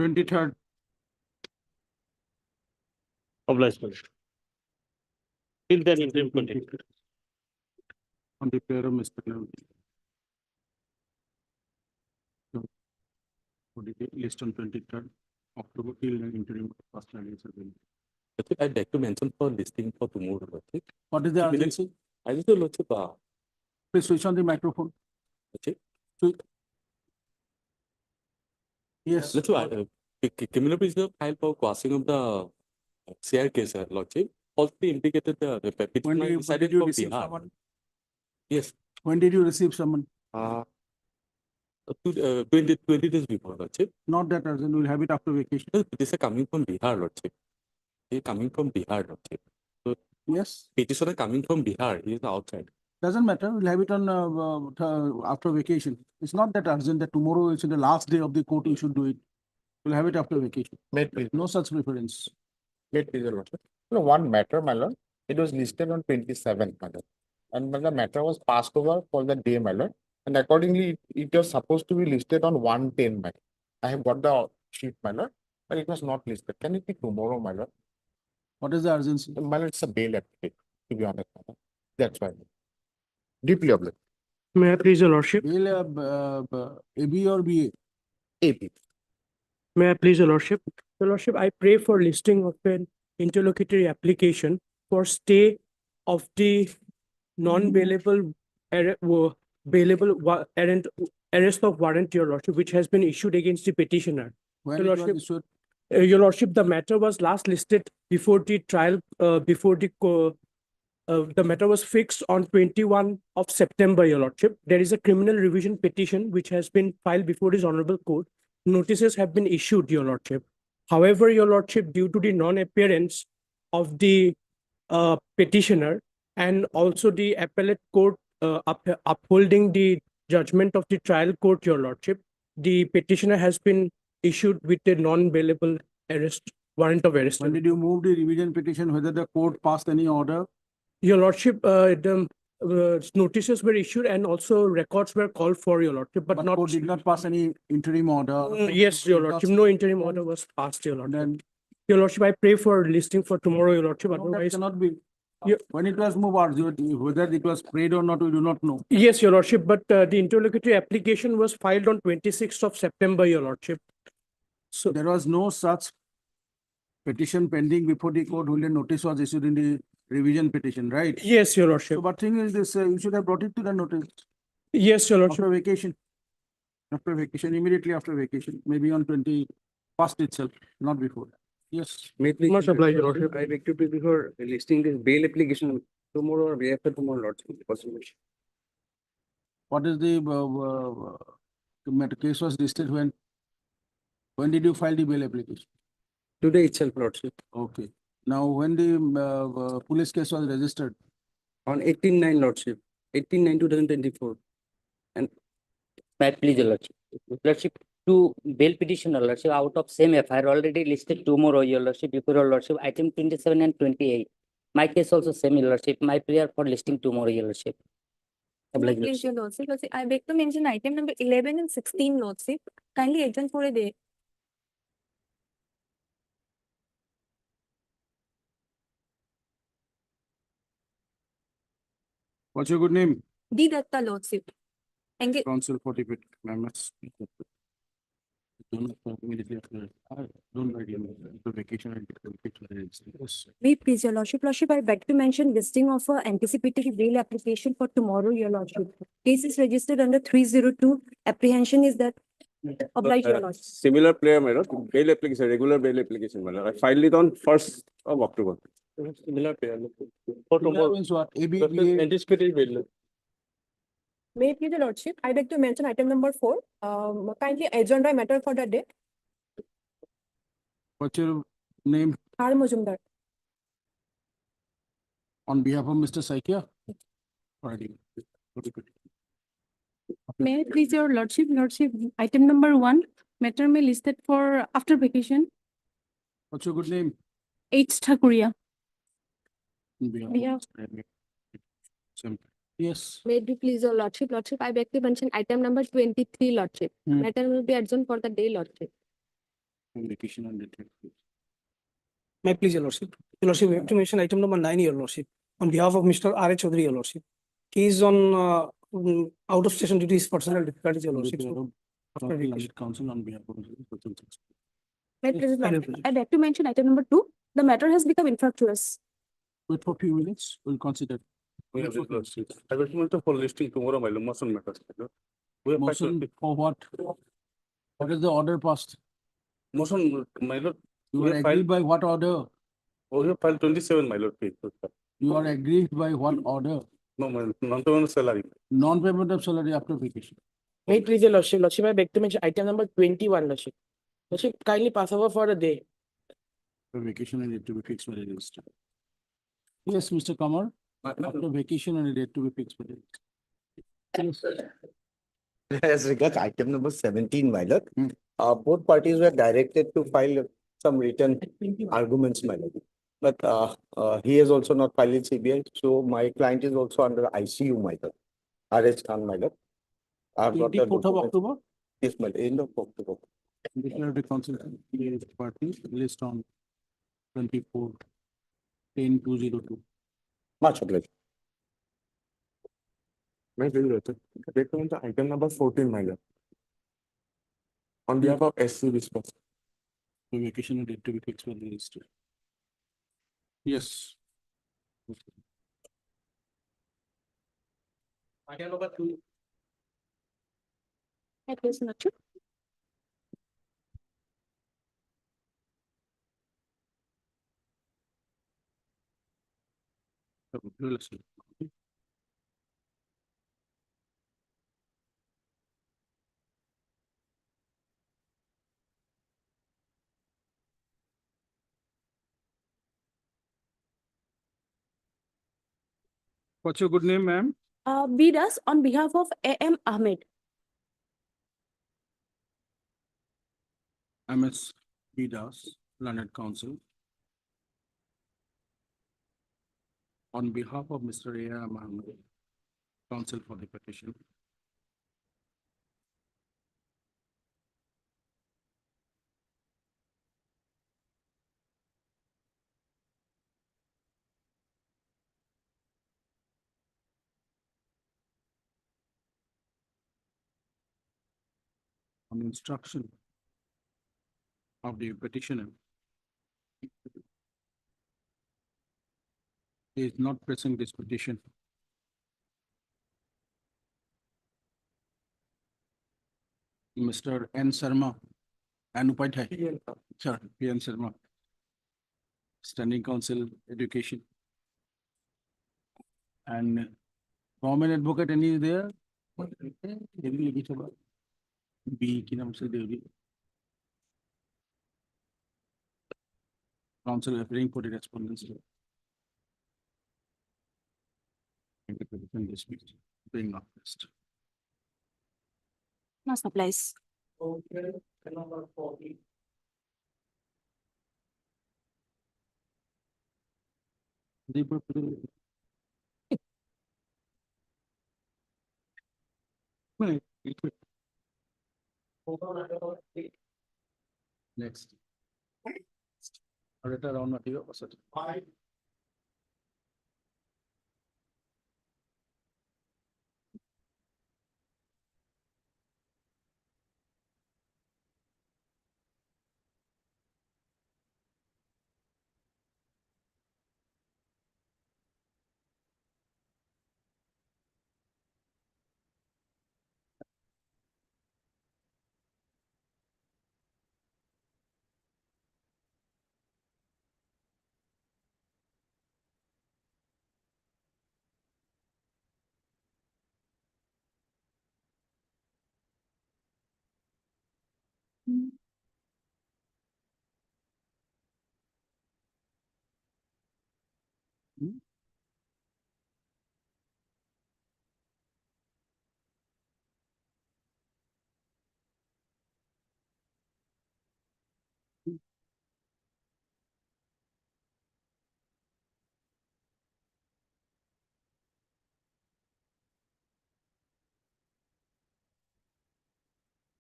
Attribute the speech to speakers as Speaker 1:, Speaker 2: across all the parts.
Speaker 1: 23rd.
Speaker 2: Obliged, Lordship. Till then, interim continue.
Speaker 1: On the prayer of Mr. Levi. List on 23rd October till the interim personal is available.
Speaker 3: I'd like to mention for listing for tomorrow, Lordship.
Speaker 1: What is the urgency?
Speaker 3: I just Lordship,
Speaker 1: Please switch on the microphone.
Speaker 3: Lordship.
Speaker 1: Yes.
Speaker 3: Lordship, criminal prisoner file for crossing of the CR case, Lordship. Also implicated the
Speaker 1: When
Speaker 3: petitioner
Speaker 1: did
Speaker 3: decided
Speaker 1: you
Speaker 3: for
Speaker 1: receive
Speaker 3: Bihar.
Speaker 1: someone?
Speaker 3: Yes.
Speaker 1: When did you receive someone?
Speaker 3: 20 days before, Lordship.
Speaker 1: Not that urgent. We'll have it after vacation.
Speaker 3: This is coming from Bihar, Lordship. He is coming from Bihar, Lordship. So
Speaker 1: Yes.
Speaker 3: petitioner coming from Bihar, he is outside.
Speaker 1: Doesn't matter. We'll have it on after vacation. It's not that urgent that tomorrow is the last day of the court. You should do it. We'll have it after vacation. No such preference.
Speaker 4: No, one matter, my lord. It was listed on 27th, my lord. And when the matter was passed over for the day, my lord, and accordingly, it was supposed to be listed on 110, my lord. I have got the sheet, my lord, but it was not listed. Can it be tomorrow, my lord?
Speaker 1: What is the urgency?
Speaker 4: My lord, it's a bail application, to be honest, my lord. That's why. Deeply obliged.
Speaker 2: May I please, Your Lordship?
Speaker 1: Bail, AB or BA?
Speaker 4: AP.
Speaker 2: May I please, Your Lordship? Your Lordship, I pray for listing of an interlocutory application for stay of the non-bailable arrest of warrant, Your Lordship, which has been issued against the petitioner.
Speaker 1: When
Speaker 2: Your
Speaker 1: it was
Speaker 2: Lordship,
Speaker 1: issued?
Speaker 2: Your Lordship, the matter was last listed before the trial, the matter was fixed on 21 of September, Your Lordship. There is a criminal revision petition which has been filed before His Honorable Court. Notices have been issued, Your Lordship. However, Your Lordship, due to the non-appearance of the petitioner and also the appellate court upholding the judgment of the trial court, Your Lordship, the petitioner has been issued with a non-bailable warrant of arrest.
Speaker 1: When did you move the revision petition, whether the court passed any order?
Speaker 2: Your Lordship, the notices were issued and also records were called for, Your Lordship, but not.
Speaker 1: Court did not pass any interim order.
Speaker 2: Yes, Your Lordship, no interim order was passed, Your Lordship.
Speaker 1: Then
Speaker 2: Your Lordship, I pray for listing for tomorrow, Your Lordship,
Speaker 1: no, that
Speaker 2: otherwise.
Speaker 1: cannot be.
Speaker 2: Yeah.
Speaker 1: When it was moved, whether it was prayed or not, we do not know.
Speaker 2: Yes, Your Lordship, but the interlocutory application was filed on 26th of September, Your Lordship. So
Speaker 1: There was no such petition pending before the court when the notice was issued in the revision petition, right?
Speaker 2: yes, Your Lordship.
Speaker 1: So, but thing is this, you should have brought it to the notice
Speaker 2: Yes, Your Lordship.
Speaker 1: after vacation. After vacation, immediately after vacation, maybe on 21st itself, not before. Yes.
Speaker 2: Much obliged, Your Lordship.
Speaker 5: I beg to be before listing this bail application tomorrow or day after tomorrow, Lordship, possible.
Speaker 1: What is the matter case was listed when? When did you file the bail application?
Speaker 5: Today itself, Lordship,
Speaker 1: Okay. Now, when the police case was registered,
Speaker 5: on 18/9, Lordship, 18/9/2024.
Speaker 6: May I please, Your Lordship? Lordship, two bail petitioner, Lordship, out of same FIR already listed tomorrow, Your Lordship, before Your Lordship, item 27 and 28. My case also same, Your Lordship. My prayer for listing tomorrow, Your Lordship. Obliged, Your
Speaker 7: Please, Your Lordship. I beg to mention item number 11 and 16, Lordship. Kindly adjourn for a day.
Speaker 1: what's your good name?
Speaker 7: D. Datta, Lordship. Engage.
Speaker 1: Council for the members. Don't immediately after. Don't write in the vacation and vacation. Yes.
Speaker 8: Me, please, Your Lordship. Lordship, I beg to mention listing of anticipatory bail application for tomorrow, Your Lordship. Case is registered under 302. Apprehension is that. Oblige, Your Lordship.
Speaker 5: Similar player, my lord, bail application, regular bail application, my lord. I filed it on 1st of October.
Speaker 2: Similar player. For tomorrow.
Speaker 1: Means what? AB,
Speaker 2: Anticipated bail.
Speaker 7: May it please, Your Lordship. I beg to mention item number 4. Kindly adjourn by matter for the day.
Speaker 1: what's your name
Speaker 7: R. Mujumdar.
Speaker 1: on behalf of Mr. Saikia? Alrighty.
Speaker 9: May I please, Your Lordship, item number 1, matter may listed for after vacation,
Speaker 1: What's your good name?
Speaker 9: H. Thakuria.
Speaker 1: On behalf of
Speaker 9: Yeah.
Speaker 1: Mr. Yes.
Speaker 7: May it be please, Your Lordship. Lordship, I beg to mention item number 23, Lordship.
Speaker 1: Hmm.
Speaker 7: Matter will be adjourned for the day, Lordship.
Speaker 1: Vacation and date.
Speaker 2: May I please, your lordship? Your lordship, we have to mention item number 9, your lordship, on behalf of Mr. R. H. Chaudhary, your lordship. He is on out of station due to his personal difficulties, your lordship. So, after vacation.
Speaker 1: Council on behalf of.
Speaker 8: May I please,
Speaker 2: Final
Speaker 8: lordship?
Speaker 2: pleasure.
Speaker 8: I beg to mention item number 2. The matter has become infructuous.
Speaker 1: Wait for a few minutes, we'll consider.
Speaker 3: We have this. I will make the full listing tomorrow, my lord, motion matters. We have
Speaker 1: Motion for what? What is the order passed?
Speaker 3: motion, my lord.
Speaker 1: You
Speaker 3: We
Speaker 1: are
Speaker 3: have
Speaker 1: agreed
Speaker 3: filed,
Speaker 1: by what order?
Speaker 3: we have filed 27, my lord. Please.
Speaker 1: You are agreed by what order?
Speaker 3: No, my non-payment salary.
Speaker 1: Non-payment of salary after vacation.
Speaker 2: May it please, your lordship, lordship, I beg to mention item number 21, lordship. Lordship, kindly pass over for the day.
Speaker 1: The vacation and date to be fixed by the register. Yes, Mr. Kamar, after vacation and date to be fixed by the register.
Speaker 10: As regards item number 17, my lord,
Speaker 1: Hmm.
Speaker 10: Both parties were directed to file some written arguments, my lord. But he has also not filed in CBI, so my client is also under ICU, my lord. R.H. Khan, my lord. I've got the
Speaker 1: 24th of
Speaker 10: documents.
Speaker 1: October,
Speaker 10: Yes, my lord, end of October.
Speaker 1: declared a consultant party list on 24/10/2002.
Speaker 10: Much obliged.
Speaker 3: May I please, recommend the item number 14, my lord. On behalf of SC Viswas.
Speaker 1: The vacation and date to be fixed by the register. Yes.
Speaker 2: Item number 2.
Speaker 8: May I please, lordship?
Speaker 1: What's your good name, ma'am?
Speaker 8: Bidas on behalf of A.M. Ahmed.
Speaker 1: MS Vidas, Learned Council. On behalf of Mr. A. M. Ahmed, counsel for the petition. On instruction of the petitioner, he is not pressing this petition. Mr. N. Sharma, N. Upadhyay, sir, P. N. Sharma, Standing Council, Education. And government advocate, any is there? B, ki naam se देगी? Council appearing for the respondents. Being up list.
Speaker 8: No supplies.
Speaker 2: Number 14.
Speaker 1: Next. Orator round material, what's it?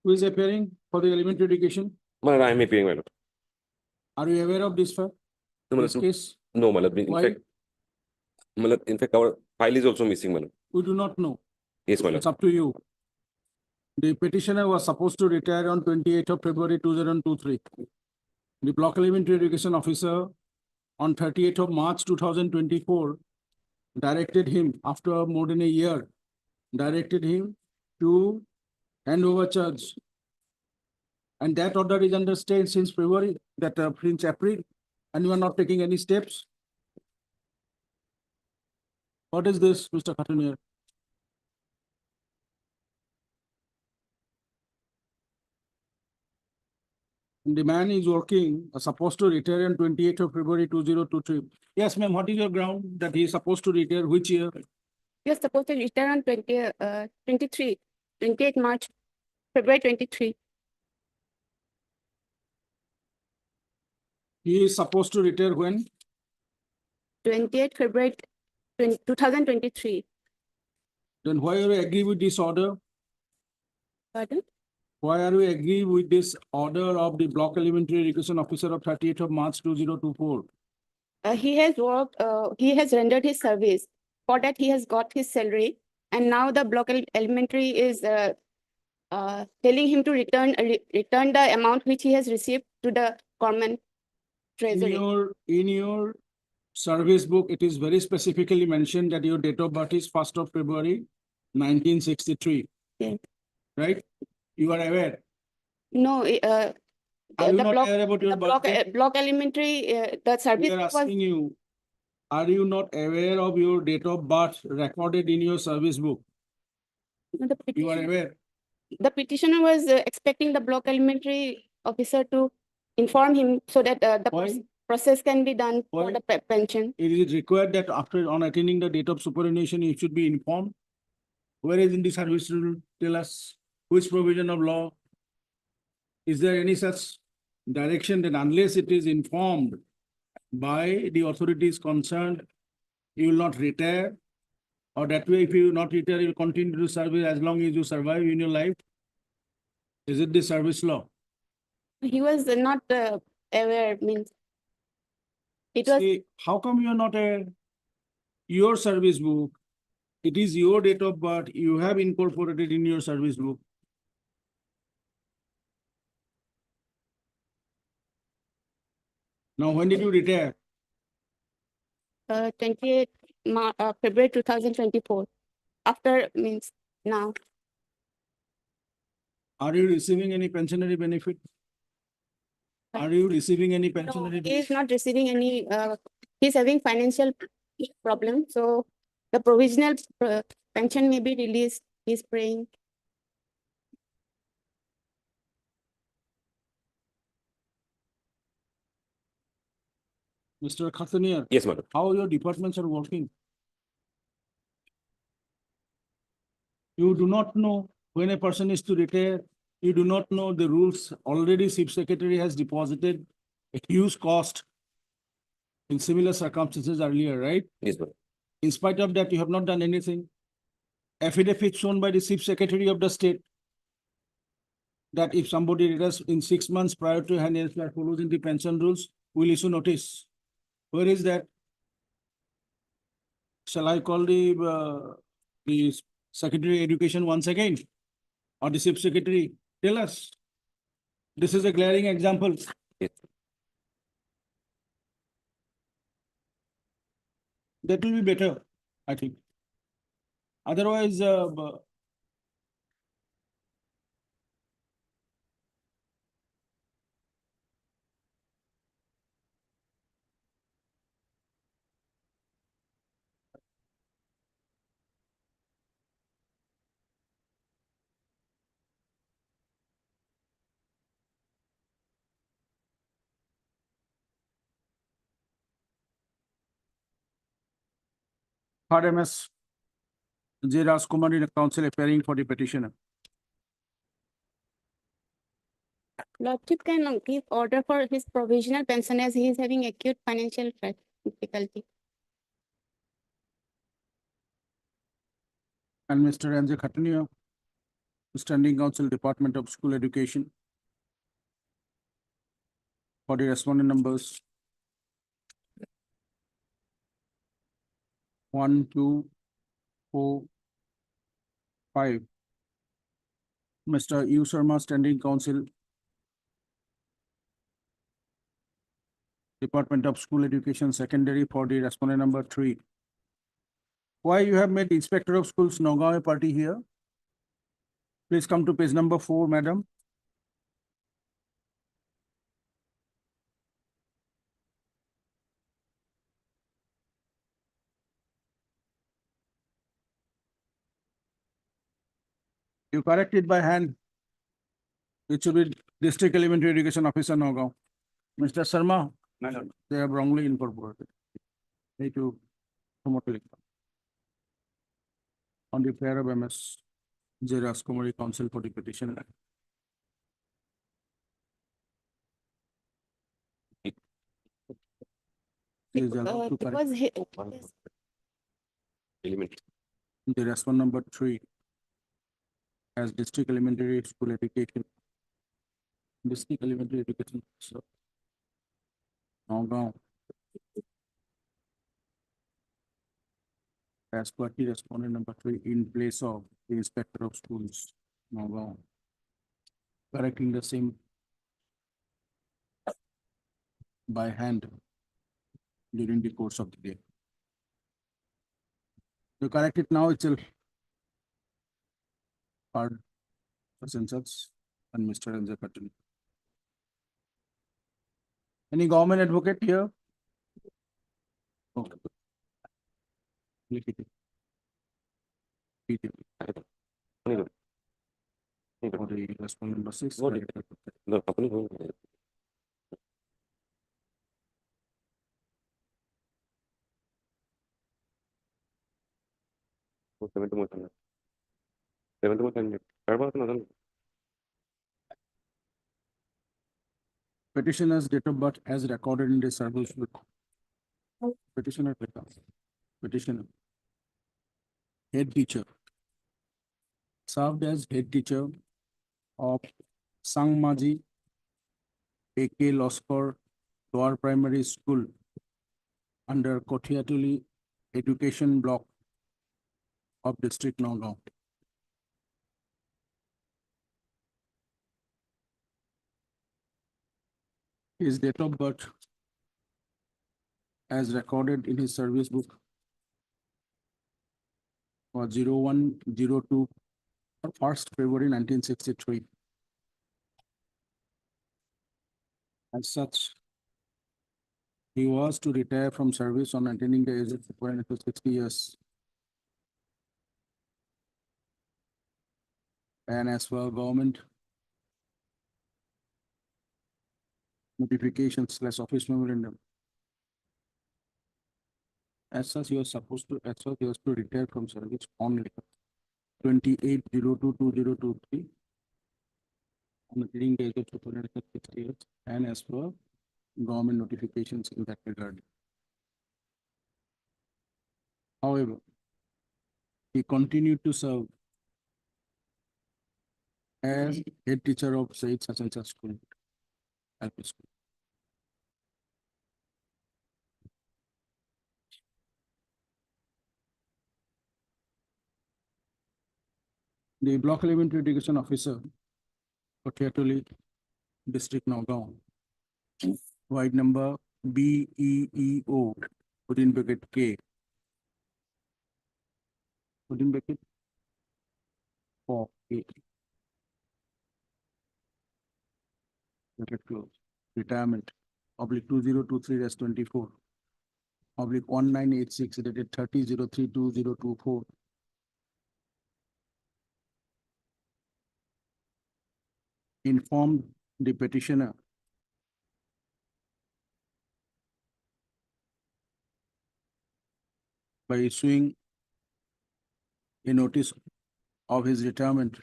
Speaker 1: Who is appearing for the elementary education?
Speaker 5: My lord, I am appearing, my lord.
Speaker 1: Are you aware of this,
Speaker 5: No, my
Speaker 1: this
Speaker 5: lord.
Speaker 1: case?
Speaker 5: No, my lord.
Speaker 1: Why?
Speaker 5: My lord, in fact, our file is also missing, my lord.
Speaker 1: We do not know.
Speaker 5: Yes, my lord.
Speaker 1: It's up to you. The petitioner was supposed to retire on 28th of February 2023. The block elementary education officer on 30th of March 2024 directed him, after more than a year, directed him to hand over charge. And that order is under stay since February, since April, and you are not taking any steps. What is this, Mr. Khatunier? The man is working, supposed to retire on 28th of February 2023. Yes, ma'am, what is your ground that he is supposed to retire? Which year?
Speaker 9: You're supposed to return on 28 March, February 23.
Speaker 1: He is supposed to retire when?
Speaker 9: 28 February 2023.
Speaker 1: Then why are you agree with this order?
Speaker 9: Pardon?
Speaker 1: Why are we agree with this order of the block elementary education officer of 30th of March 2024?
Speaker 9: He has worked, he has rendered his service. For that, he has got his salary. And now the block elementary is telling him to return the amount which he has received to the government treasury.
Speaker 1: In your service book, it is very specifically mentioned that your date of birth is 1st of February 1963.
Speaker 9: Yes.
Speaker 1: Right? You are aware?
Speaker 9: No,
Speaker 1: Are you
Speaker 9: the
Speaker 1: not
Speaker 9: block,
Speaker 1: aware about your
Speaker 9: the block,
Speaker 1: birthday?
Speaker 9: block elementary, the service
Speaker 1: We are
Speaker 9: was,
Speaker 1: asking you, are you not aware of your date of birth recorded in your service book?
Speaker 9: the
Speaker 1: You are
Speaker 9: petition,
Speaker 1: aware?
Speaker 9: the petitioner was expecting the block elementary officer to inform him so that the
Speaker 1: Why?
Speaker 9: process can be done for
Speaker 1: Why?
Speaker 9: the pension.
Speaker 1: It is required that after on attaining the date of superannuation, you should be informed. Where is in the service rule? Tell us which provision of law? Is there any such direction that unless it is informed by the authorities concerned, you will not retire? Or that way, if you will not retire, you will continue to serve as long as you survive in your life? Is it the service law?
Speaker 9: He was not aware, means it was,
Speaker 1: See, how come you are not aware? Your service book, it is your date of birth, you have incorporated in your service book. Now, when did you retire?
Speaker 9: 28 February 2024. After, means now.
Speaker 1: Are you receiving any pensionary benefit? Are you receiving any
Speaker 9: No,
Speaker 1: pensionary?
Speaker 9: he is not receiving any, he's having financial problem, so the provisional pension may be released, he's praying.
Speaker 1: Mr. Khatunier,
Speaker 5: Yes, my lord.
Speaker 1: how your departments are working? You do not know when a person is to retire. You do not know the rules. Already Chief Secretary has deposited a huge cost in similar circumstances earlier, right?
Speaker 5: Yes, my lord.
Speaker 1: In spite of that, you have not done anything. Affidavit shown by the Chief Secretary of the state that if somebody retires in 6 months prior to hand follows in the pension rules, we'll issue notice. Where is that? Shall I call the Secretary of Education once again? Or the Chief Secretary? Tell us. This is a glaring example.
Speaker 5: Yes.
Speaker 1: That will be better, I think. Otherwise, Third MS J. Raj Kumar in the council appearing for the petitioner.
Speaker 9: Lordship can give order for his provisional pension as he is having acute financial difficulty.
Speaker 1: And Mr. N. J. Khatunier, Standing Council, Department of School Education. for the respondent numbers 1, 2, 4, 5. Mr. U. Sharma, Standing Counsel, Department of School Education Secondary, for the respondent number 3. Why you have made Inspector of Schools Nagaon a party here? Please come to page number 4, madam. You correct it by hand. It should be District Elementary Education Officer Nagaon. Mr. Sharma,
Speaker 5: Madam.
Speaker 1: they have wrongly incorporated. Need to promote it. On the prayer of MS J. Raskumari Council for the petition. He is allowed to correct
Speaker 9: Because he,
Speaker 3: Element.
Speaker 1: the respondent number 3 as District Elementary School Education. District Elementary Education Officer. Nagaon. As per the respondent number 3 in place of the Inspector of Schools, Nagaon. Correcting the same by hand during the course of the day. You correct it now itself. Hard consensus and Mr. Anjay Patel. Any government advocate here? Okay. Click it. Click it. For the respondent number 6.
Speaker 3: What is The company who. Seventh motion. Seventh motion. Third motion.
Speaker 1: Petitioner's date of birth as recorded in the service book. Petitioner. Petitioner. Head teacher. Served as head teacher of Sangmaji A.K. Loskar Lower Primary School under Kothiatuli Education Block of District Nagaon. His date of birth as recorded in his service book was 0102 1st February 1963. As such, he was to retire from service on attaining the age of 60 years. And as for government notifications / office memorandum, as such, he was to retire from service on 28/02/2023 on attaining the age of 60 years, and as per government notifications in that regard. However, he continued to serve as head teacher of Said Sasansa School, LP School. The Block Elementary Education Officer for Kothiatuli District Nagaon, wide number BEEO, within bracket K, within bracket 4A. Bracket close. Retirement, oblique 2023-24, oblique 1986, dated 30/03/2024. Informed the petitioner by issuing a notice of his retirement,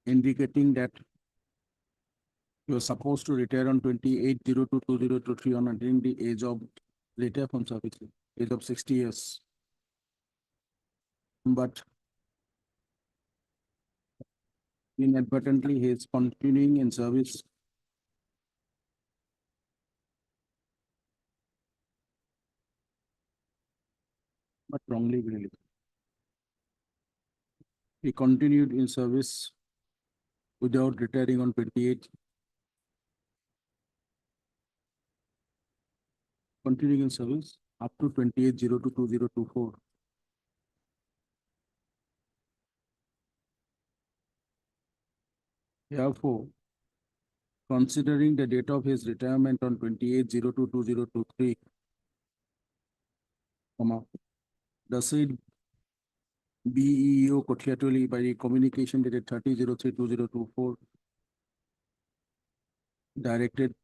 Speaker 1: indicating that he was supposed to retire on 28/02/2023 on attaining the age of retire from service, age of 60 years. But inadvertently, he is continuing in service but wrongly released. He continued in service without retiring on 28. Continuing in service up to 28/02/2024. Therefore, considering the date of his retirement on 28/02/2023, the said BEO Kotiatuli by the communication dated 30/03/2024 directed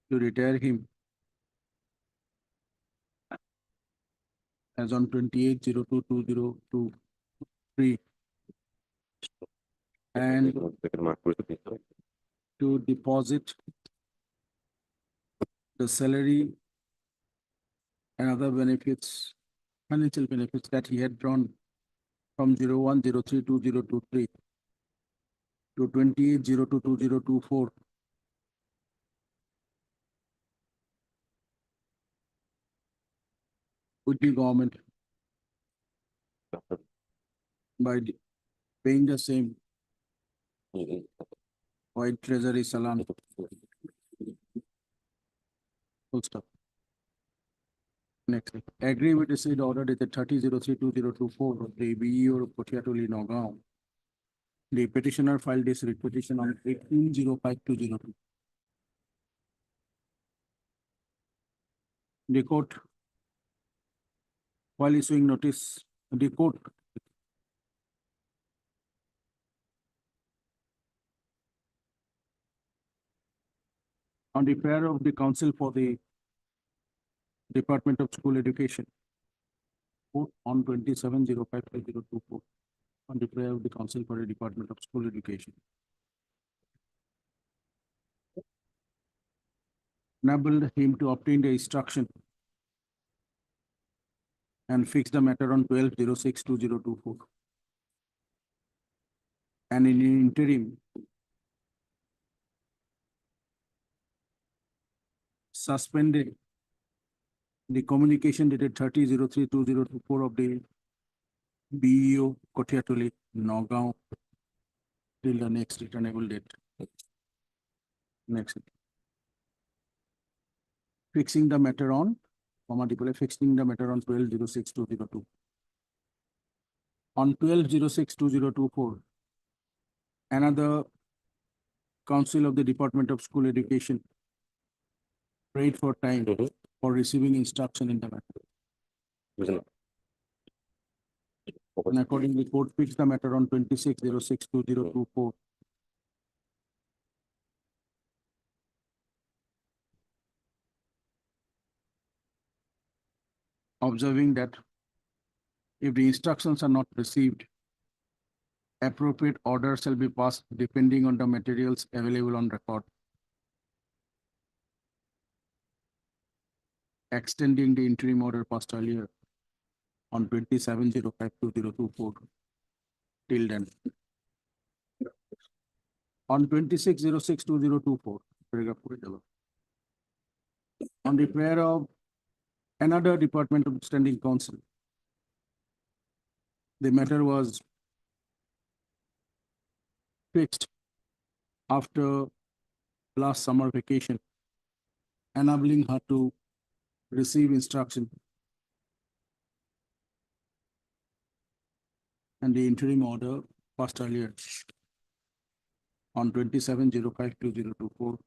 Speaker 1: to retire him as on 28/02/2023 and to deposit the salary and other benefits, financial benefits that he had drawn from 01/03/2023 to 28/02/2024 with the government by paying the same White Treasury Salam. Full stop. Next, agree with the said order dated 30/03/2024 of the BEO Kotiatuli Nagaon. The petitioner filed this writ petition on 18/05/2002. The court, while issuing notice, the court on the prayer of the council for the Department of School Education on 27/05/2024 on the prayer of the council for the Department of School Education. Enabled him to obtain the instruction and fix the matter on 12/06/2024. And in the interim, suspended the communication dated 30/03/2024 of the BEO Kotiatuli Nagaon till the next returnable date. Next. Fixing the matter on, fixing the matter on 12/06/2002. On 12/06/2024, another council of the Department of School Education prayed for time for receiving instruction in the matter. And accordingly, court fixed the matter on 26/06/2024. Observing that if the instructions are not received, appropriate order shall be passed depending on the materials available on record. Extending the interim order passed earlier on 27/05/2024 till then. On 26/06/2024, paragraph 47, on the prayer of another Department of Standing Council, the matter was fixed after last summer vacation, enabling her to receive instruction and the interim order passed earlier on 27/05/2024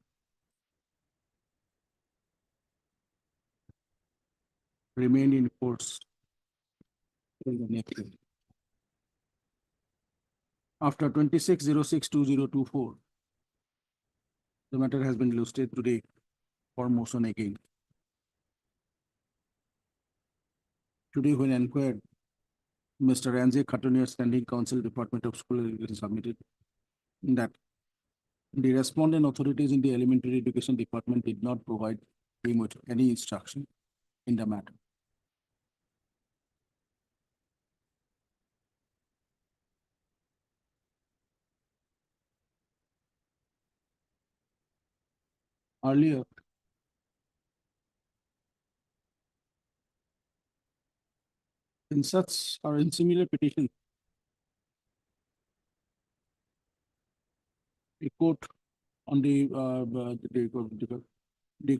Speaker 1: remained in force till the next day. After 26/06/2024, the matter has been listed today for motion again. Today, when inquired, Mr. Ranjay Khatuniya, Standing Council, Department of School Education, submitted that the respondent authorities in the Elementary Education Department did not provide him with any instruction in the matter. Earlier, In such or in similar petition, the court on the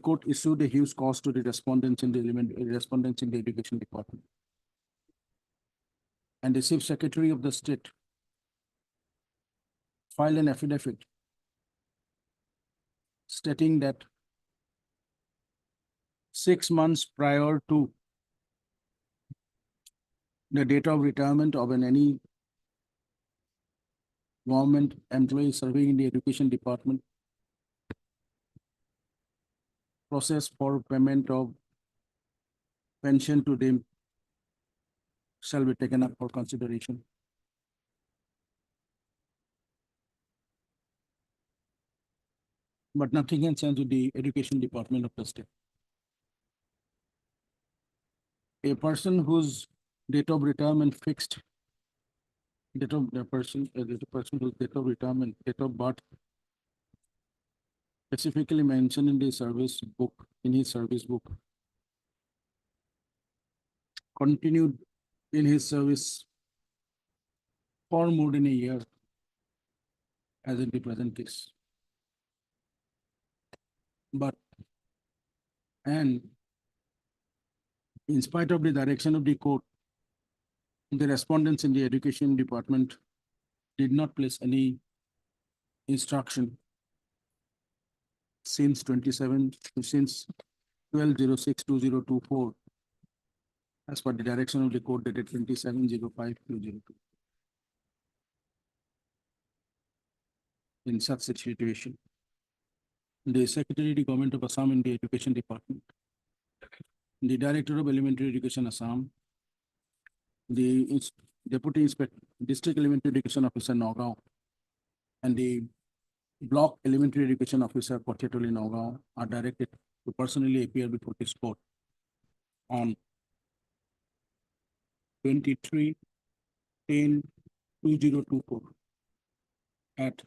Speaker 1: court issued a huge cost to the respondents in the education department. And the chief secretary of the state filed an affidavit stating that 6 months prior to the date of retirement of any government employee serving in the education department, process for payment of pension to them shall be taken up for consideration. But nothing can change with the education department of the state. A person whose date of retirement fixed, the person whose date of retirement, date of birth specifically mentioned in the service book, in his service book, continued in his service for more than a year, as in the present case. And in spite of the direction of the court, the respondents in the education department did not place any instruction since 12/06/2024, as per the direction of the court dated 27/05/2002. In such situation, the Secretary of the Government of Assam in the Education Department, the Director of Elementary Education Assam, the Deputy Inspector, District Elementary Education Officer Nagaon, and the Block Elementary Education Officer Kotiatoli Nagaon are directed to personally appear before this court on 23/10/2024 at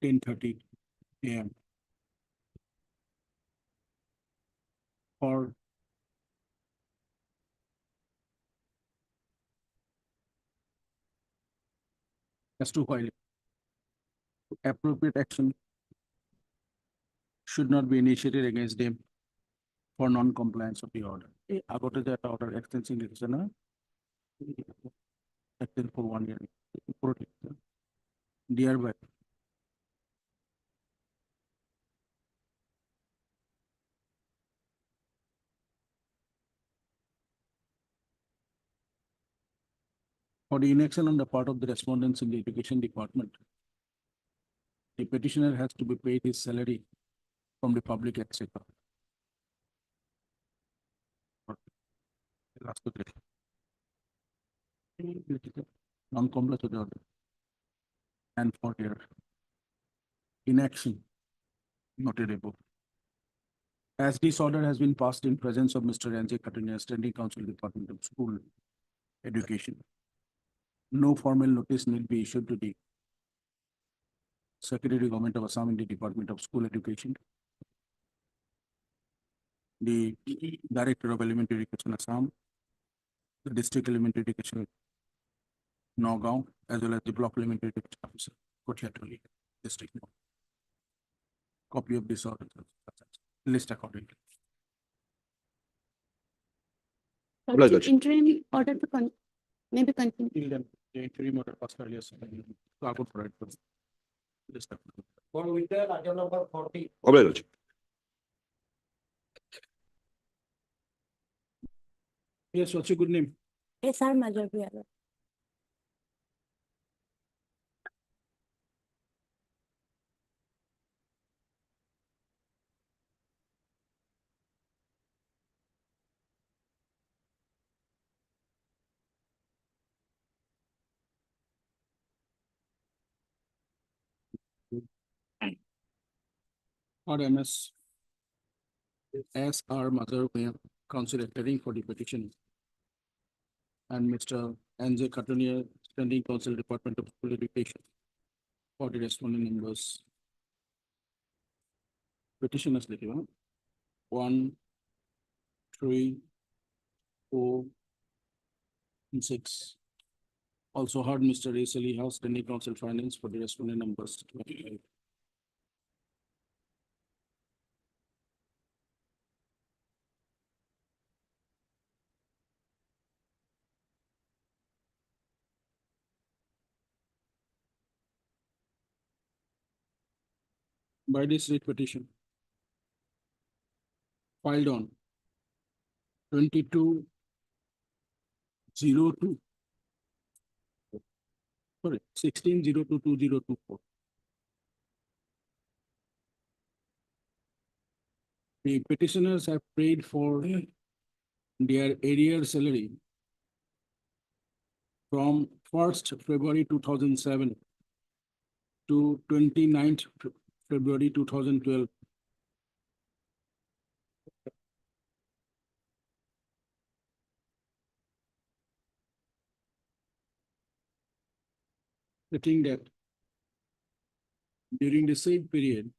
Speaker 1: 10:30 AM for as to while appropriate action should not be initiated against them for non-compliance of the order. আগতে যে একটা order extension দিতেছে না, extend for 1 year. Thereby for the inaction on the part of the respondents in the education department, the petitioner has to be paid his salary from the public exchequer. Non-compliance of the order and for their inaction noted above. As this order has been passed in presence of Mr. N.J. Katunia, Standing Council, Department of School Education, no formal notice need be issued to the Secretary of Government of Assam in the Department of School Education, the Director of Elementary Education Assam, the District Elementary Education Nagaon, as well as the Block Elementary Education Officer, Kotiatoli District. Copy of this order, list accordingly.
Speaker 5: Judge.
Speaker 9: Interim order to maybe continue.
Speaker 1: Till then, the interim order passed earlier, so I would provide for list.
Speaker 10: For with the item number 40.
Speaker 5: Judge.
Speaker 1: Yes, what's your good name?
Speaker 8: SR Major Yadav.
Speaker 1: Or MS SR Mother Council appearing for the petition. And Mr. N.J. Katunia, Standing Council, Department of School Education, for the responding members. Petitioners, 1, 3, 4, And 6. Also heard Mr. Race Ali House, Standing Council Finance for the respondent numbers 25. By this writ petition filed on 22/02. Sorry, 16/02/2024. The petitioners have paid for their arrear salary from 1st February 2007 to 29th February 2012. Stating that during the same period,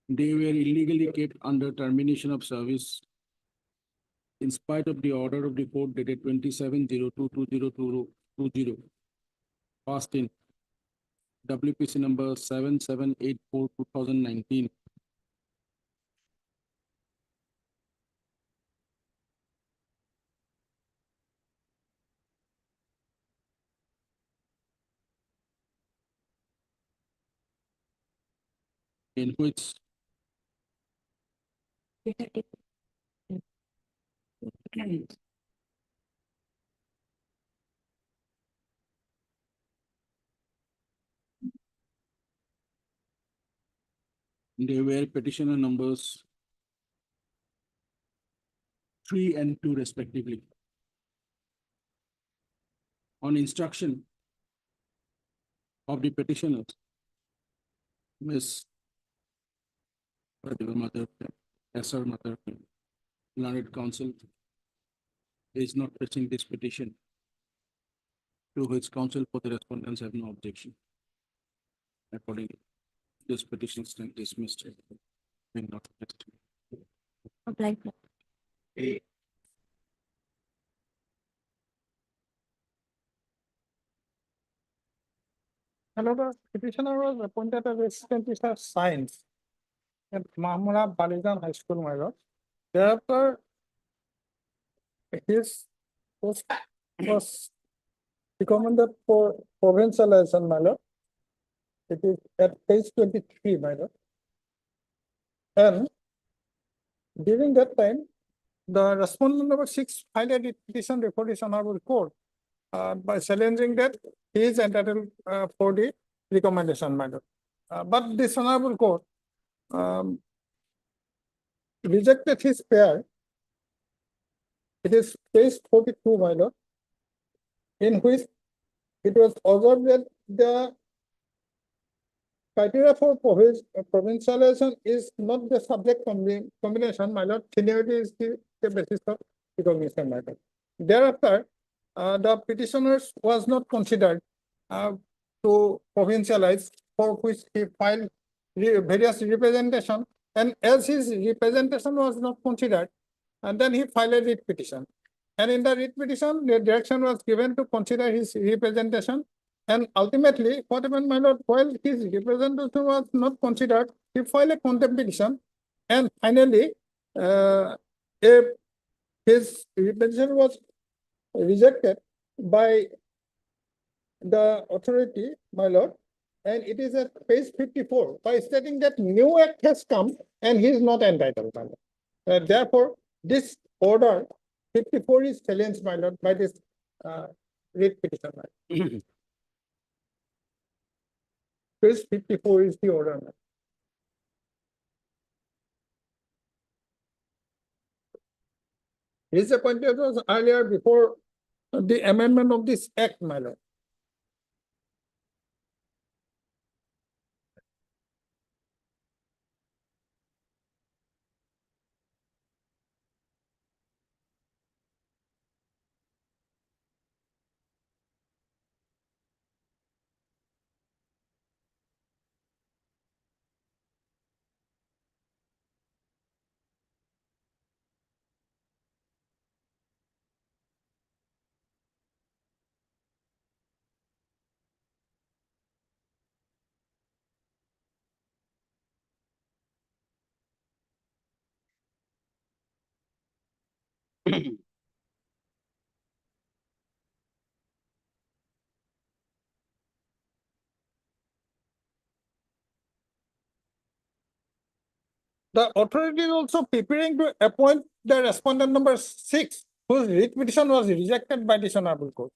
Speaker 1: they were illegally kept under termination of service in spite of the order of the court dated 27/02/2020, passed in WPC number 7784/2019. In which they were petitioner numbers 3 and 2 respectively. On instruction of the petitioners, Ms. Pratibha Mother, SR Mother, learned counsel is not pressing this petition, to which counsel for the respondents have no objection. Accordingly, this petition is dismissed and not pressed.
Speaker 8: Apply.
Speaker 11: Another petitioner was appointed as assistant teacher of science at Mahmura Balijan High School, my lord. Thereafter, his post was recommended for provincialization, my lord. It is at page 23, my lord. And during that time, the respondent number 6 filed a petition before this honorable court by challenging that he is entitled for the recommendation, my lord. But this honorable court rejected his pair. It is page 42, my lord, in which it was observed that the criteria for provincialization is not the subject combination, my lord. Seniority is the basis of recognition, my lord. Thereafter, the petitioners was not considered to provincialize, for which he filed various representation, and as his representation was not considered, and then he filed a writ petition. And in the writ petition, the direction was given to consider his representation. And ultimately, what happened, my lord, while his representation was not considered, he filed a contempt petition. And finally, his representation was rejected by the authority, my lord, and it is at page 54 by stating that new act has come and he is not entitled, my lord. Therefore, this order 54 is challenged, my lord, by this writ petition. Page 54 is the order. His appointment was earlier before the amendment of this act, my lord. The authority is also preparing to appoint the respondent number 6, whose writ petition was rejected by this honorable court.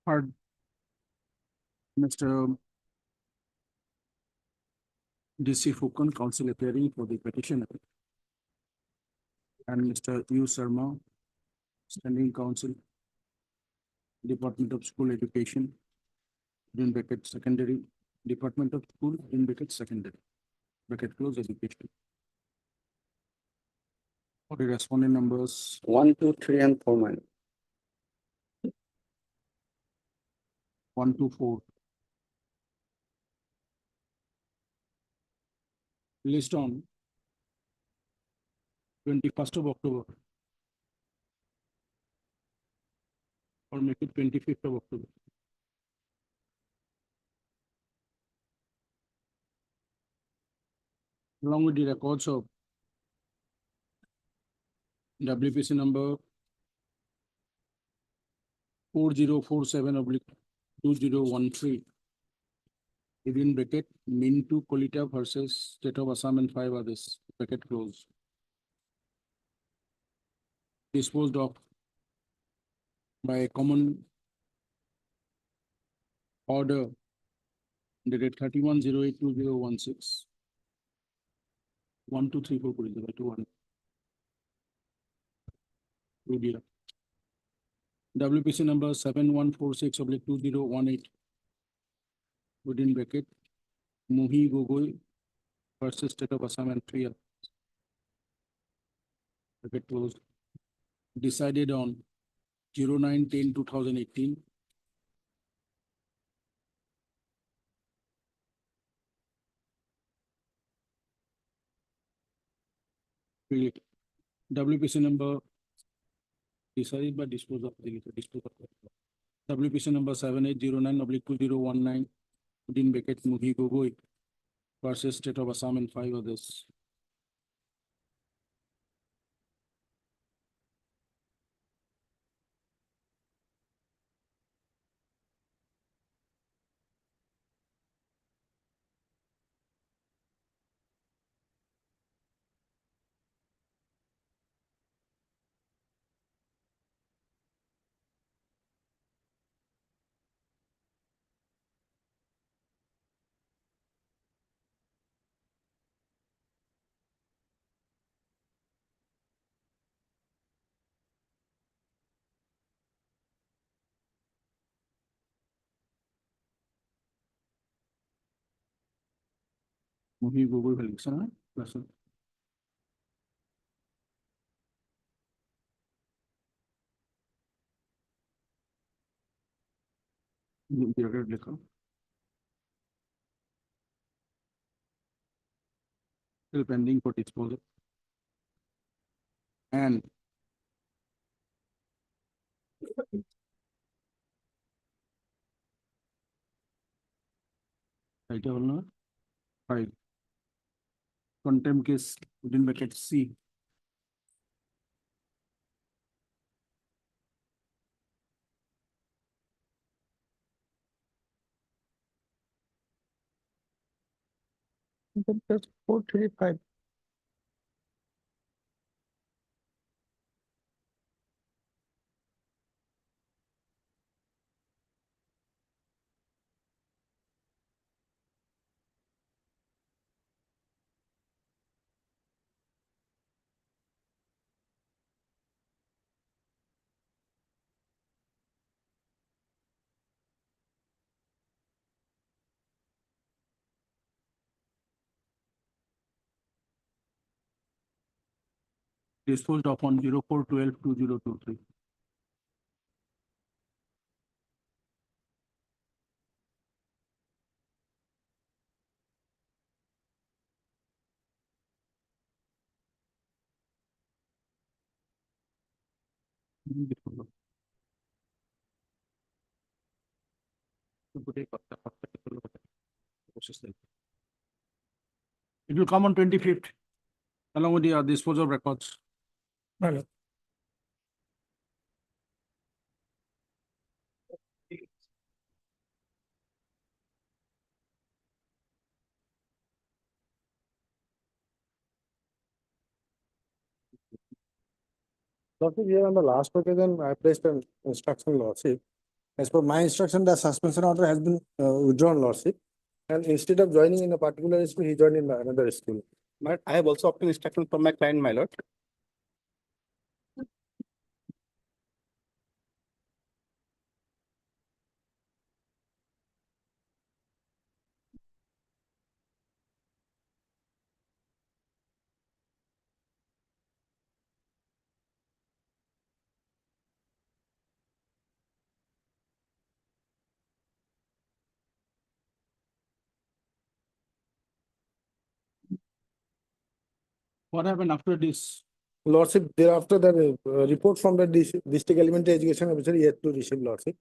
Speaker 1: Heard Mr. DC Fukan, counsel appearing for the petitioner, and Mr. U Sharma, standing counsel, Department of School Education, in bracket secondary, Department of School, in bracket secondary, bracket close education. For the responding numbers
Speaker 5: 1, 2, 3, and 4, my lord.
Speaker 1: 1 to 4. Released on 21st of October or make it 25th of October. Along with the records of WPC number 4047/2013. Within bracket, Mintu Kolita versus State of Assam and 5 others, bracket close. Disposed of by a common order dated 31/08/2016. 1, 2, 3, 4 করে দেবে, 2, 1. Rudia. WPC number 7146/2018. Within bracket, Muhi Gogoi versus State of Assam and 3 others. Bracket closed. Decided on 09/10/2018. WPC number decided by dispose of WPC number 7809/2019. Within bracket, Muhi Gogoi versus State of Assam and 5 others. Muhi Gogoi লিখছে না ক্লাসে? লেখা still pending for disposal. And এটা হলো না 5. Contempt case within bracket C.
Speaker 11: That's 435.
Speaker 1: Disposed of on 04/12/2023. It will come on 25th along with the disposal of records.
Speaker 2: Hello.
Speaker 10: Lordship, here on the last occasion, I placed an instruction, Lordship. As per my instruction, the suspension order has been withdrawn, Lordship. And instead of joining in a particular school, he joined in another school.
Speaker 5: But I have also obtained instruction from my client, my lord.
Speaker 1: What happened after this
Speaker 11: Lordship, thereafter the report from the district elementary education officer yet to receive lordship.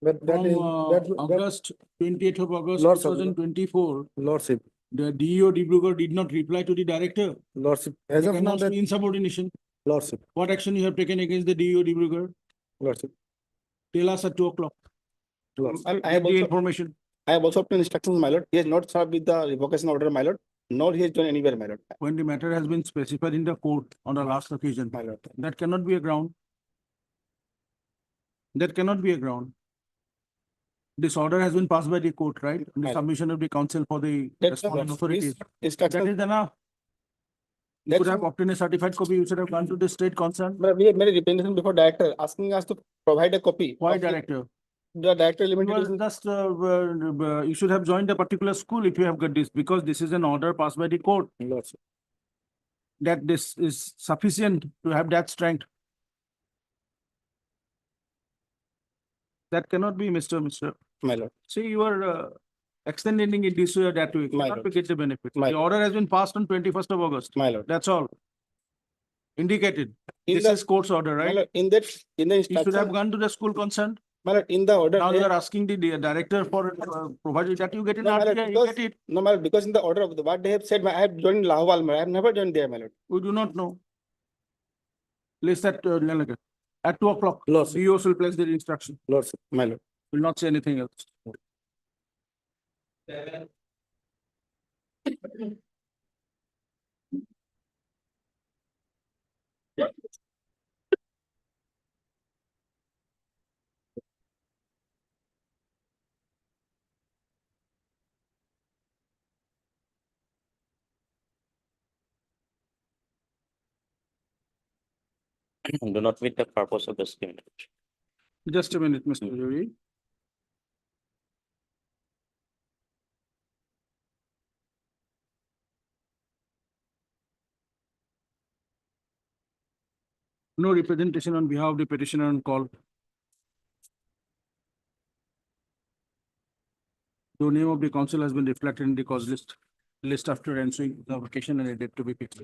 Speaker 11: But that
Speaker 1: From
Speaker 11: is, that,
Speaker 1: August, 28th of August, two
Speaker 11: Lordship.
Speaker 1: thousand twenty-four,
Speaker 11: lordship,
Speaker 1: the DEO Dibrugarh did not reply to the director.
Speaker 11: lordship, as
Speaker 1: That
Speaker 11: of now,
Speaker 1: cannot
Speaker 11: that
Speaker 1: be insubordination.
Speaker 11: lordship,
Speaker 1: What action you have taken against the DEO Dibrugarh?
Speaker 11: lordship.
Speaker 1: Tell us at 2 o'clock.
Speaker 5: And I
Speaker 1: Get
Speaker 5: have
Speaker 1: the
Speaker 5: also,
Speaker 1: information.
Speaker 5: I have also obtained instructions, my lord. He has not served with the revocation order, my lord, nor he has done anywhere, my lord.
Speaker 1: When the matter has been specified in the court on the last occasion,
Speaker 5: My lord.
Speaker 1: that cannot be a ground. That cannot be a ground. This order has been passed by the court, right? The
Speaker 5: Right.
Speaker 1: submission of the council for the
Speaker 5: That's
Speaker 1: responding authorities. That
Speaker 5: instructions,
Speaker 1: is enough. You could have obtained a certified copy, you should have gone to the state concern.
Speaker 5: but we have made a representation before director asking us to provide a copy.
Speaker 1: Why
Speaker 5: of the-
Speaker 1: director?
Speaker 5: The director
Speaker 1: You
Speaker 5: elementary.
Speaker 1: were just, you should have joined a particular school if you have got this, because this is an order passed by the court.
Speaker 11: Lordship.
Speaker 1: That this is sufficient to have that strength. That cannot be, Mr.
Speaker 5: My lord.
Speaker 1: See, you are extending it this way or that way.
Speaker 5: My
Speaker 1: Not
Speaker 5: lord.
Speaker 1: to get the benefit.
Speaker 5: My
Speaker 1: The order has been passed on 21st of August.
Speaker 5: My lord.
Speaker 1: That's all. Indicated.
Speaker 5: In
Speaker 1: This
Speaker 5: the-
Speaker 1: is court's order,
Speaker 5: My
Speaker 1: right?
Speaker 5: lord, in that, in the
Speaker 1: You should have
Speaker 5: instruction,
Speaker 1: gone to the school concerned.
Speaker 5: my lord, in the order.
Speaker 1: Now
Speaker 5: they
Speaker 1: you
Speaker 5: have-
Speaker 1: are asking the director for provided that you get it,
Speaker 5: No, my lord,
Speaker 1: RTI, you
Speaker 5: because-
Speaker 1: get it.
Speaker 5: No, my lord, because in the order of what they have said, I have joined Lahowal, my lord. I have never joined there, my lord.
Speaker 1: We do not know. List at 2 o'clock.
Speaker 11: Lordship.
Speaker 1: DOs will place the instruction.
Speaker 11: Lordship.
Speaker 5: My lord.
Speaker 1: Will not say anything else.
Speaker 6: Do not meet the purpose of the scheme.
Speaker 1: Just a minute, Mr. Joey. No representation on behalf of the petitioner on call. The name of the council has been reflected in the cause list after answering the application and a date to be fixed.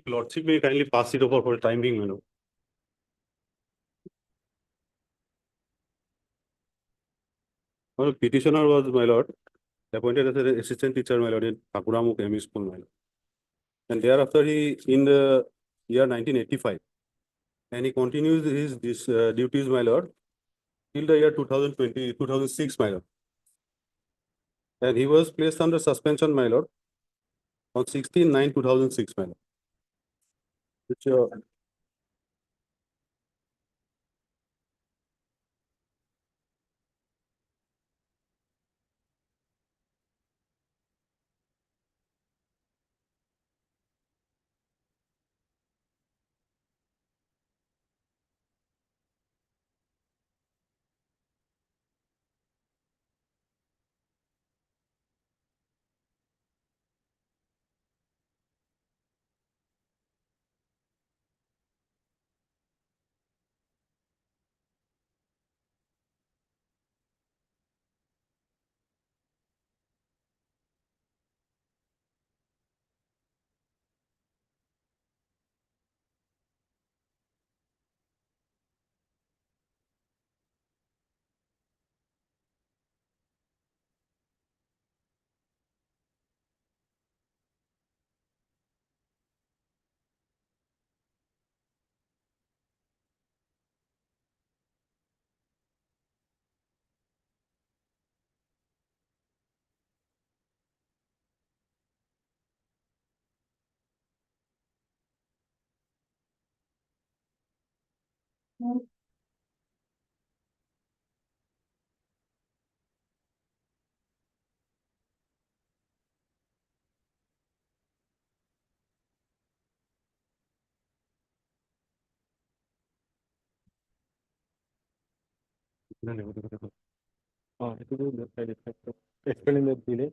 Speaker 12: Lordship may kindly pass it over for the time being, my lord. Well, petitioner was, my lord, appointed as an assistant teacher, my lord, in Pakuramuk ME School, my lord. And thereafter he, in the year 1985, and he continues his duties, my lord, till the year 2006, my lord. And he was placed under suspension, my lord, on 16/9/2006, my lord. Which,
Speaker 11: Explain the delay.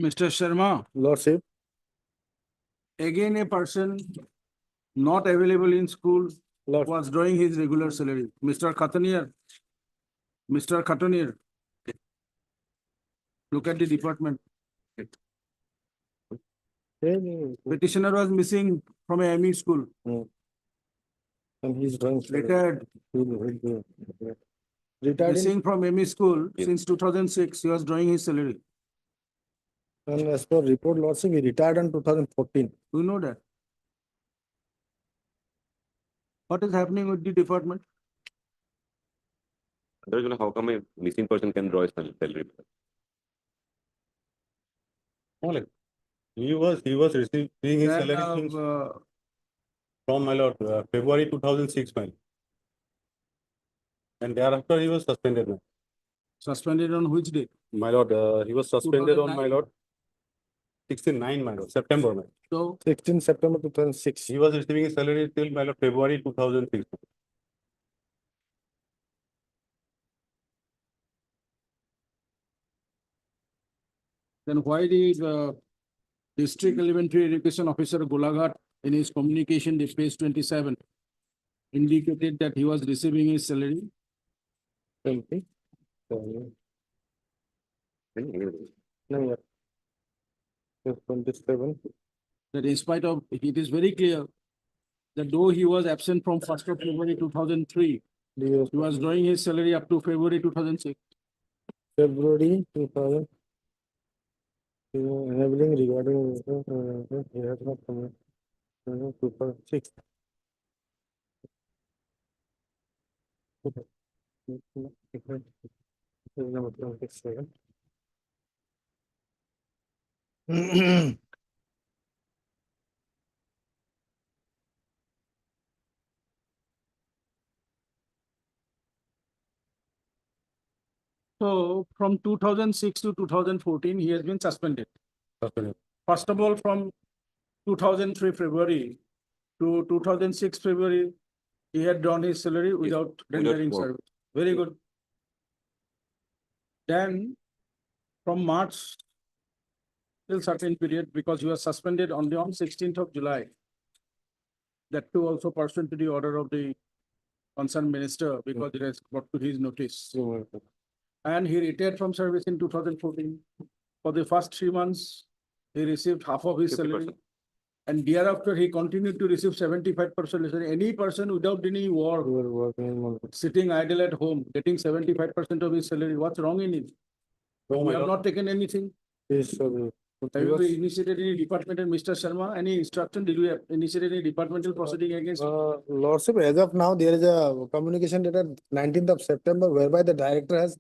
Speaker 1: Mr. Sharma,
Speaker 5: Lordship,
Speaker 1: again a person not available in school
Speaker 5: Lord,
Speaker 1: was drawing his regular salary. Mr. Khatanier. Mr. Khatanier. Look at the department. Petitioner was missing from a ME school,
Speaker 5: and he's drawing.
Speaker 1: retired,
Speaker 5: Retired in,
Speaker 1: missing from ME school since 2006. He was drawing his salary.
Speaker 5: and as per report, Lordship, he retired in 2014.
Speaker 1: You know that. What is happening with the department?
Speaker 12: Otherwise, how come a missing person can draw his salary? Only. He was receiving his
Speaker 1: That,
Speaker 12: salary since from my lord, February 2006, my lord. And thereafter he was suspended, my
Speaker 1: suspended on which day?
Speaker 12: lord. He was suspended on
Speaker 1: 2009?
Speaker 12: my lord. 16/9, my lord, September, my lord.
Speaker 1: So
Speaker 5: 16 September 2006.
Speaker 12: He was receiving his salary till my lord February 2006.
Speaker 1: then why did District Elementary Education Officer Golaghat in his communication, the page 27, indicated that he was receiving his salary?
Speaker 5: 20. No, yeah. 27.
Speaker 1: That in spite of, it is very clear that though he was absent from 1st of February 2003,
Speaker 5: Yes,
Speaker 1: he was drawing his salary up to February 2006.
Speaker 5: February 2000. Enabling regarding he has not come 2006.
Speaker 1: So from 2006 to 2014, he has been suspended. First of all, from 2003 February to 2006 February, he had drawn his salary without rendering
Speaker 12: work.
Speaker 1: service. Very good. Then from March till certain period, because he was suspended only on 16th of July. That too also pursuant to the order of the concerned minister, because it has brought to his notice. And he retired from service in 2014. For the first 3 months, he received half of his
Speaker 12: 50%.
Speaker 1: salary. And thereafter, he continued to receive 75% salary. Any person without any work, sitting idle at home, getting 75% of his salary, what's wrong in it? We have not taken anything. Have you initiated any departmental, Mr. Sharma, any instruction? Did we initiate any departmental proceeding against?
Speaker 5: Lordship, as of now, there is a communication dated 19th of September whereby the director has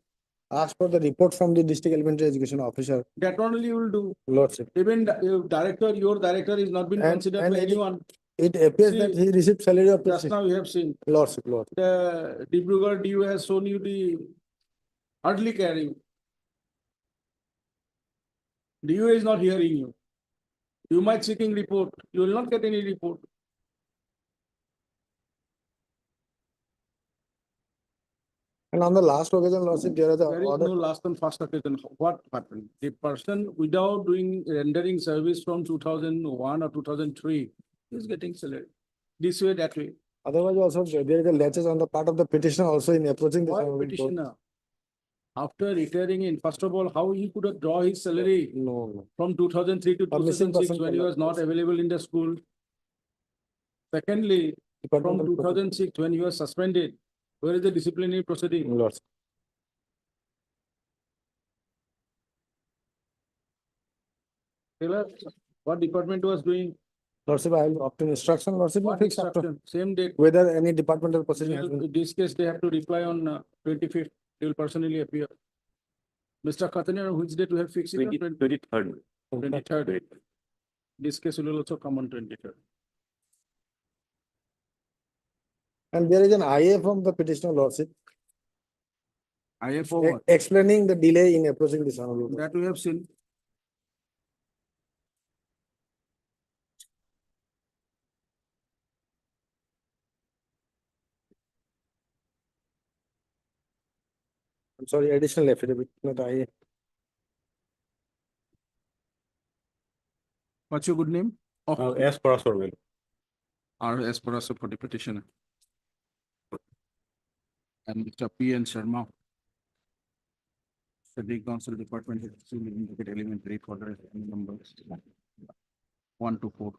Speaker 5: asked for the report from the district elementary education officer.
Speaker 1: That only you will do.
Speaker 5: Lordship.
Speaker 1: Even director, your director is not been
Speaker 5: And-
Speaker 1: considered
Speaker 5: and
Speaker 1: by
Speaker 5: it-
Speaker 1: anyone.
Speaker 5: It appears that
Speaker 1: See,
Speaker 5: he received salary of
Speaker 1: Just now you have seen,
Speaker 5: Lordship, Lordship.
Speaker 1: the Dibrugarh DU has shown you the hardly caring. DU is not hearing you. You might seeking report, you will not get any report.
Speaker 5: And on the last occasion, Lordship, there is a
Speaker 1: There is
Speaker 5: order.
Speaker 1: no last and first occasion. What happened? The person without doing rendering service from 2001 or 2003 is getting salary. This way, that way.
Speaker 5: Otherwise, also there is a latches on the part of the petitioner also in approaching the
Speaker 1: Why
Speaker 5: Honorable Court.
Speaker 1: petitioner? After retiring in, first of all, how he could have draw his salary
Speaker 5: No.
Speaker 1: from 2003 to
Speaker 5: A missing
Speaker 1: 2006
Speaker 5: person
Speaker 1: when he
Speaker 5: cannot
Speaker 1: was not
Speaker 5: cross.
Speaker 1: available in the school. Secondly, from
Speaker 5: Departmental proceeding.
Speaker 1: 2006 when he was suspended, where is the disciplinary proceeding?
Speaker 5: Lordship.
Speaker 1: Tell us what department was doing,
Speaker 5: Lordship, I will obtain instruction, Lordship, will
Speaker 1: what
Speaker 5: fix after
Speaker 1: instruction, same date.
Speaker 5: whether any departmental proceeding has been.
Speaker 1: In this case, they have to reply on 25th, they will personally appear. Mr. Khataniya, which date we have fixed it?
Speaker 12: 23rd.
Speaker 1: 23rd. This case will also come on 23rd.
Speaker 5: And there is an IA from the petitioner, Lordship,
Speaker 1: IFO what?
Speaker 5: explaining the delay in approaching this Honorable Court.
Speaker 1: That we have seen.
Speaker 5: I'm sorry, additional affidavit, not IA.
Speaker 1: What's your good name?
Speaker 12: S Paraswar, my lord.
Speaker 1: R S Parasa for the petitioner. And Mr. P N Sharma. The Council Department of Civil Indicate Elementary for the numbers 1 to 4.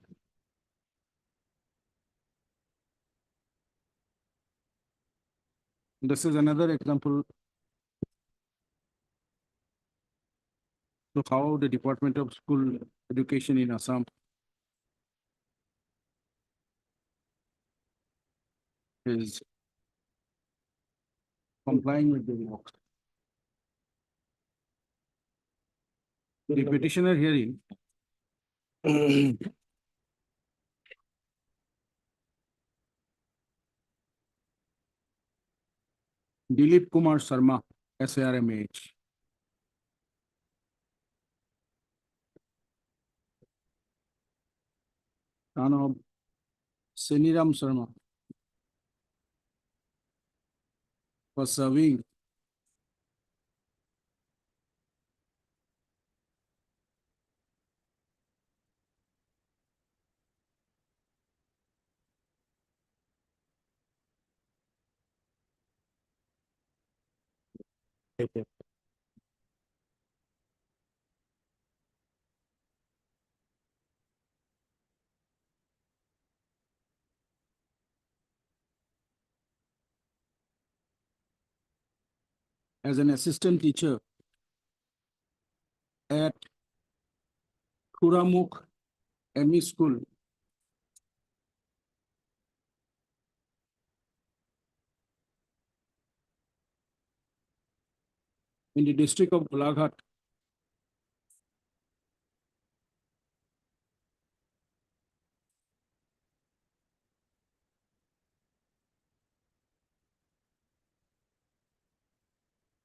Speaker 1: This is another example of how the Department of School Education in Assam is complying with the law. The petitioner hearing Dilip Kumar Sharma, SARMH. Son of Seniram Sharma for serving as an assistant teacher at Kuramukh ME School in the district of Golaghat.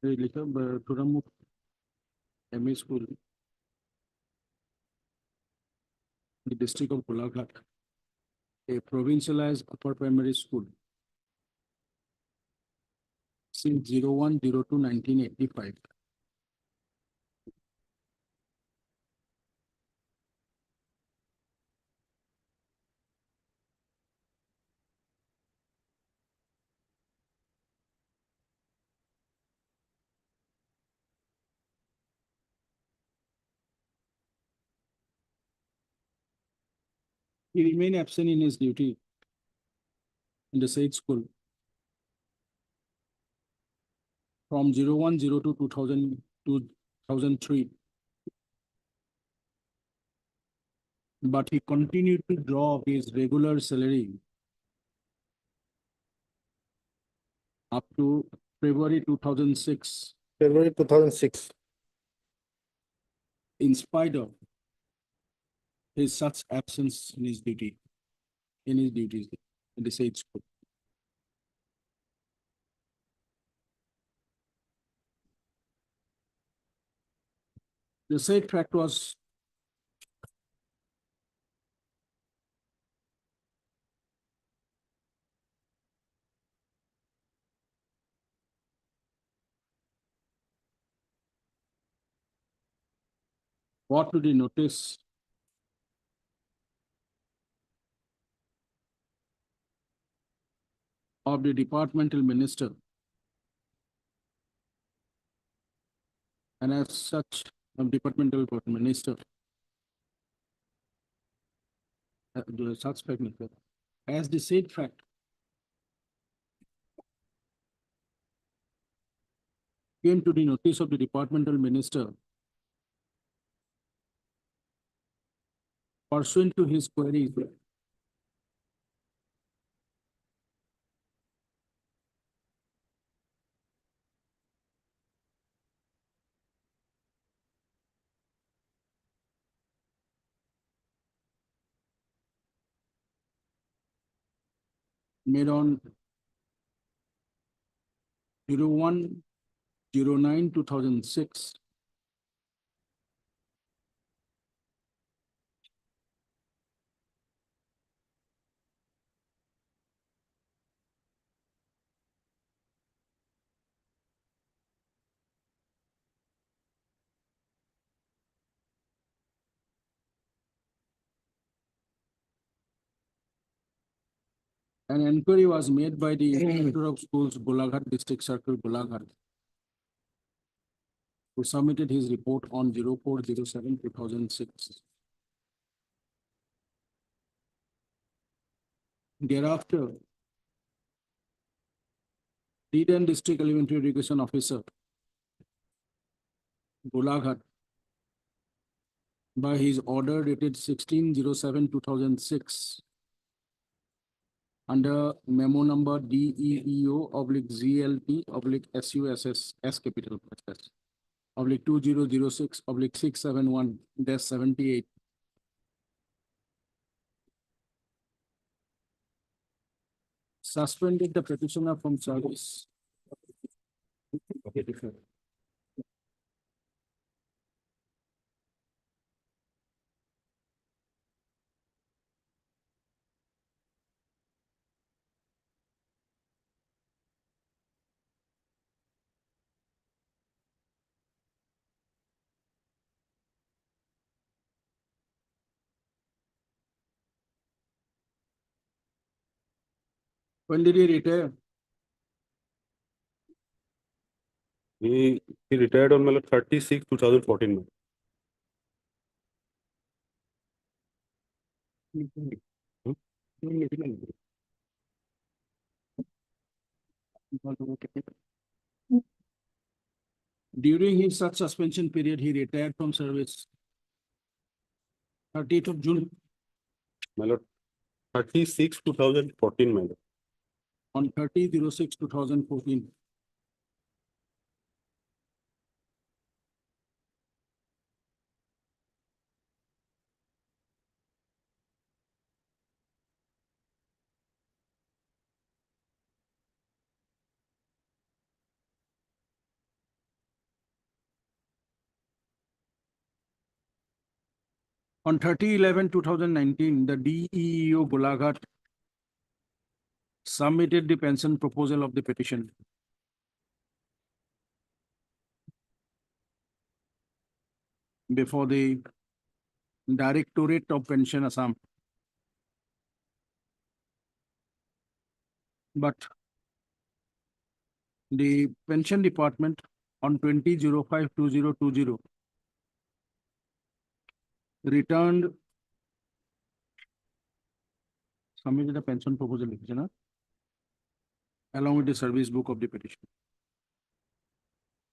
Speaker 1: Kuramukh ME School, the district of Golaghat, a provincialized upper primary school since 01/02/1985. He remained absent in his duty in the said school from 01/02/2003. But he continued to draw his regular salary up to February 2006,
Speaker 5: February 2006.
Speaker 1: in spite of his such absence in his duty, in his duties in the said school. The said fact was brought to the notice of the departmental minister, and as such, departmental minister, the such fact, as the said fact came to the notice of the departmental minister pursuant to his queries made on 01/09/2006, An inquiry was made by the Inspector of Schools, Golaghat District Circle, Golaghat, who submitted his report on 04/07/2006. Thereafter, Lead District Elementary Education Officer, Golaghat, by his order dated 16/07/2006, under memo number DEEO/ZLP/SUSS S capital purchase /2006/671-78, suspended the petitioner from service. When did he retire?
Speaker 12: He retired on 36/2014.
Speaker 1: During his such suspension period, he retired from service 30th of June.
Speaker 12: My lord, 36/2014, my lord.
Speaker 1: On 30/06/2014. On 30/11/2019, the DEEO Golaghat submitted the pension proposal of the petition. Before the Directorate of Pension Assam. But the pension department on 20/05/2020 returned, submitted a pension proposal, along with the service book of the petition.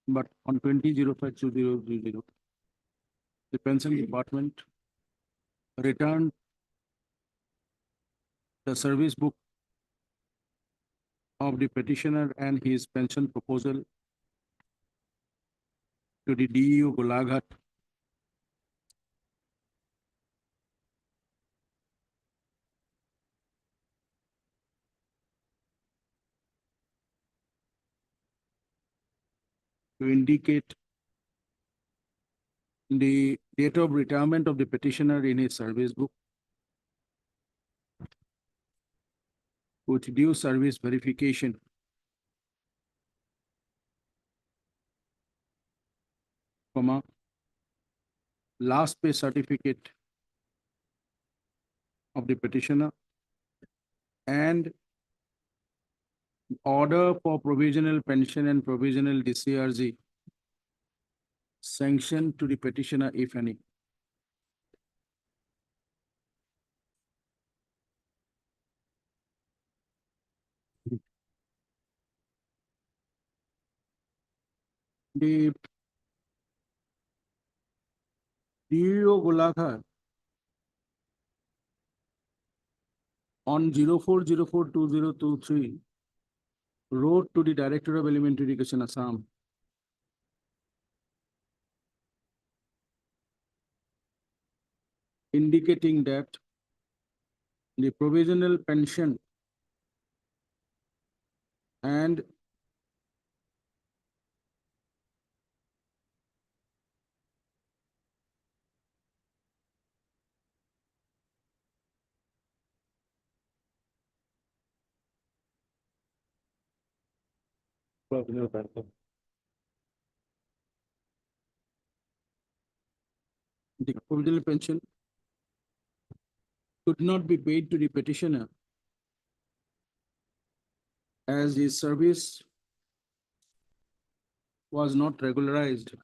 Speaker 1: But on 20/05/2020, the pension department returned the service book of the petitioner and his pension proposal to the DEO Golaghat to indicate the date of retirement of the petitioner in his service book with due service verification, comma, last pay certificate of the petitioner, and order for provisional pension and provisional DCRG sanctioned to the petitioner, if any. The DEO Golaghat on 04/04/2023 wrote to the Director of Elementary Education, Assam, indicating that the provisional pension and the provisional pension could not be paid to the petitioner as his service was not regularized.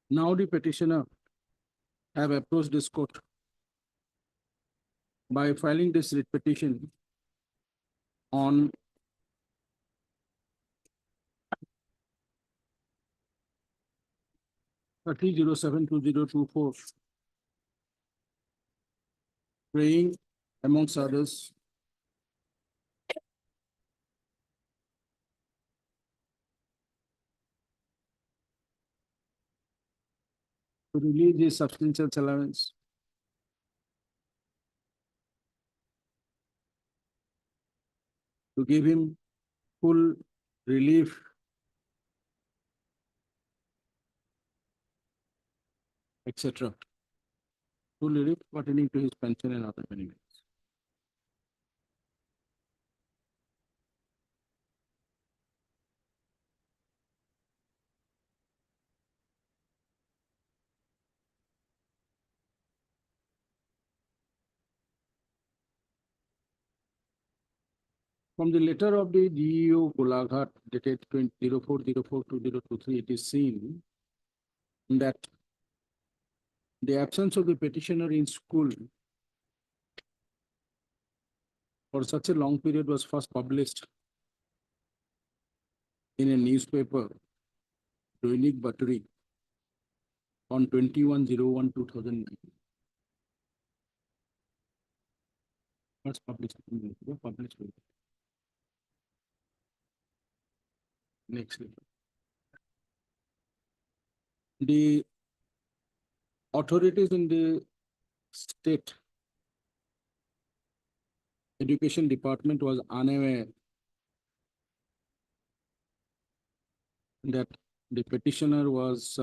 Speaker 1: Now the petitioner have approached this court by filing this writ petition on 30/07/2024, praying amongst others to release his substantial allowance to give him full relief etc. Full relief pertaining to his pension and other benefits. From the letter of the DEO Golaghat dated 04/04/2023, it is seen that the absence of the petitioner in school for such a long period was first published in a newspaper, Doinik Baturi, on 21/01/2009. First published. Published. Next. The authorities in the state education department was unaware that the petitioner was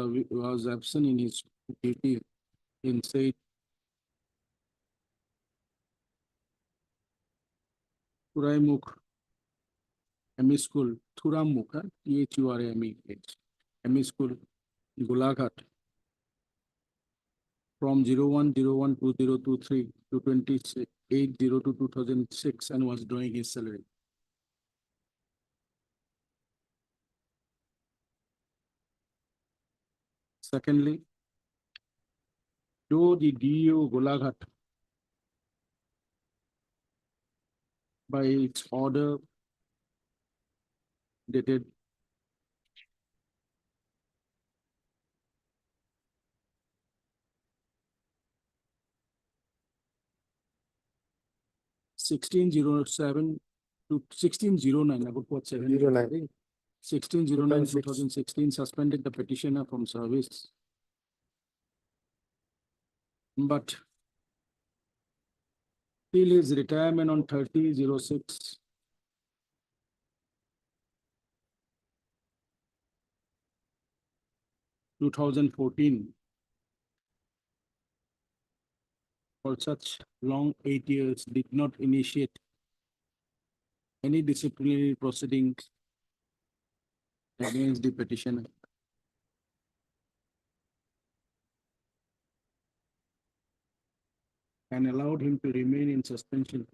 Speaker 1: absent in his duty in say Thuraimukh ME School, Thuramukh, THURAMEH, ME School, Golaghat, from 01/01/2023 to 28/02/2006 and was drawing his salary. Secondly, though the DEO Golaghat by its order dated 16/07 to 16/09, about what,
Speaker 5: 09.
Speaker 1: 16/09/2016 suspended the petitioner from service. But till his retirement on 30/06 2014, for such long 8 years, did not initiate any disciplinary proceedings against the petitioner. And allowed him to remain in suspension.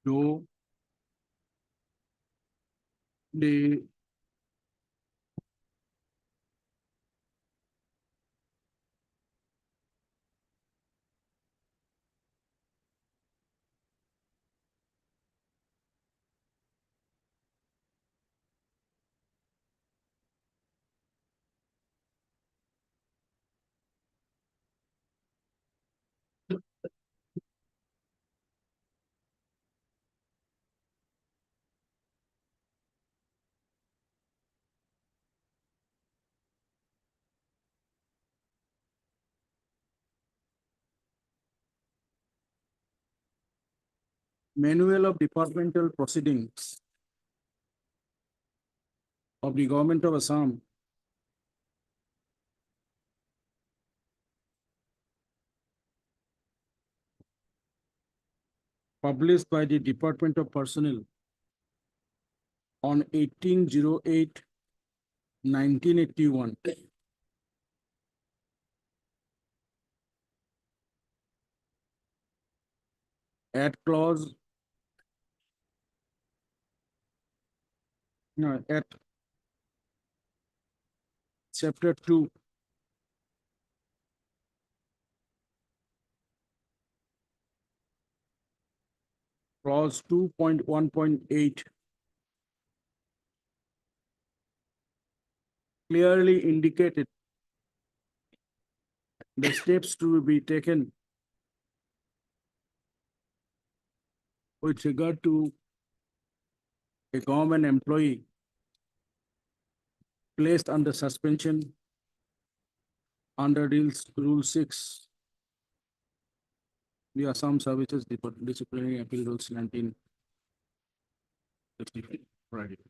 Speaker 1: Though the Manual of Departmental Proceedings of the Government of Assam, published by the Department of Personnel on 18/08/1981. Add clause. No, at chapter 2. Clause 2.1.8 clearly indicated the steps to be taken with regard to a government employee placed under suspension under Rule 6, the Assam Services Disciplinary Appeal Rules 1963. Right.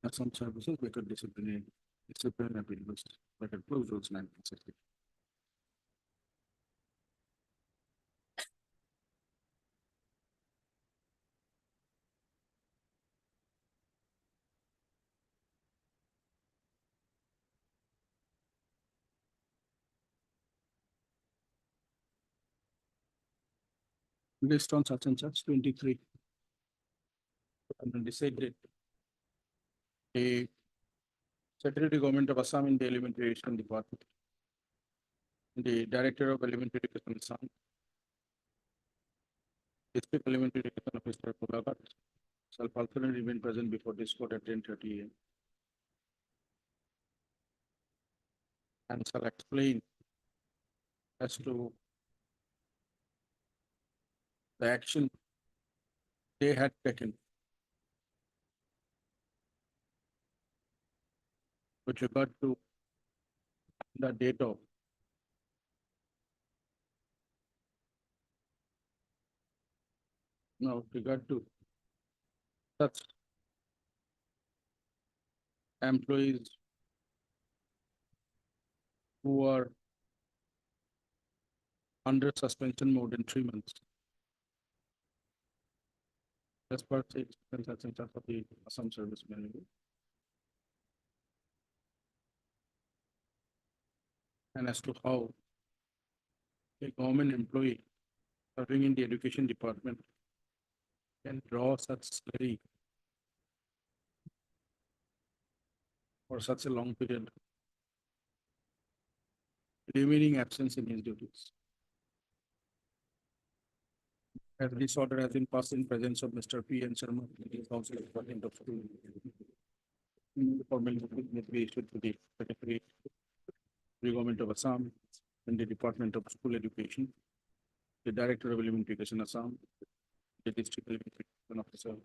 Speaker 1: Assam Services Disciplinary Appeal Rules, Rules 1963. List on such and such 23. And then decided a Secretary to Government of Assam in the Elementary Education Department, the Director of Elementary Education Assam, District Elementary Education Officer Kolhagat, shall alternately remain present before this court at 10:30 AM. And shall explain as to the action they had taken with regard to the date of with regard to such employees who are under suspension more than 3 months. As per the such and such of the Assam Service Manual. And as to how a government employee serving in the education department can draw such salary for such a long period, remaining absence in his duties. As this order has been passed in presence of Mr. P. N. Sharma, it is also important of school. The formal notice may be issued to the Secretary, the Government of Assam, and the Department of School Education, the Director of Elementary Education Assam, the District Elementary Education Officer,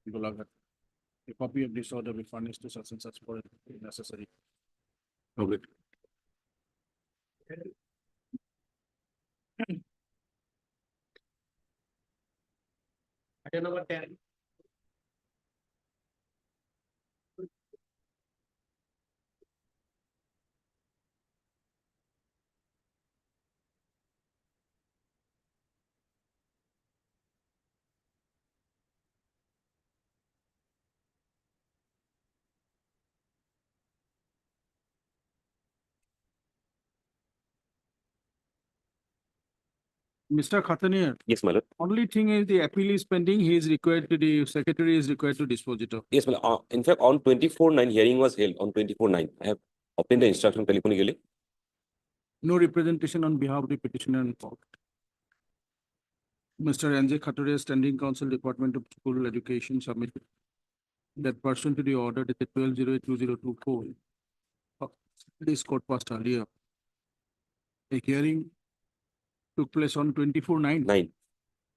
Speaker 1: Kolhagat. A copy of this order will be furnished to such and such for necessary.
Speaker 12: Okay.
Speaker 2: Item number 10.
Speaker 1: Mr. Khatanier,
Speaker 13: Yes, my lord.
Speaker 1: only thing is the appeal is pending. He is required to, the secretary is required to dispose it of.
Speaker 13: Yes, my lord. In fact, on 24/9, hearing was held on 24/9. I have obtained the instruction telephonically.
Speaker 1: No representation on behalf of the petitioner in court. Mr. N.J. Khaturiya, Standing Counsel, Department of School Education, submitted that pursuant to the order dated 12/08/2024, this court passed earlier. A hearing took place on 24/9.
Speaker 13: 9.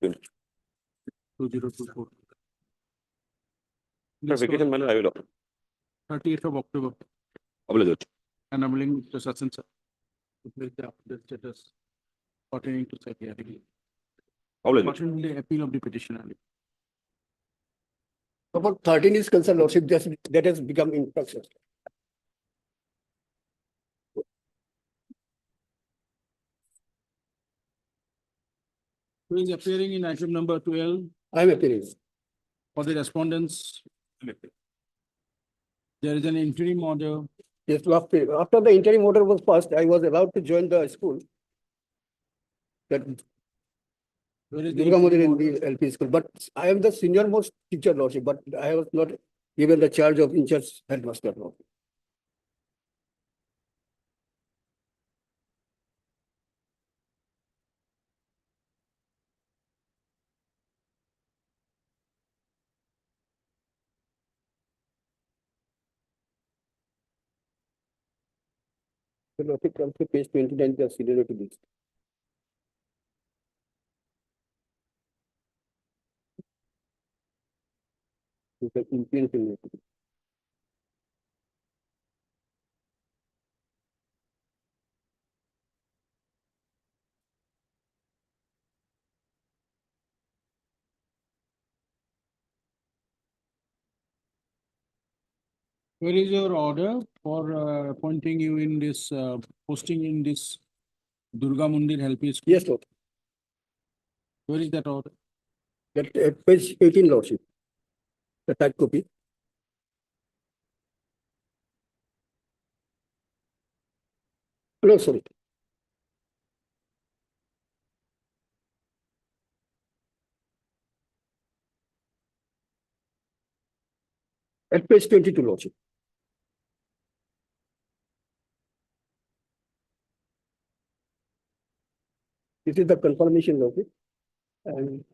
Speaker 1: 2024.
Speaker 13: For
Speaker 1: This
Speaker 13: vacation, my lord, I will
Speaker 1: 30th of October,
Speaker 13: oblige.
Speaker 1: enabling Mr. Sachin sir to place the update status pertaining to said hearing.
Speaker 13: Acknowledgement.
Speaker 1: Pertaining to the appeal of the petitioner.
Speaker 10: About 13 is concerned, Lordship, that has become infrastructure.
Speaker 1: Who is appearing in item number 12
Speaker 10: I am appearing.
Speaker 1: for the respondents? There is an interim order.
Speaker 10: Yes, after the interim order was passed, I was allowed to join the school. That
Speaker 1: Where is the
Speaker 10: Durga Mandir
Speaker 1: interim
Speaker 10: in
Speaker 1: order?
Speaker 10: the LP school, but I am the senior most teacher, Lordship, but I was not given the charge of in-charge headmaster. Lordship. So Lordship comes to page 29, the seniority list. It's an intense seniority.
Speaker 1: Where is your order for appointing you in this, posting in this Durga Mandir LP school?
Speaker 10: Yes, Lord.
Speaker 1: Where is that order?
Speaker 10: That page 18, Lordship. The type copy. No, sorry. At page 22, Lordship. This is the confirmation, Lordship. And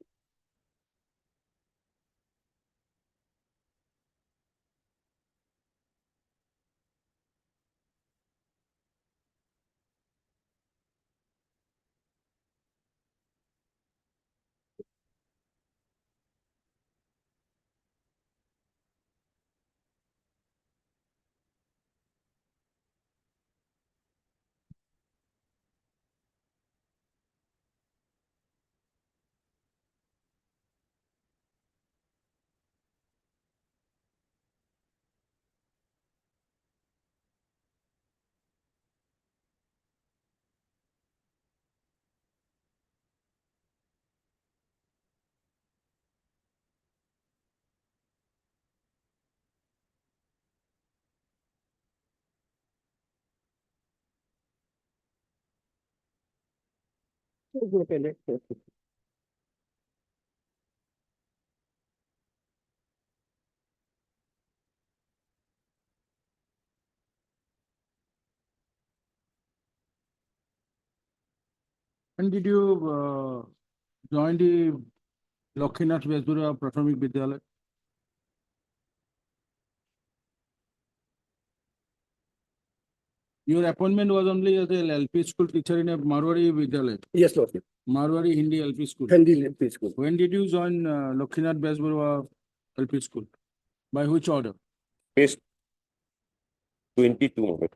Speaker 10: okay, next.
Speaker 1: And did you join the Lakshinath Vesbura Prathamik Vidyalaya? Your appointment was only as a LP school teacher in a Marwari Vidyalaya,
Speaker 10: Yes, Lordship.
Speaker 1: Marwari Hindi LP school.
Speaker 10: Hindi LP school.
Speaker 1: When did you join Lakshinath Vesbura LP school? By which order?
Speaker 13: Page 22. Mohammed.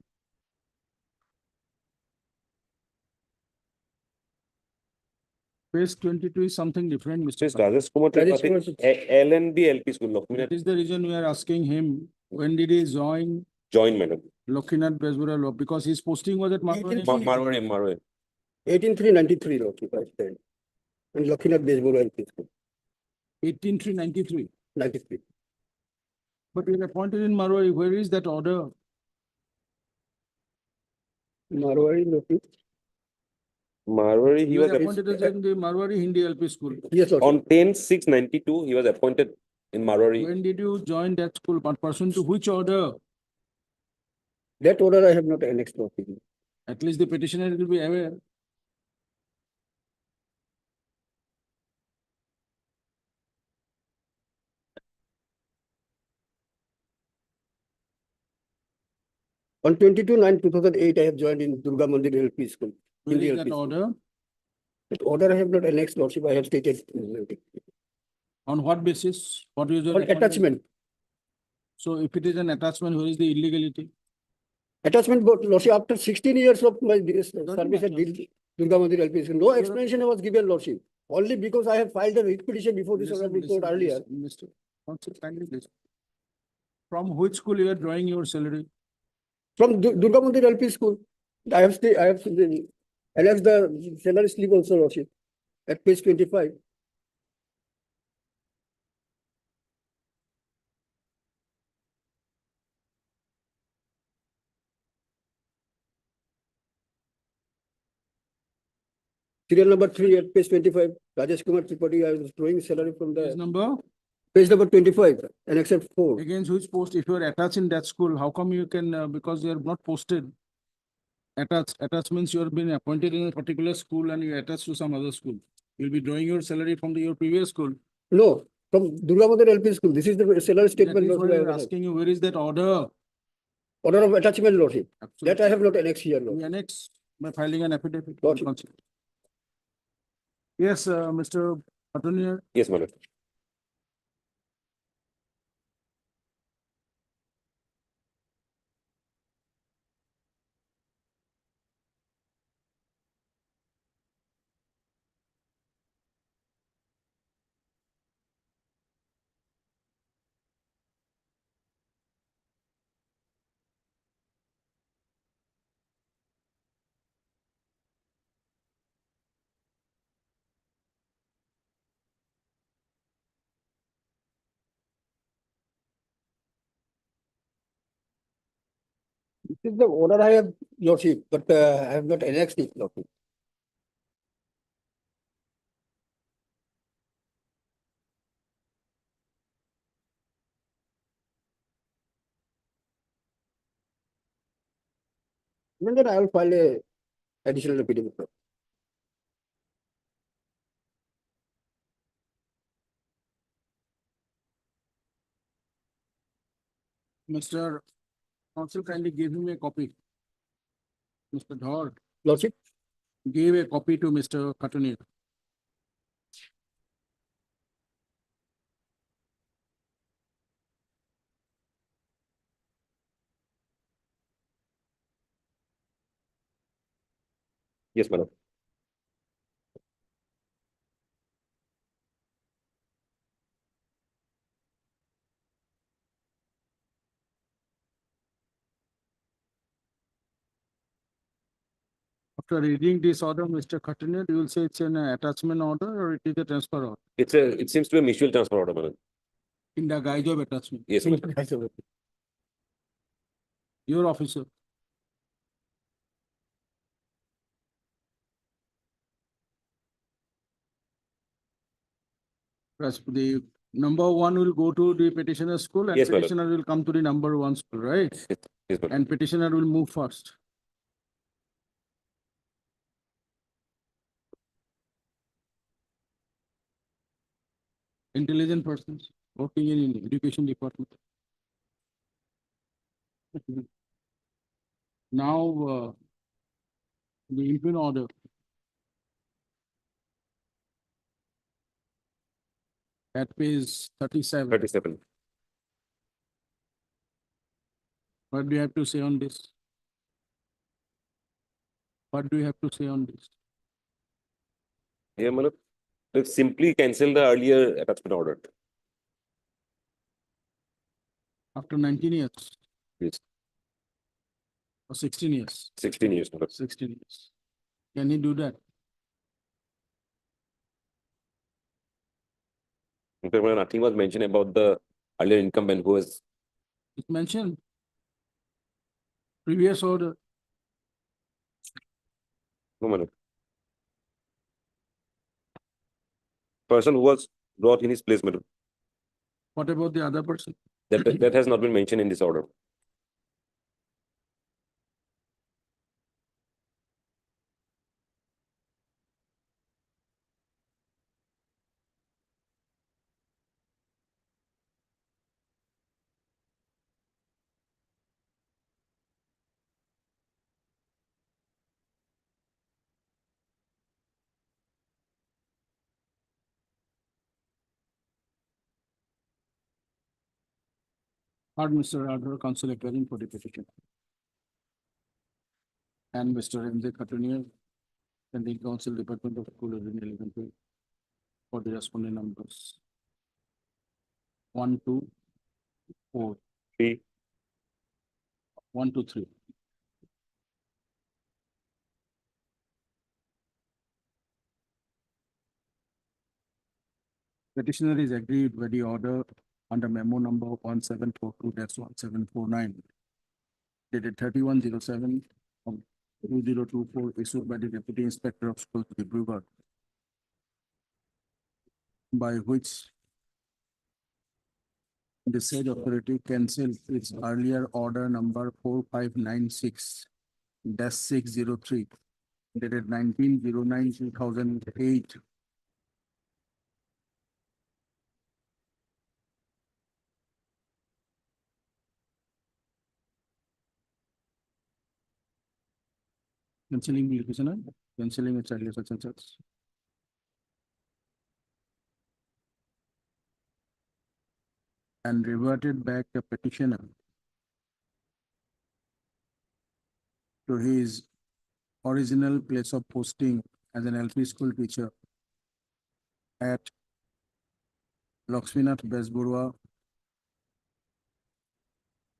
Speaker 1: Page 22 is something different, Mr.
Speaker 13: Page
Speaker 1: Khan.
Speaker 13: Rajesh Kumar
Speaker 10: Rajesh
Speaker 13: Tripathi,
Speaker 10: Kumar-
Speaker 13: LNB LP school,
Speaker 1: That
Speaker 13: Lakshminath.
Speaker 1: is the reason we are asking him, when did he join
Speaker 13: Join, madam.
Speaker 1: Lakshinath Vesbura Law? Because his posting was at Marwari.
Speaker 13: Marwari.
Speaker 10: 18393, Lordship, I said. And Lakshinath Bezbura LP school.
Speaker 1: 18393.
Speaker 10: 93.
Speaker 1: But we are appointed in Marwari. Where is that order?
Speaker 10: Marwari, Lordship.
Speaker 13: Marwari, he
Speaker 1: You
Speaker 13: was
Speaker 1: were appointed as in the Marwari Hindi LP school.
Speaker 10: Yes, Lordship.
Speaker 13: on 10/6/92. He was appointed in Marwari.
Speaker 1: When did you join that school? Pursuant to which order?
Speaker 10: That order I have not annexed, Lordship.
Speaker 1: At least the petitioner will be aware.
Speaker 10: On 22/9/2008, I have joined in Durga Mandir LP school.
Speaker 1: Where
Speaker 10: Hindi
Speaker 1: is
Speaker 10: LP
Speaker 1: that
Speaker 10: school.
Speaker 1: order?
Speaker 10: That order I have not annexed, Lordship, I have stated.
Speaker 1: On what basis? What is your
Speaker 10: On
Speaker 1: appointment?
Speaker 10: attachment.
Speaker 1: So if it is an attachment, where is the illegality?
Speaker 10: Attachment, but Lordship, after 16 years of my service at
Speaker 1: matter.
Speaker 10: Delhi. Durga Mandir LP school. No explanation was given, Lordship. Only because I have filed a writ petition before this
Speaker 1: Listen,
Speaker 10: honorable court
Speaker 1: listen,
Speaker 10: earlier.
Speaker 1: listen, Mr. Counsel, kindly listen. From which school you are drawing your salary?
Speaker 10: From Durga Mandir LP school. I have annexed the salary slip also, Lordship, at page 25. Serial number 3 at page 25. Rajesh Kumar Tripathi, I was drawing salary from
Speaker 1: Page
Speaker 10: the
Speaker 1: number,
Speaker 10: page number 25, and except 4.
Speaker 1: against which post, if you are attached in that school, how come you can, because you are not posted? Attach means you have been appointed in a particular school and you attach to some other school. You'll be drawing your salary from your previous school.
Speaker 10: No, from Durga Mandir LP school. This is the salary
Speaker 1: That
Speaker 10: statement.
Speaker 1: is
Speaker 10: Lordship,
Speaker 1: why
Speaker 10: I
Speaker 1: I'm
Speaker 10: have.
Speaker 1: asking you, where is that order?
Speaker 10: Order of attachment, Lordship. That I
Speaker 1: Absolutely.
Speaker 10: have not annexed here, Lord.
Speaker 1: We annex by filing an affidavit.
Speaker 10: Lordship.
Speaker 1: Yes, Mr. Attorney,
Speaker 13: Yes, my lord.
Speaker 10: This is the order I have, Lordship, but I have not annexed it, Lordship. And then I will file a additional affidavit.
Speaker 1: Mr. Counsel kindly give him a copy. Mr. Dhar
Speaker 10: Lordship,
Speaker 1: gave a copy to Mr. Attorney.
Speaker 13: Yes, my lord.
Speaker 1: After reading this order, Mr. Khatiner, you will say it's an attachment order or it is a transfer order
Speaker 13: It seems to be a mutual transfer order, my lord.
Speaker 1: in the guise of attachment.
Speaker 13: Yes, my lord.
Speaker 1: Your officer. The number one will go to the petitioner school and
Speaker 13: Yes, my lord.
Speaker 1: petitioner will come to the number one school, right?
Speaker 13: Yes, my lord.
Speaker 1: And petitioner will move first. Intelligent persons working in education department. Now, the impugn order. At page 37.
Speaker 13: 37.
Speaker 1: What do you have to say on this? What do you have to say on this?
Speaker 13: Yeah, my lord. Let's simply cancel the earlier attachment order.
Speaker 1: After 19 years
Speaker 13: Yes,
Speaker 1: or 16 years?
Speaker 13: 16 years, my lord.
Speaker 1: 16 years. Can he do that?
Speaker 13: In fact, my lord, nothing was mentioned about the earlier incumbent who was,
Speaker 1: It mentioned previous order.
Speaker 13: no, my lord. Person who was brought in his place, my lord.
Speaker 1: What about the other person?
Speaker 13: That has not been mentioned in this order.
Speaker 1: Heard Mr. Radha, counsel appearing for the petition. And Mr. M. J. Khatunier and the Council Department of School Elementary for the responding numbers. 1, 2, 4.
Speaker 13: 3.
Speaker 1: 1, 2, 3. Petitioner is agreed with the order under memo number 1742-1749 dated 3107 of 2024 issued by the Deputy Inspector of Schools, Dibrugarh, by which the said authority cancelled its earlier order number 4596-603 dated 1909-2008 cancelling the petitioner, cancelling its earlier such and such. And reverted back the petitioner to his original place of posting as an LP school teacher at Lakshminath Besburua.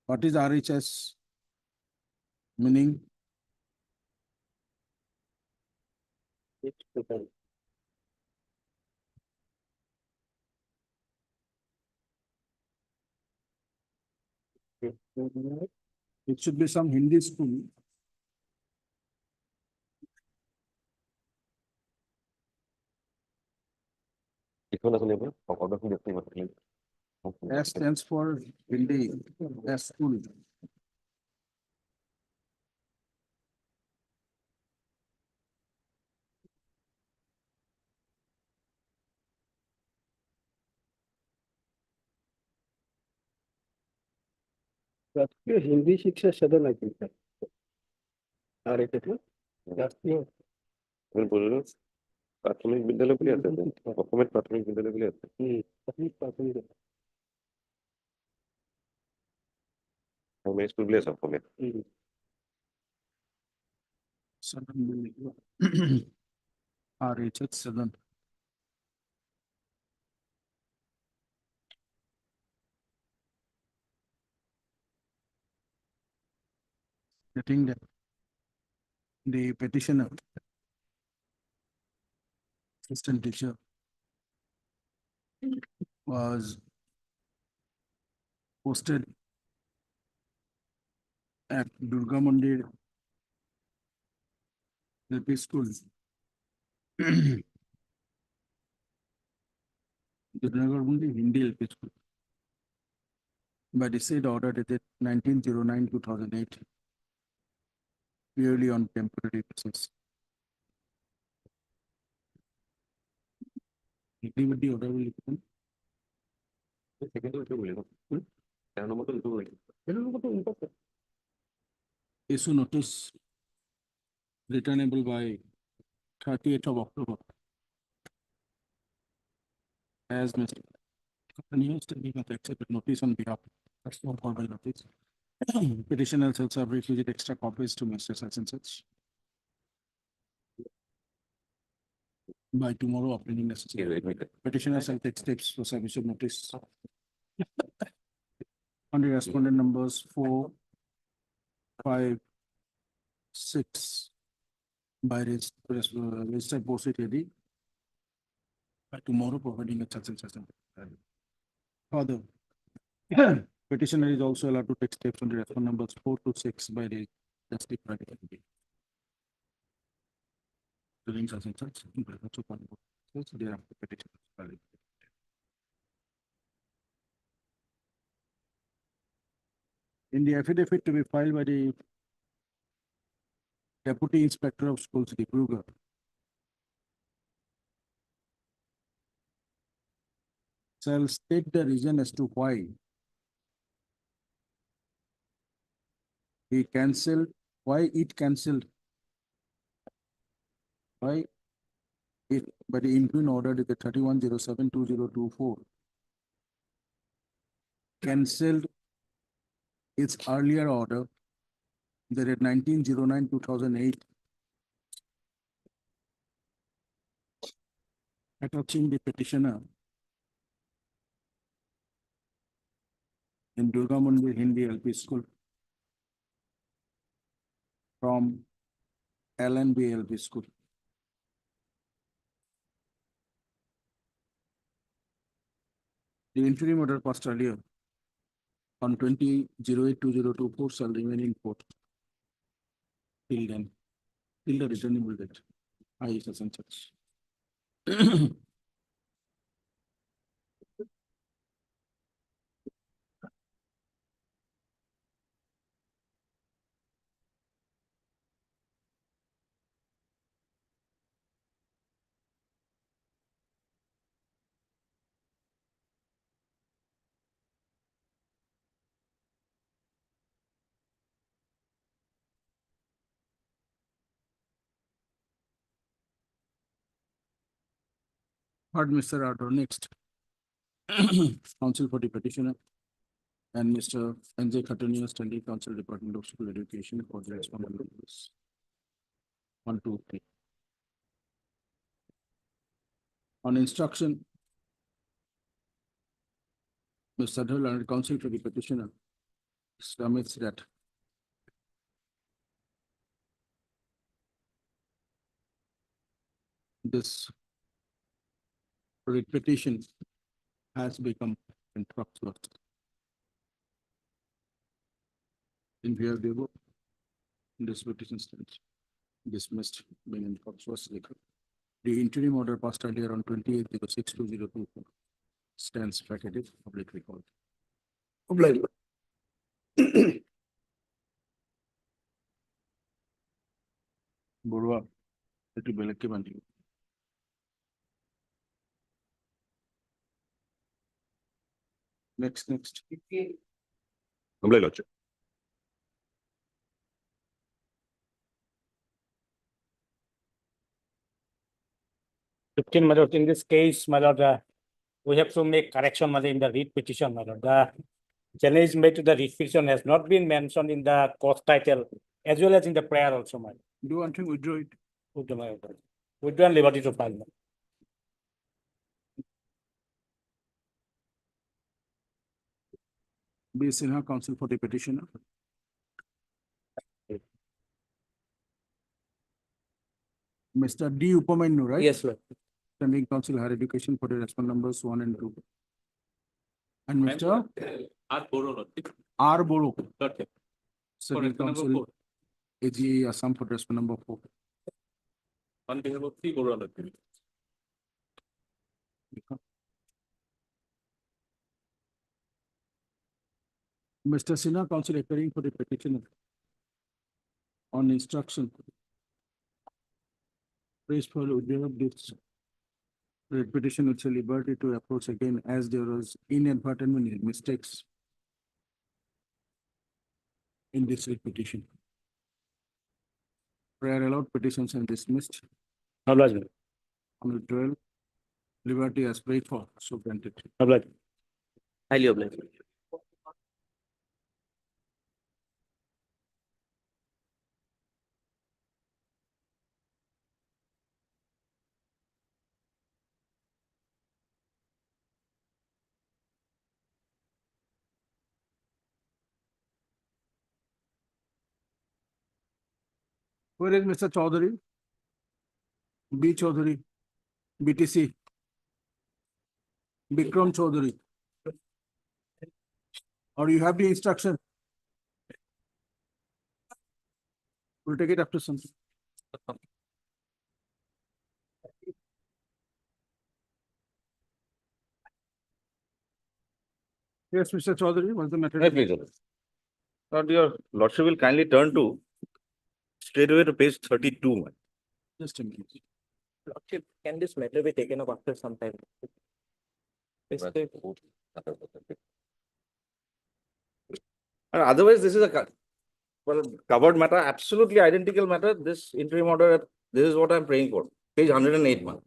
Speaker 1: What is RHS meaning? It should be some Hindi school. S stands for Hindi, S school.
Speaker 12: राष्ट्रीय हिंदी शिक्षा सदन आहे तिथे. अरे तिथे राष्ट्रीय
Speaker 13: प्राथमिक विद्यालयগুলি আছে অসমের প্রাথমিক বিদ্যালয়গুলি আছে
Speaker 12: प्राथमिक
Speaker 13: প্রাইমারি স্কুলগুলি আছে Asamiya
Speaker 1: RHS Southern. Getting that the petitioner, assistant teacher, was posted at Durga Mandir LP School. Durga Mandir Hindi LP School. By the said order dated 1909-2008. Purely on temporary basis. Agree with the order will be given. Issue notice returnable by 30th of October. As Mr. Company is taking the accepted notice on behalf of the formal notice. Petitioner shall have refused extra copies to Mr. Such and such. By tomorrow, obtaining necessary. Petitioner shall take steps for service of notice. On the respondent numbers 4, 5, 6. By registered posted ready. By tomorrow, providing a such and such. Further. Petitioner is also allowed to take steps on the respondent numbers 4 to 6 by the justified. Doing such and such. Thereafter petition is valid. In the affidavit to be filed by the Deputy Inspector of Schools, Dibrugarh, shall state the reason as to why he cancelled, why it cancelled, why it, by the interim order dated 3107-2024, cancelled its earlier order dated 1909-2008 attaching the petitioner in Durga Mandir Hindi LP School from LNB LP School. The interim order passed earlier on 20/08/2024 shall remain in court till then, till the returnable date. I session such. Heard Mr. Rathore next. Counsel for the petitioner and Mr. N.J. Khatania, Standing Counsel, Department of School Education for the respondent notice. 1, 2, 3. On instruction, Mr. Sadhul and counsel for the petitioner submits that this writ petition has become infructuous. In view of the above, this petition stands dismissed being infructuous. The interim order passed earlier on 28/06/2024 stands vacated, public record.
Speaker 5: Obliged.
Speaker 1: Borua, একটু বেলেগকে বান্ধি। Next.
Speaker 13: Obliged, Lordship.
Speaker 14: My lord, in this case, my lord, we have to make correction, my lord, in the writ petition, my lord. The challenge made to the writ petition has not been mentioned in the court title as well as in the prayer also, my lord.
Speaker 1: Do you want to withdraw it?
Speaker 14: Withdraw, my lord. Withdraw and liberty to file.
Speaker 1: B. Sinha, counsel for the petitioner. Mr. D. Upamanyu, right?
Speaker 2: Yes, Lord.
Speaker 1: Standing counsel, higher education for the respondent numbers 1 and 2. And Mr.
Speaker 3: R. Boro, Lordship.
Speaker 1: R. Boro,
Speaker 3: Lordship.
Speaker 1: standing
Speaker 3: respondent number
Speaker 1: counsel, AGA Assam for the respondent number 4.
Speaker 3: On behalf of C. Boro, Lordship.
Speaker 1: Mr. Sinha, counsel appearing for the petitioner on instruction. Praise for withdrawal of this writ petition with liberty to approach again as there was inadvertent mistakes in this writ petition. Prayer allowed, petitions and dismissed.
Speaker 14: Obliged, my lord.
Speaker 1: On withdrawal, liberty as prayed for, so granted.
Speaker 14: Obliged.
Speaker 6: Highly obliged.
Speaker 1: Where is Mr. Chaudhary? B. Chaudhary, BTC. Bikram Chaudhary. Or you have the instruction? We'll take it after some. Yes, Mr. Chaudhary, what's the matter?
Speaker 15: May I please, Lord? Lord, your lordship will kindly turn to straight away to page 32. Man.
Speaker 1: Just a minute.
Speaker 2: Lordship, can this matter be taken up after some time?
Speaker 15: And otherwise, this is a covered matter, absolutely identical matter. This interim order, this is what I'm praying for. Page 108, man.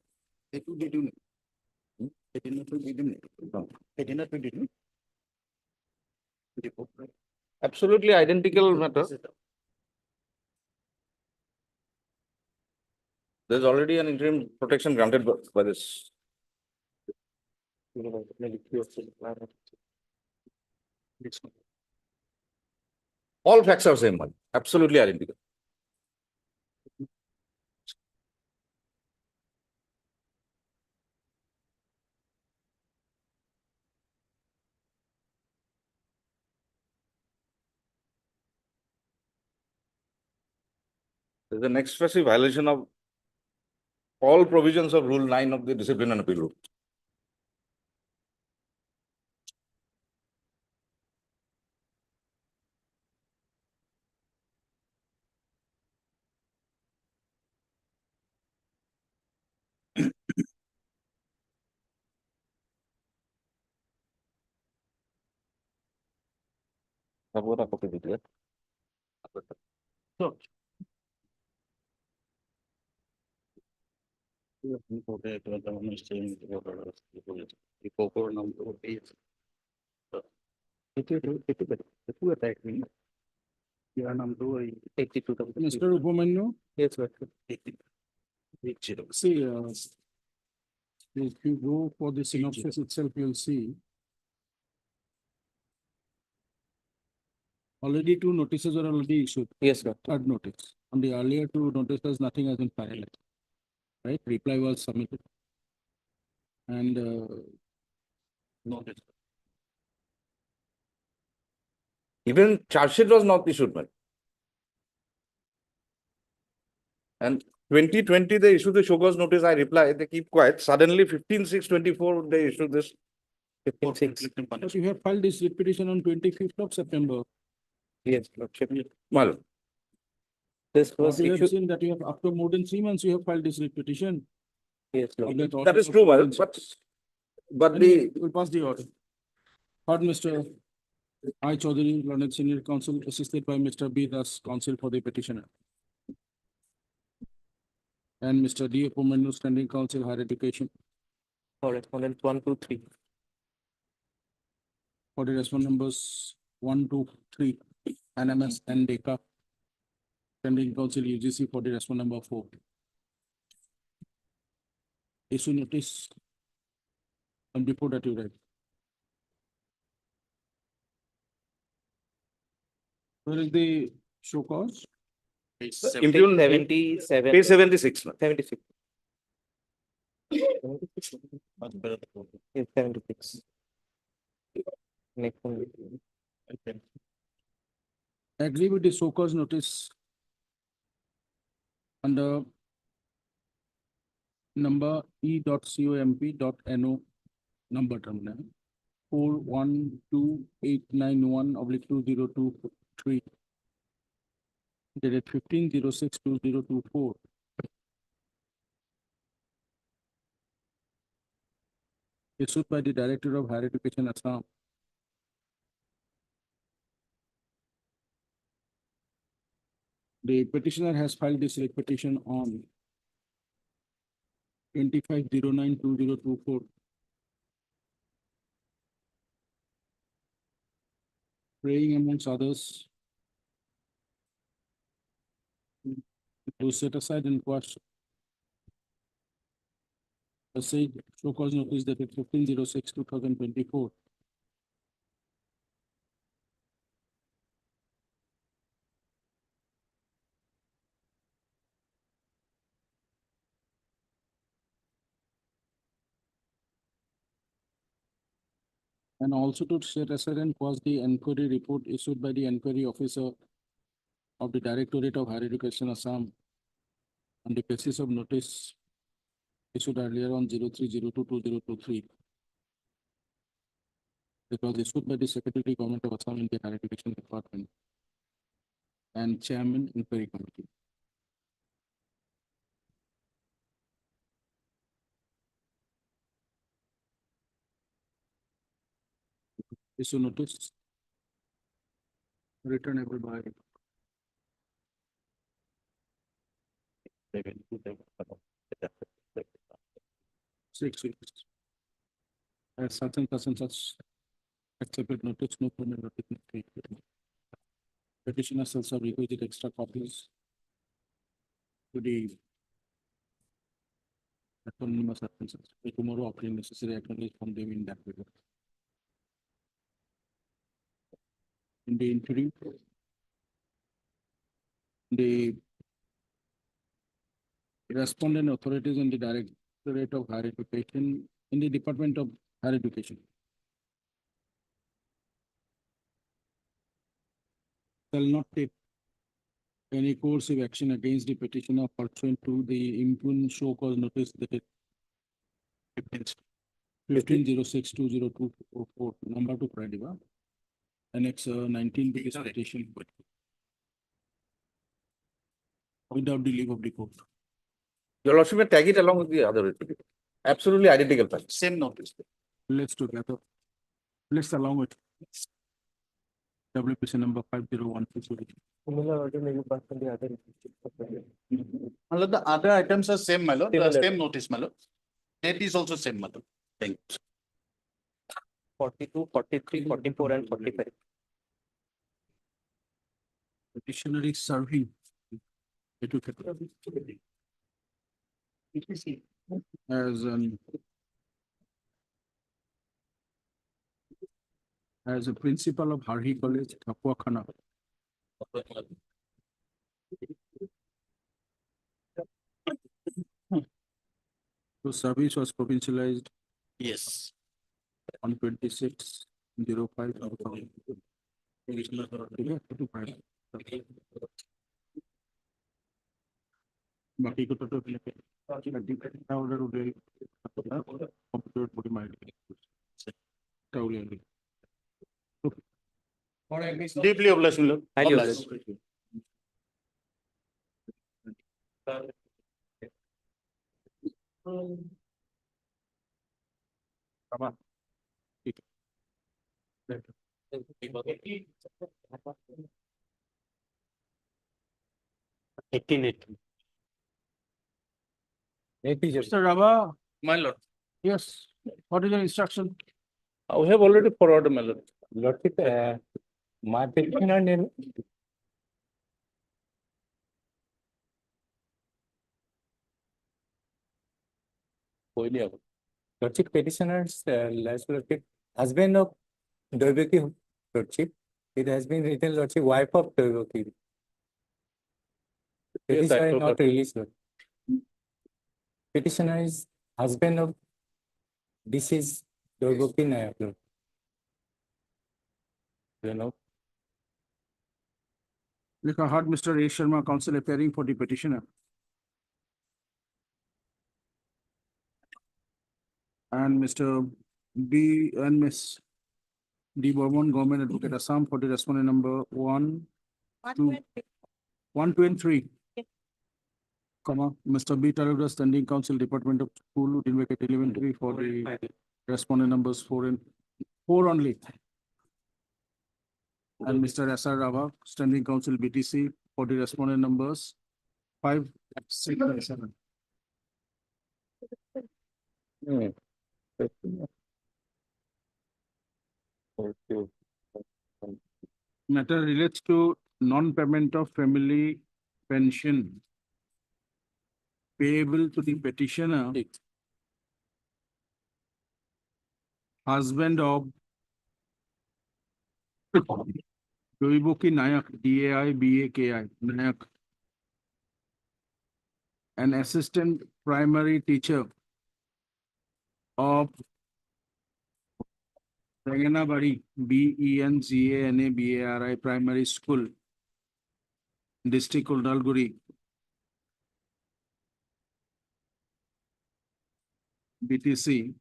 Speaker 15: Absolutely identical matter. There's already an interim protection granted by this All facts are same, man. Absolutely identical. This is an expressive violation of all provisions of Rule 9 of the Discipline and Appeal Rule. Apa copy gitu ya?
Speaker 1: Mr. Upamanyu,
Speaker 2: Yes, sir.
Speaker 1: see, if you go for the synopsis itself, you'll see already two notices are already issued.
Speaker 2: Yes, sir.
Speaker 1: Third notice. On the earlier two notices, nothing has been finalized. Right? Reply was submitted. And notice.
Speaker 15: Even charge sheet was not issued, man. And 2020, they issued the show cause notice. I reply, they keep quiet. Suddenly, 15/6/24, they issue this.
Speaker 2: 15/6.
Speaker 1: But you have filed this writ petition on 25th of September.
Speaker 2: Yes, Lordship.
Speaker 15: Well,
Speaker 2: This was
Speaker 1: What you have
Speaker 2: issued.
Speaker 1: seen that you have, after more than 3 months, you have filed this writ petition.
Speaker 2: Yes, Lordship.
Speaker 15: that is true, well, but the
Speaker 1: We'll pass the order. Heard Mr. I. Chaudhary, Learned Senior Counsel, assisted by Mr. B. Das, counsel for the petitioner. And Mr. D. Upamanyu, Standing Counsel, Higher Education,
Speaker 2: Correspondence 1, 2, 3.
Speaker 1: for the respondent numbers 1, 2, 3, NMS and DECA. Standing Counsel, UGC, for the respondent number 4. Issue notice. And before that, you write. Where is the show cause?
Speaker 15: impugn
Speaker 2: 77.
Speaker 15: page 76. man.
Speaker 2: 76. Yes, 76. Next one.
Speaker 1: Agree with the show cause notice under number E.comp.no number terminal 4128991/2023 dated 15/06/2024. Issued by the Director of Higher Education, Assam. The petitioner has filed this writ petition on 25/09/2024. Praying amongst others to set aside and quash the said show cause notice dated 15/06/2024. And also to set aside and quash the inquiry report issued by the inquiry officer of the Directorate of Higher Education, Assam, on the basis of notice issued earlier on 03/02/2023. It was issued by the Secretary Government of Assam in the Higher Education Department and Chairman Inquiry Committee. Issue notice returnable by 6 weeks. As such and such and such accepted notice, no further notice. Petitioner shall serve requisite extra copies to the anonymous offences. Tomorrow, obtain necessary acknowledgement from them in that paper. In the interim, the respondent authorities in the Directorate of Higher Education, in the Department of Higher Education, shall not take any coercive action against the petitioner pursuant to the impugned show cause notice dated 15/06/2024, number 2 Pradiva, Annex 19 to this petition without the leave of the court.
Speaker 15: Your lordship may tag it along with the other. Absolutely identical file.
Speaker 1: Same notice. Let's together. Let's along with WPC number 501.
Speaker 2: Similar order may be passed on the other.
Speaker 16: My lord, the other items are same, my lord, the
Speaker 2: Similar.
Speaker 16: same notice, my lord. Date is also same, my lord. Thank you.
Speaker 2: 42, 43, 44, and 45.
Speaker 1: Petitioner is serving. As a principal of Harhi College, Tapua Khana. So service was provincialized
Speaker 16: Yes.
Speaker 1: on 26/05. बाकी को तो order will computer body mind.
Speaker 16: Deeply obliged, my lord.
Speaker 6: Highly
Speaker 16: Obliged.
Speaker 1: Mr. Rava,
Speaker 16: My lord,
Speaker 1: yes, what is the instruction?
Speaker 14: We have already forwarded, my lord.
Speaker 2: Lordship, my petitioner name. Lordship petitioners, last lordship, husband of Doivaki lordship. It has been written lordship, wife of Doivaki.
Speaker 14: Yes,
Speaker 2: Petitioner
Speaker 14: I
Speaker 2: is
Speaker 14: told
Speaker 2: not
Speaker 14: her.
Speaker 2: released. Lord. Petitioner is husband of deceased Doivaki Nayak. Lord. You know.
Speaker 1: Look, I heard Mr. A. Sharma, counsel appearing for the petitioner. And Mr. B. and Miss D. Burman, Government Advocate Assam for the respondent number 1, 2, 1, 2, and 3. Comma, Mr. B. Talukdar, Standing Council, Department of School, Udinveket Elementary for the respondent numbers 4 and 4 only. And Mr. S.R. Rava, Standing Council, BTC for the respondent numbers 5, 6, and 7. Matter relates to non-payment of family pension payable to the petitioner, husband of Doibuki Nayak, DAI, Nayak, an assistant primary teacher of Ranganabari, BENGANABARI Primary School, District Udalguri, BTC,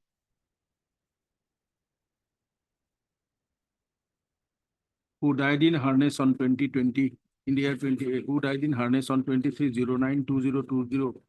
Speaker 1: who died in harness on 2020, in the year 28, who died in harness on 23/09/2020.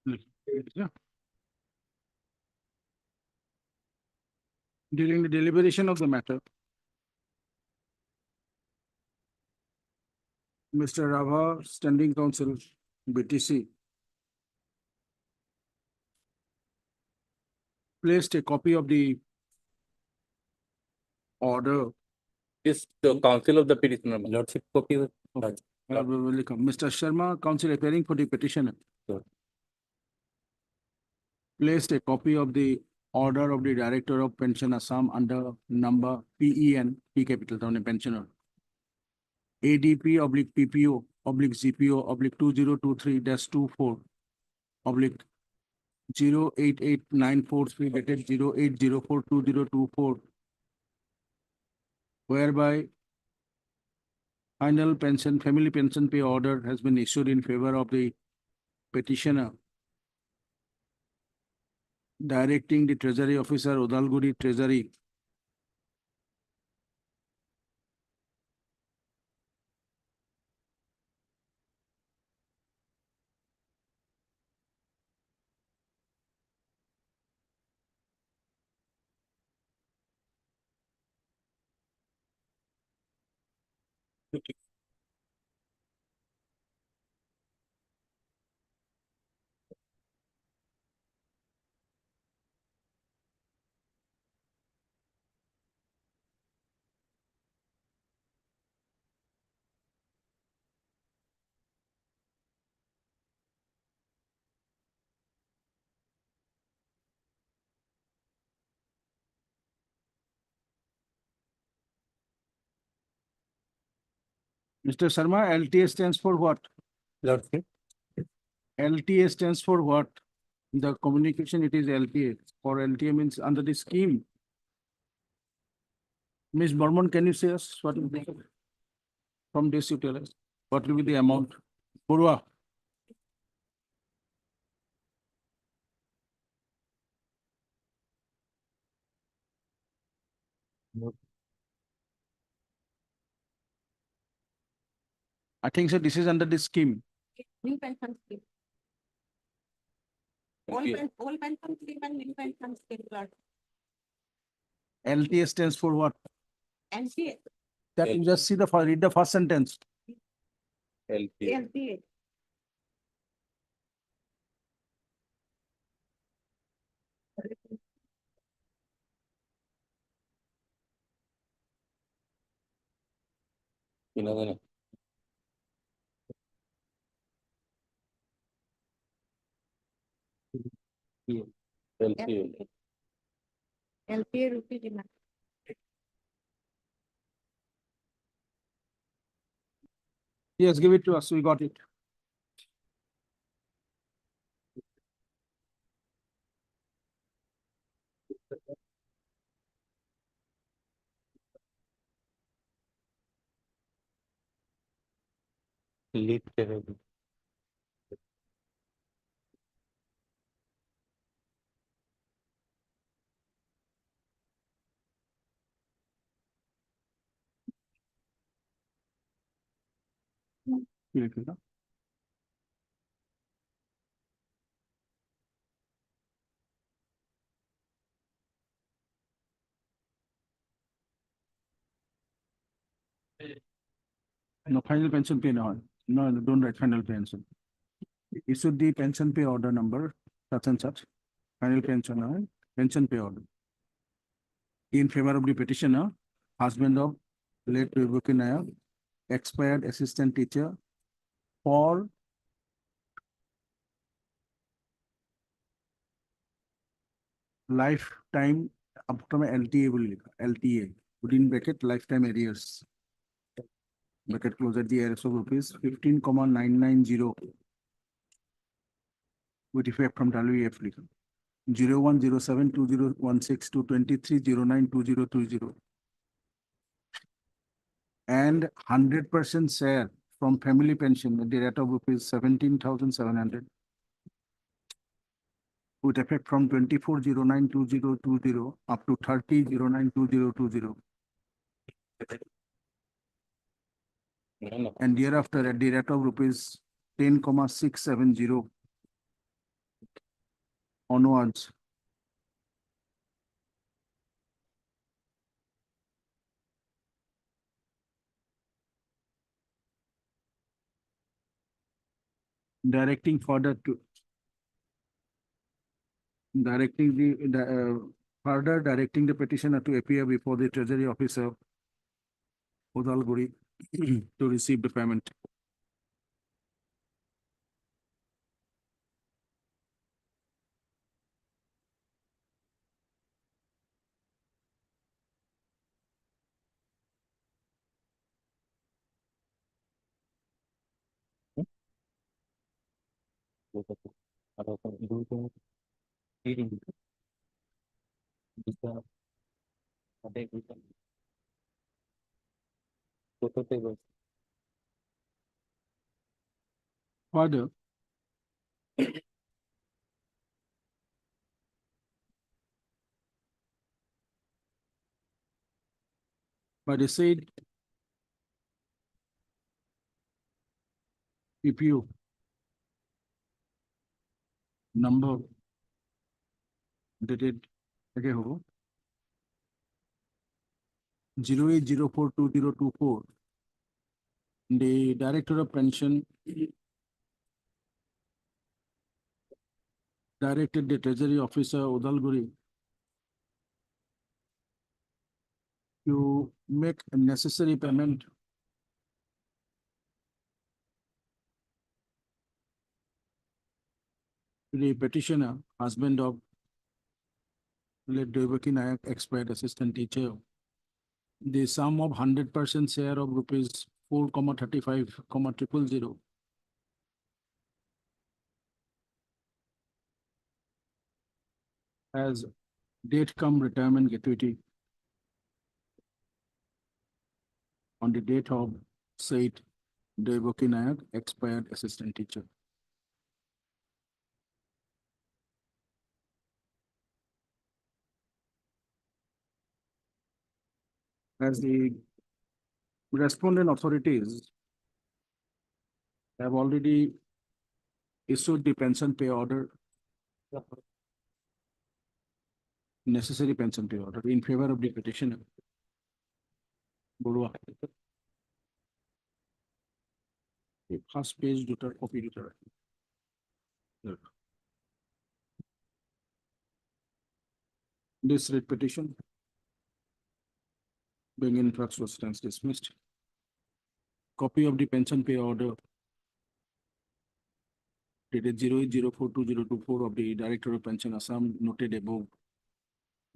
Speaker 1: Yeah. During the deliberation of the matter, Mr. Rava, Standing Counsel, BTC, placed a copy of the order.
Speaker 14: Is the counsel of the petitioner, my lordship copy.
Speaker 1: Welcome. Mr. Sharma, counsel appearing for the petitioner.
Speaker 14: Sure.
Speaker 1: Placed a copy of the order of the Director of Pension Assam under number PEN, P capital town pensioner. ADP oblique PPO oblique ZPO oblique 2023-24 oblique 088943 dated 08042024, whereby final pension, family pension pay order has been issued in favor of the petitioner, directing the Treasury Officer, Udalguri Treasury, Mr. Sharma, LTA stands for what?
Speaker 14: Lordship.
Speaker 1: LTA stands for what? The communication, it is LTA. For LTA means under the scheme. Ms. Burman, can you say us what will be from this you tell us? What will be the amount? Purva. I think so. This is under the scheme.
Speaker 9: New pension scheme. Old pension scheme and new pension scheme, Lord.
Speaker 1: LTA stands for what?
Speaker 9: NCA,
Speaker 1: That you just see the, read the first sentence.
Speaker 9: LPA. LPA rupee demand.
Speaker 1: Yes, give it to us. We got it. No, final pension pay no. No, don't write final pension. Issued the pension pay order number, such and such. Final pension pay order. In favor of the petitioner, husband of late Vibhuti Nayak, expired assistant teacher for lifetime, up to LTA will LTA, within bracket lifetime arrears. Bracket close at the arrears of rupees 15,990 with effect from WEF 01072016 to 23092020 and 100% share from family pension at the rate of rupees 17,700 with effect from 24092020 up to 30092020 and thereafter at the rate of rupees 10,670 onwards. Directing further to further directing the petitioner to appear before the treasury officer Udalguri to receive the payment. Further, by the said PPU number dated 08042024, the Director of Pension directed the Treasury Officer Udalguri to make a necessary payment to the petitioner, husband of late Devaki Nayak, expired assistant teacher, the sum of 100% share of rupees 4,35,000 as date come retirement gratuity on the date of said Devaki Nayak, expired assistant teacher. As the respondent authorities have already issued the pension pay order, necessary pension pay order in favor of the petitioner. Borua. The first page copy dutar. This writ petition being in flux was stands dismissed. Copy of the pension pay order dated 08042024 of the Director of Pension Assam noted above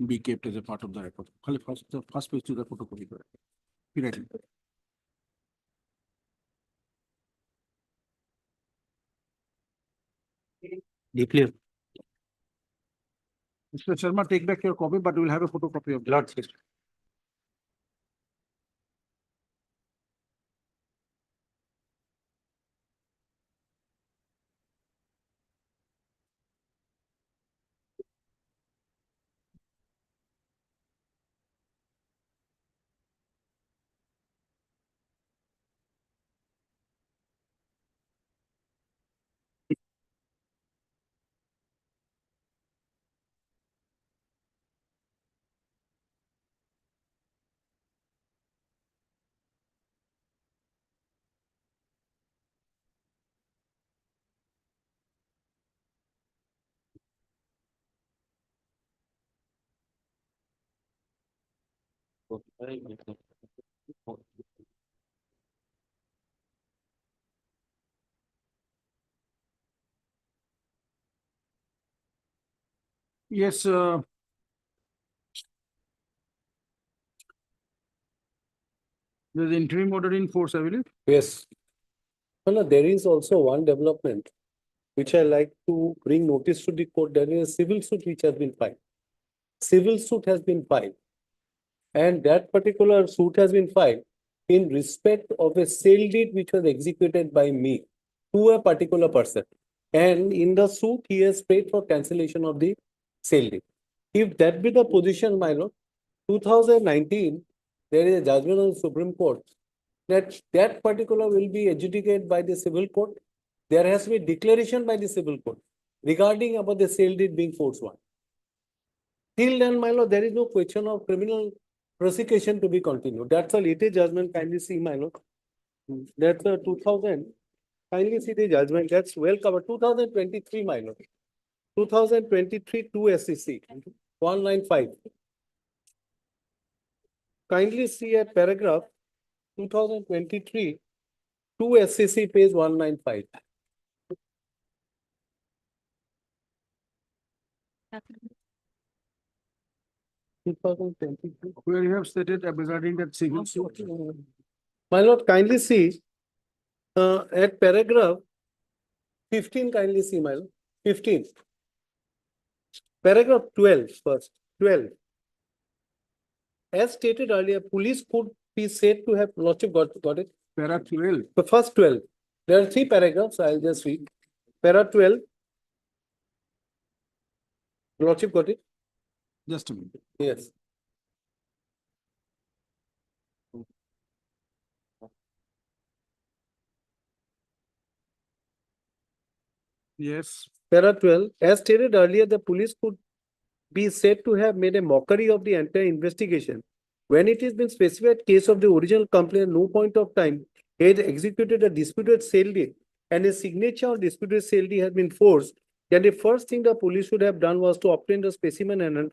Speaker 1: be kept as a part of the record. The first page to the photocopy. Right.
Speaker 14: Deeply.
Speaker 1: Mr. Sharma, take back your copy, but we will have a photocopy of that. Yes, there's interim order in force, I believe.
Speaker 17: Yes. No, there is also one development which I like to bring notice to the court. There is a civil suit which has been filed. Civil suit has been filed. And that particular suit has been filed in respect of a sale deed which was executed by me to a particular person. And in the suit, he has paid for cancellation of the sale deed. If that be the position, my lord, 2019, there is a judgment on the Supreme Court that particular will be adjudicated by the civil court. There has to be declaration by the civil court. regarding about the sale deed being forced one. Till then, my lord, there is no question of criminal prosecution to be continued. That's a latest judgment, kindly see, my lord. That's a 2000, kindly see the judgment, that's well covered, 2023, my lord. 2023 2 SEC, 195. Kindly see at paragraph 2023 2 SEC page 195.
Speaker 1: Where you have stated regarding that civil suit.
Speaker 17: My lord, kindly see at paragraph 15, kindly see, my lord, 15. Paragraph 12 first, 12. As stated earlier, police could be said to have, lordship got it?
Speaker 1: Para 12.
Speaker 17: The first 12. There are 3 paragraphs, I'll just read. Para 12. Lordship got it?
Speaker 1: Just a minute.
Speaker 17: Yes.
Speaker 1: Yes.
Speaker 17: Para 12, as stated earlier, the police could be said to have made a mockery of the entire investigation when it has been specified case of the original complaint, no point of time had executed a disputed sale deed and a signature on disputed sale deed has been forced, then the first thing the police should have done was to obtain the specimen and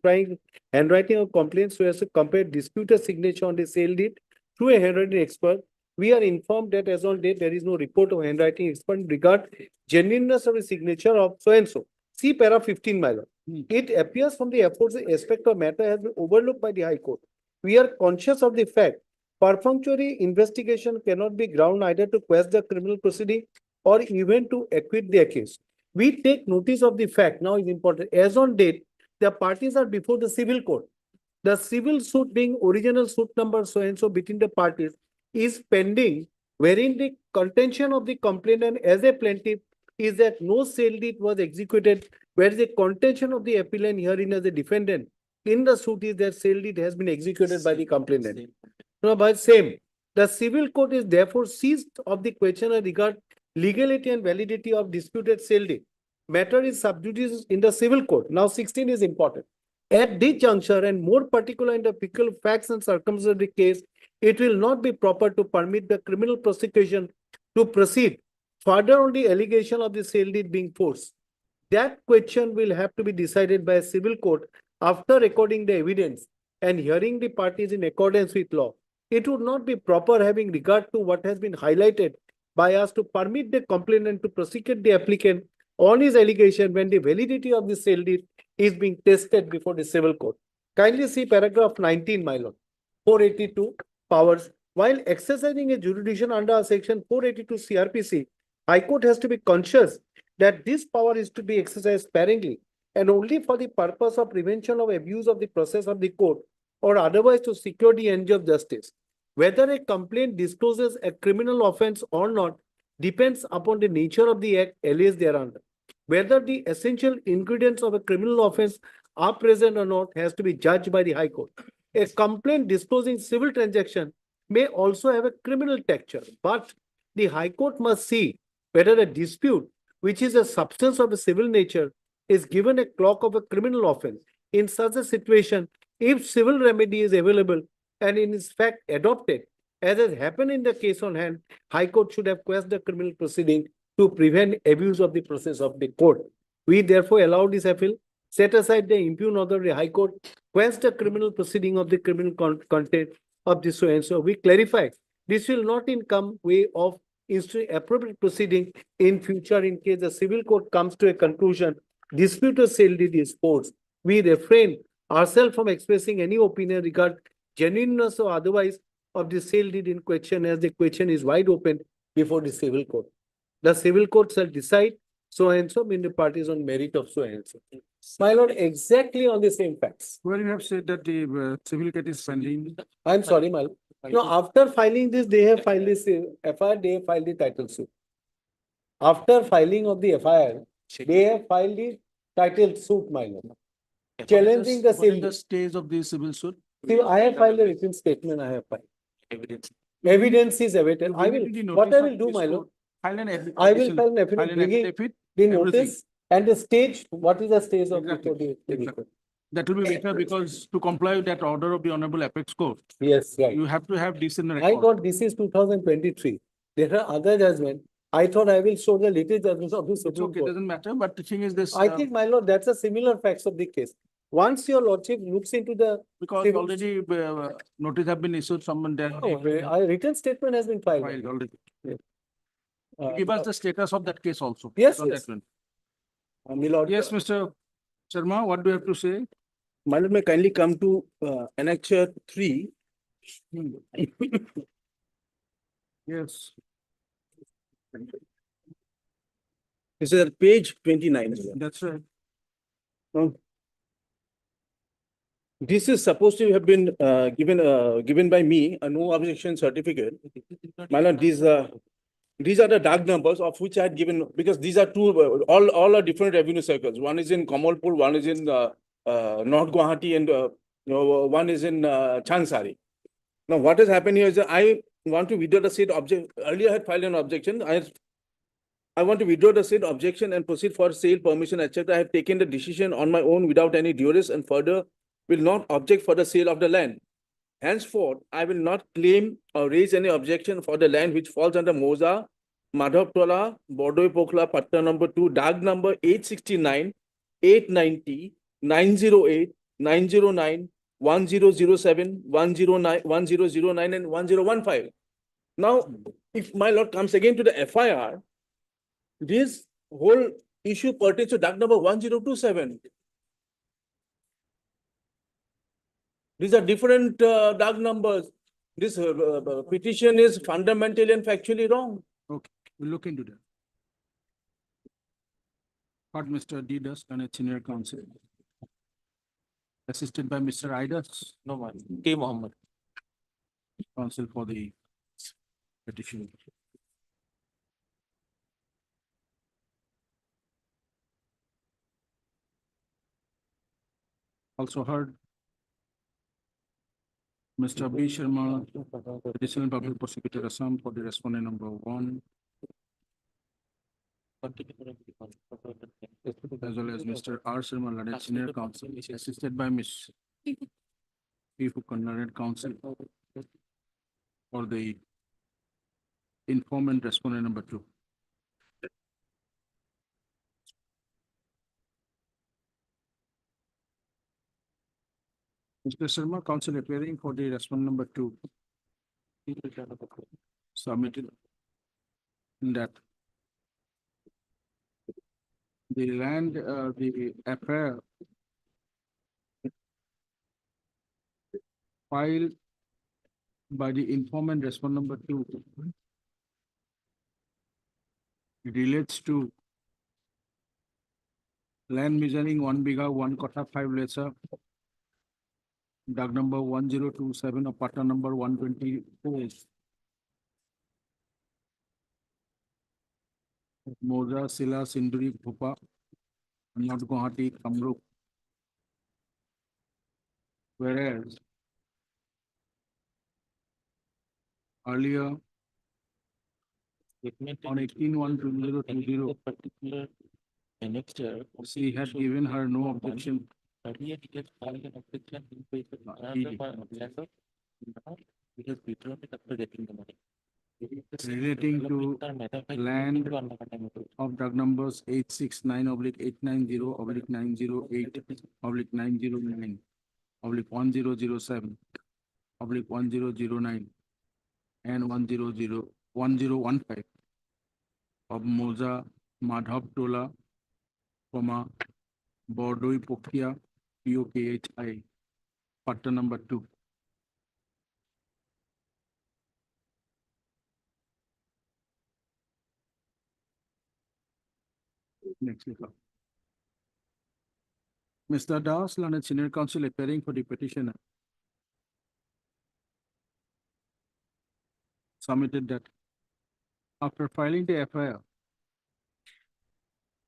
Speaker 17: handwriting of complaints so as to compare disputed signature on the sale deed to a handwriting expert. We are informed that as on date, there is no report of handwriting expert in regard genuineness of the signature of so and so. See para 15, my lord. It appears from the aforesaid aspect of matter has been overlooked by the High Court. We are conscious of the fact perfunctory investigation cannot be ground either to quash the criminal proceeding or even to acquit the accused. We take notice of the fact, now is important, as on date, the parties are before the civil court. The civil suit being original suit number so and so between the parties is pending, wherein the contention of the complainant as a plaintiff is that no sale deed was executed, whereas the contention of the appellant herein as a defendant in the suit is that sale deed has been executed by the complainant. No, but same. The civil court is therefore seized of the question as regard legality and validity of disputed sale deed. Matter is sub judice in the civil court. Now 16 is important. At this juncture and more particular in the peculiar facts and circumstances of the case, it will not be proper to permit the criminal prosecution to proceed further on the allegation of the sale deed being forced. That question will have to be decided by a civil court after recording the evidence and hearing the parties in accordance with law. It would not be proper having regard to what has been highlighted by us to permit the complainant to prosecute the applicant on his allegation when the validity of the sale deed is being tested before the civil court. Kindly see paragraph 19, my lord. 482 powers. While exercising a jurisdiction under section 482 CRPC, High Court has to be conscious that this power is to be exercised sparingly and only for the purpose of prevention of abuse of the process of the court or otherwise to secure the end of justice. Whether a complaint discloses a criminal offense or not depends upon the nature of the act alleged thereunder. Whether the essential ingredients of a criminal offense are present or not has to be judged by the High Court. A complaint disclosing civil transaction may also have a criminal texture, but the High Court must see whether a dispute, which is a substance of a civil nature, is given a clock of a criminal offense. In such a situation, if civil remedy is available and in fact adopted, as has happened in the case on hand, High Court should have quashed the criminal proceeding to prevent abuse of the process of the court. We therefore allow this appeal, set aside the impugn order of the High Court, quash the criminal proceeding of the criminal content of this so and so. We clarify this will not in some way of appropriate proceeding in future in case the civil court comes to a conclusion disputed sale deed is forced. We refrain ourselves from expressing any opinion regarding genuineness or otherwise of the sale deed in question, as the question is wide open before the civil court. The civil court shall decide so and so mean the parties on merit of so and so. My lord, exactly on the same facts.
Speaker 1: Where you have said that the civil case is pending.
Speaker 17: I'm sorry, my lord. No, after filing this, they have filed this FIR, they have filed the title suit. After filing of the FIR, they have filed the title suit, my lord. Challenging the sale.
Speaker 1: The stage of the civil suit.
Speaker 17: See, I have filed a written statement, I have filed. Evidence is awaited. I will, what I will do, my lord,
Speaker 1: File an
Speaker 17: I will file an affidavit
Speaker 1: file an
Speaker 17: bringing
Speaker 1: affidavit,
Speaker 17: the
Speaker 1: everything.
Speaker 17: notice And the stage, what is the stage of
Speaker 1: Exactly,
Speaker 17: before the
Speaker 1: exactly.
Speaker 17: record?
Speaker 1: That will be better because to comply with that order of the Honorable Apex Court,
Speaker 17: Yes, right.
Speaker 1: you have to have this in the
Speaker 17: I
Speaker 1: record.
Speaker 17: got this is 2023. There are other judgment. I thought I will show the latest judgments of the
Speaker 1: It's
Speaker 17: Supreme
Speaker 1: okay,
Speaker 17: Court.
Speaker 1: doesn't matter, but the thing is this.
Speaker 17: I think, my lord, that's a similar facts of the case. Once your lordship looks into the.
Speaker 1: Because
Speaker 17: civil-
Speaker 1: already notice have been issued, someone there.
Speaker 17: Oh, a written statement has been filed.
Speaker 1: Filed already.
Speaker 17: Uh,
Speaker 1: Give us the status of that case also.
Speaker 17: Yes,
Speaker 1: on that
Speaker 17: yes.
Speaker 1: one.
Speaker 17: my lord.
Speaker 1: Yes, Mr. Sharma, what do you have to say?
Speaker 16: My lord, may kindly come to annexure 3.
Speaker 1: Yes.
Speaker 16: This is at page 29.
Speaker 1: That's right.
Speaker 16: This is supposed to have been given by me, a no objection certificate. My lord, these are the dark numbers of which I had given, because these are two, all are different revenue circles. One is in Kamalpur, one is in North Guwahati, and one is in Changsari. Now, what has happened here is that I want to withdraw the said object. Earlier, I had filed an objection. I want to withdraw the said objection and proceed for sale, permission, etc. I have taken the decision on my own without any duress and further will not object for the sale of the land. Henceforth, I will not claim or raise any objection for the land which falls under Moza, Madhavtola, Bordoi Pokhla, Patta number 2, DAG number 869, 890, 908, 909, 1007, 109, 1009, and 1015. Now, if my lord comes again to the FIR, this whole issue pertains to DAG number 1027. These are different DAG numbers. This petition is fundamentally and factually wrong.
Speaker 1: Okay, we'll look into that. Got Mr. D. Dust and a senior counsel. Assisted by Mr. Idas.
Speaker 3: No, man. K. Mohammed.
Speaker 1: Counsel for the petition. Also heard Mr. B. Sharma, Additional Public Prosecutor Assam for the respondent number 1, as well as Mr. R. Sharma, Ladet, Senior Counsel, assisted by Ms. P. Fukan, Ladet Counsel for the informant respondent number 2. Mr. Sharma, counsel appearing for the respondent number 2. Submitted in that the land, the affair filed by the informant respondent number 2 relates to land measuring 1 bigha, 1 kotha, 5 lesser, DAG number 1027 or Pata number 124. Moza, Sila, Sinduri, Bhupa, North Guwahati, Kamrup. Whereas earlier on 18/1/2020,
Speaker 3: Particular annexure.
Speaker 1: she had given her no objection
Speaker 3: Earlier, he has filed an objection in favor of
Speaker 1: ED.
Speaker 3: lesser. Now, he has withdrawn it after getting the money.
Speaker 1: relating to land of DAG numbers 869/890/890/8/1007/1009 and 1015 of Moza Madhavtola, Bordoi Pokhia, POKHI, Patta number 2. Next. Mr. Das, learned senior counsel appearing for the petitioner, submitted that after filing the FIR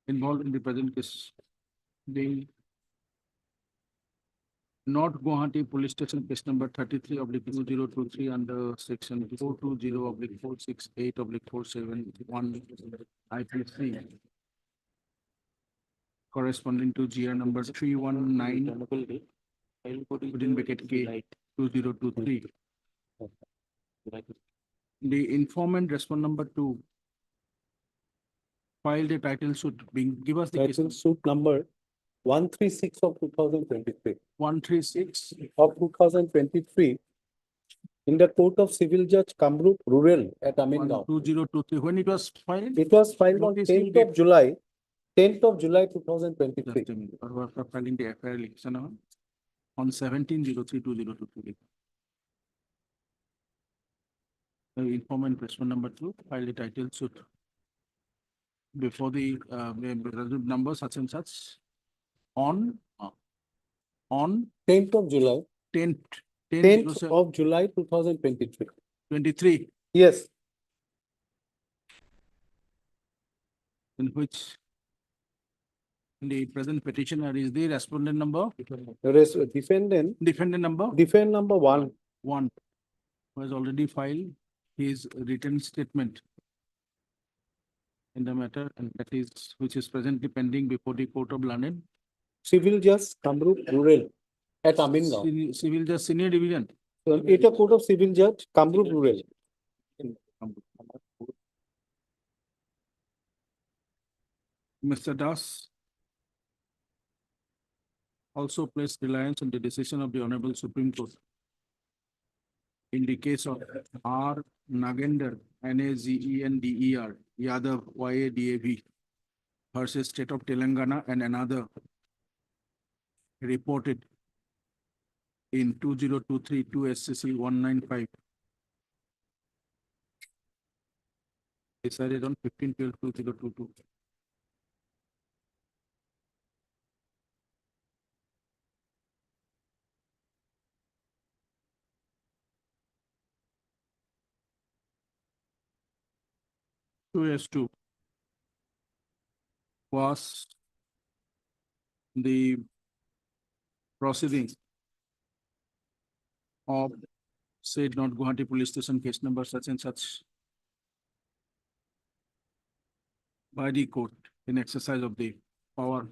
Speaker 1: involved in the present case, the North Guwahati Police Station case number 33/2023 under section 420/468/471 IPC corresponding to GR number 319 within bracket K 2023. The informant respond number 2 filed a title suit being, give us the case
Speaker 17: Title suit number 136 of 2023.
Speaker 1: 136
Speaker 17: Of 2023 in the Court of Civil Judge Kamrup Rural at Amingaon.
Speaker 1: 2023. When it was filed?
Speaker 17: It was filed on
Speaker 1: Notice till
Speaker 17: 10th of July, 10th of July 2023.
Speaker 1: Just a minute. Or after filing the FIR litigation on 17/03/2023. The informant respond number 2 filed a title suit before the number such and such on
Speaker 17: 10th of July,
Speaker 1: 10th
Speaker 17: 10th of July 2023.
Speaker 1: 23,
Speaker 17: Yes,
Speaker 1: in which the present petitioner is the respondent number, defendant number
Speaker 17: defendant number 1.
Speaker 1: 1, who has already filed his written statement in the matter, and that is, which is presently pending before the Court of Learned,
Speaker 17: Civil Judge Kamrup Rural at Amingaon.
Speaker 1: Civil Judge Senior Division.
Speaker 17: It a Court of Civil Judge Kamrup Rural.
Speaker 1: Mr. Das also placed reliance on the decision of the Honorable Supreme Court in the case of R. Nagender, Nagender, Yadav, Yadav versus State of Telangana and another reported in 2023 2 SCC 195. Decided on 15/12/2022. Was the proceedings of said North Guwahati Police Station case number such and such by the court in exercise of the power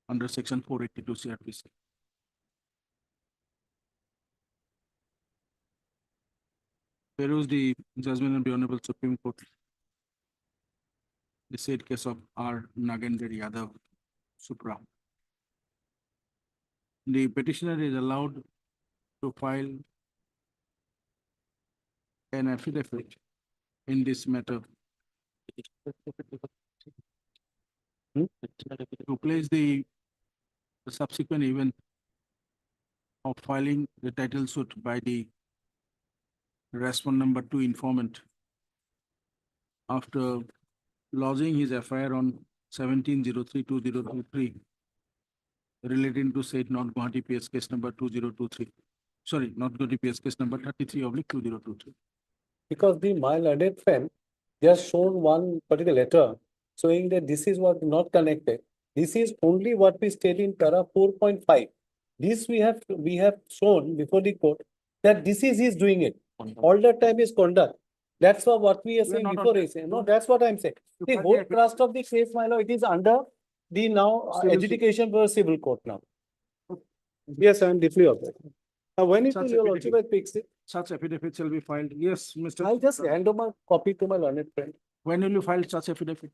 Speaker 1: under section 482 CRPC. There was the judgment of the Honorable Supreme Court. The said case of R. Nagender Yadav Supra. The petitioner is allowed to file an affidavit in this matter to place the subsequent event of filing the title suit by the respondent number 2 informant after lodging his FIR on 17/03/2023 relating to said North Guwahati PS case number 2023. Sorry, not Guwahati PS case number 33/2023.
Speaker 17: Because the my learned friend just shown one particular letter showing that this is what not connected. This is only what we state in para 4.5. This we have shown before the court that this is he's doing it. All the time is conduct. That's what we are saying
Speaker 1: not
Speaker 17: before. No, that's what I'm saying. The
Speaker 1: find
Speaker 17: whole
Speaker 1: the-
Speaker 17: thrust of the case, my lord, it is under the now
Speaker 1: Civil
Speaker 17: adjudication for civil court now. Yes, I am deeply aware. Now, when it
Speaker 1: Such
Speaker 17: will your
Speaker 1: affidavit.
Speaker 17: lordship fix it,
Speaker 1: Such affidavit shall be filed. Yes, Mr.
Speaker 17: I'll just hand over a copy to my learned friend.
Speaker 1: When will you file such affidavit?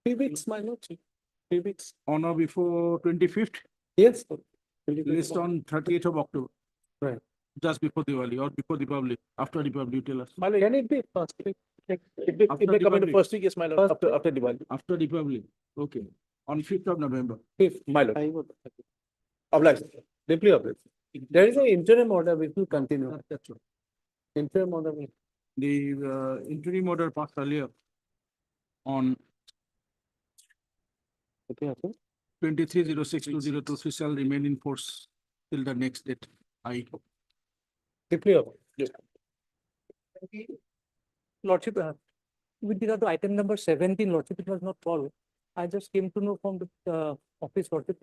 Speaker 17: 3 weeks, my lordship. 3 weeks.
Speaker 1: On or before 25th?
Speaker 17: Yes.
Speaker 1: List on 30th of October.
Speaker 17: Right.
Speaker 1: Just before Diwali or before Diwali, after Diwali, you tell us.
Speaker 16: My lord,
Speaker 17: Can it be first week?
Speaker 16: it
Speaker 1: After
Speaker 16: may come in the
Speaker 1: Diwali.
Speaker 16: first week, yes, my lord, after Diwali.
Speaker 1: After Diwali, okay. On 5th of November.
Speaker 17: Fifth.
Speaker 16: My lord.
Speaker 17: I would-
Speaker 16: Obliged.
Speaker 17: Deeply aware. There is an interim order which will continue.
Speaker 1: That's right.
Speaker 17: Interim order will.
Speaker 1: The interim order passed earlier on 23/06/2023 shall remain in force till the next date. I hope.
Speaker 17: Deeply aware.
Speaker 2: Lordship, with regard to item number 17, Lordship, it was not called. I just came to know from the office, Lordship.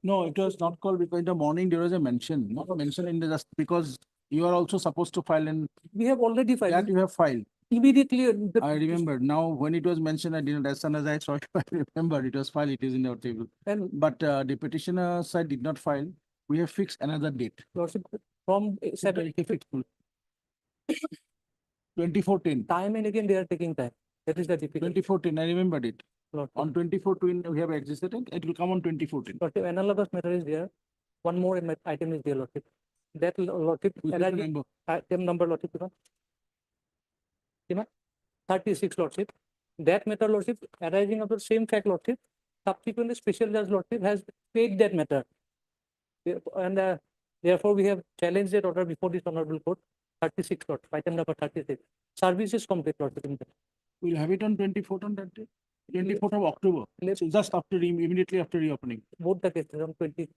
Speaker 1: No, it was not called because in the morning there was a mention, not a mention in the just because you are also supposed to file and
Speaker 2: We have already
Speaker 1: that
Speaker 2: filed.
Speaker 1: you have filed.
Speaker 2: immediately.
Speaker 1: I remember now when it was mentioned, I didn't, as soon as I saw it, I remember it was filed, it is in our table.
Speaker 2: And
Speaker 1: But the petitioner side did not file. We have fixed another date.
Speaker 2: lordship, from seven,
Speaker 1: 24/10.
Speaker 2: time and again, they are taking time. That is the difficulty.
Speaker 1: 24/10, I remembered it.
Speaker 2: Lordship.
Speaker 1: On 24/10, we have existed, it will come on 24/10.
Speaker 2: Lordship, analogous matter is there. One more item is there, Lordship. That Lordship,
Speaker 1: Which is the number?
Speaker 2: item number, Lordship, 36, Lordship. That matter, Lordship, arising of the same fact, Lordship, subsequently special judge, Lordship, has paid that matter. And therefore, we have challenged that order before this honorable court, 36, Lordship, item number 36. Service is complete, Lordship.
Speaker 1: We'll have it on 24th on that day, 24th of October. So just after, immediately after reopening.
Speaker 2: Both the cases on 20.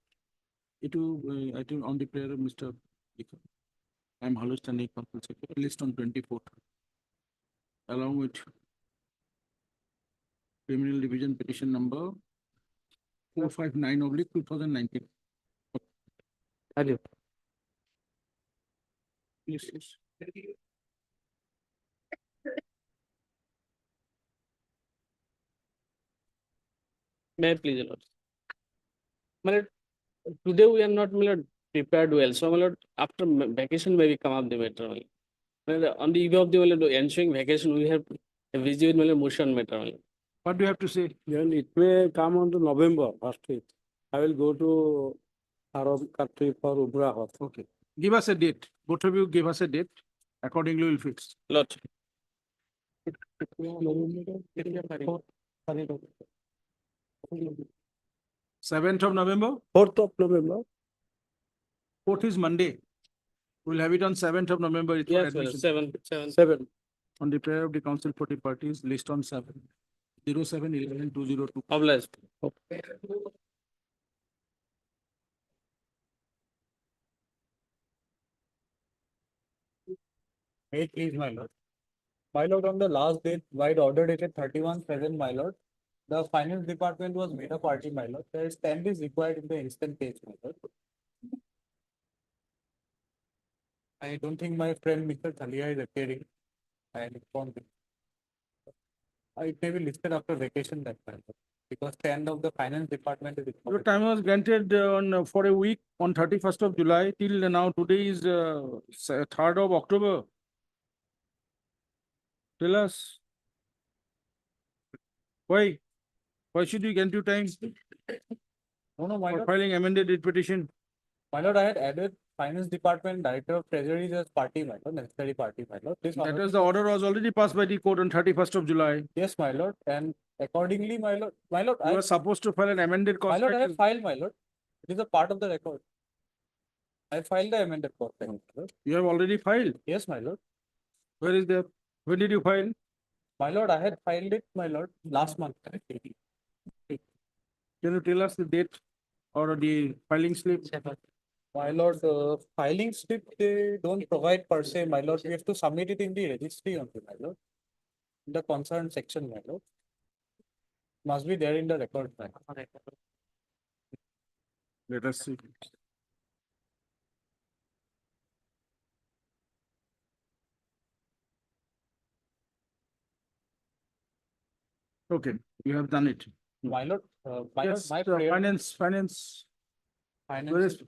Speaker 1: It will, I think on the prayer of Mr. I'm Halus Chandy, Council Secretary, list on 24th. Along with criminal division petition number 459/2019.
Speaker 2: Hello.
Speaker 1: Yes, yes.
Speaker 18: May I please, Lord? My lord, today we are not, my lord, prepared well. So, my lord, after vacation, maybe come up the matter. My lord, on the eve of the, my lord, ensuing vacation, we have a visit, my lord, motion matter. My lord.
Speaker 1: What do you have to say?
Speaker 17: Then it may come on to November first week. I will go to Arab country for Umrah.
Speaker 1: Okay. Give us a date. Both of you give us a date. Accordingly, we'll fix.
Speaker 18: Lord.
Speaker 1: 7th of November?
Speaker 2: 4th of November.
Speaker 1: 4th is Monday. We'll have it on 7th of November. It's for
Speaker 18: Yes, my lord,
Speaker 1: admission.
Speaker 18: 7.
Speaker 1: On the prayer of the council for the parties, list on 7. 07/11/202.
Speaker 18: Obliged.
Speaker 19: May it please, my lord. My lord, on the last date, wide order dated 31/7, my lord, the finance department was made a party, my lord. There is 10 days required in the instant case, my lord. I don't think my friend Mr. Thalia is appearing. I informed him. It may be listed after vacation that time, because the end of the finance department is.
Speaker 1: Your
Speaker 19: required.
Speaker 1: time was granted on for a week on 31st of July till now. Today is 3rd of October. Tell us. Why? Why should we grant you time
Speaker 19: No, my
Speaker 1: for
Speaker 19: lord.
Speaker 1: filing amended writ petition?
Speaker 19: My lord, I had added finance department director of treasury as party, my lord, necessary party, my lord. This
Speaker 1: That
Speaker 19: honorable-
Speaker 1: was the order was already passed by the court on 31st of July.
Speaker 19: Yes, my lord, and accordingly, my lord,
Speaker 1: You were supposed to file an amended
Speaker 19: my lord, I have
Speaker 1: cost.
Speaker 19: filed, my lord. It is a part of the record. I filed the amended cost.
Speaker 1: You have already filed.
Speaker 19: Yes, my lord.
Speaker 1: Where is that? When did you file?
Speaker 19: My lord, I had filed it, my lord, last month.
Speaker 1: Can you tell us the date or the filing slip?
Speaker 19: My lord, filing slip, they don't provide per se, my lord. We have to submit it in the registry only, my lord. In the concerned section, my lord. Must be there in the record, my lord.
Speaker 1: Let us see. Okay, you have done it.
Speaker 19: My lord,
Speaker 1: Yes,
Speaker 19: my
Speaker 1: the
Speaker 19: prayer.
Speaker 1: finance. Where
Speaker 19: Finance,
Speaker 1: is,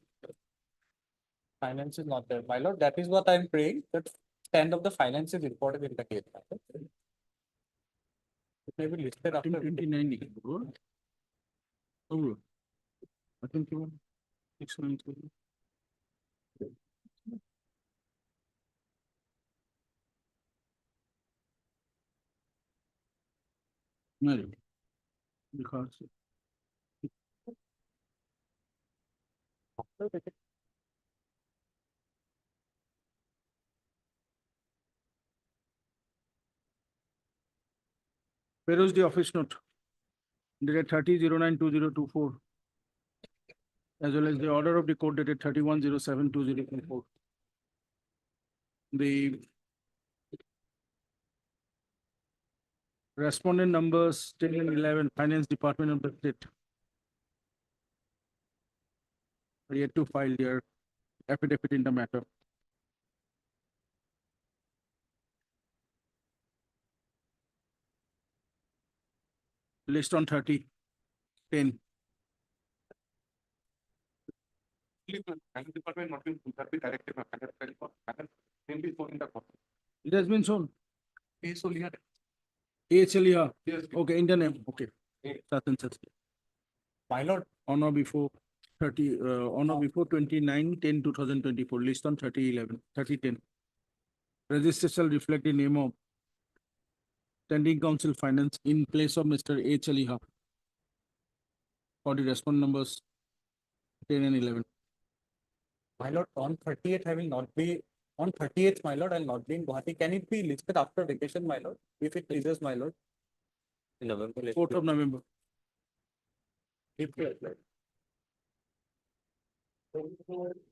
Speaker 19: finance is not there. My lord, that is what I am praying, that stand of the finance is reported in the case. my lord. It may be listed after.
Speaker 1: 2090. Oh, I think you were 692. No, because where is the office note? Dated 30/09/2024. As well as the order of the court dated 31/07/2024. The respondent numbers 10 and 11, Finance Department of the State. Are yet to file their affidavit in the matter. list on 30/10.
Speaker 4: Department not been, that be directed,
Speaker 1: It has been shown.
Speaker 4: Yes, only had.
Speaker 1: AHL here.
Speaker 4: Yes.
Speaker 1: Okay, Indian name. Okay. Such and such.
Speaker 11: My lord,
Speaker 1: On or before 29/10/2024, list on 30/10. Register shall reflect the name of standing council finance in place of Mr. H. Aliha for the respondent numbers 10 and 11.
Speaker 11: my lord, on 38th, I will not be, on 38th, my lord, I'll not be in Guwahati. Can it be listed after vacation, my lord? If it pleases, my lord.
Speaker 13: In November.
Speaker 1: 4th of November.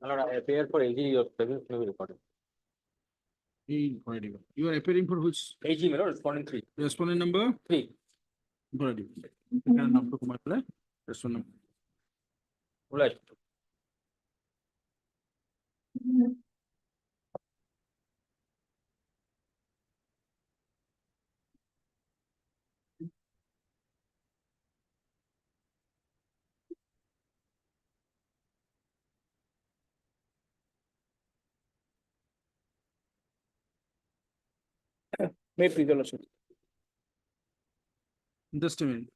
Speaker 13: Lord, I appear for AG, your presence may be recorded.
Speaker 1: You are appearing for which
Speaker 13: AG, my lord, respondent 3.
Speaker 1: respondent number?
Speaker 13: 3.
Speaker 1: নামটো সোমাই পেলাই respondent number.
Speaker 13: Right.
Speaker 2: May it please your lordship.
Speaker 1: Just a minute.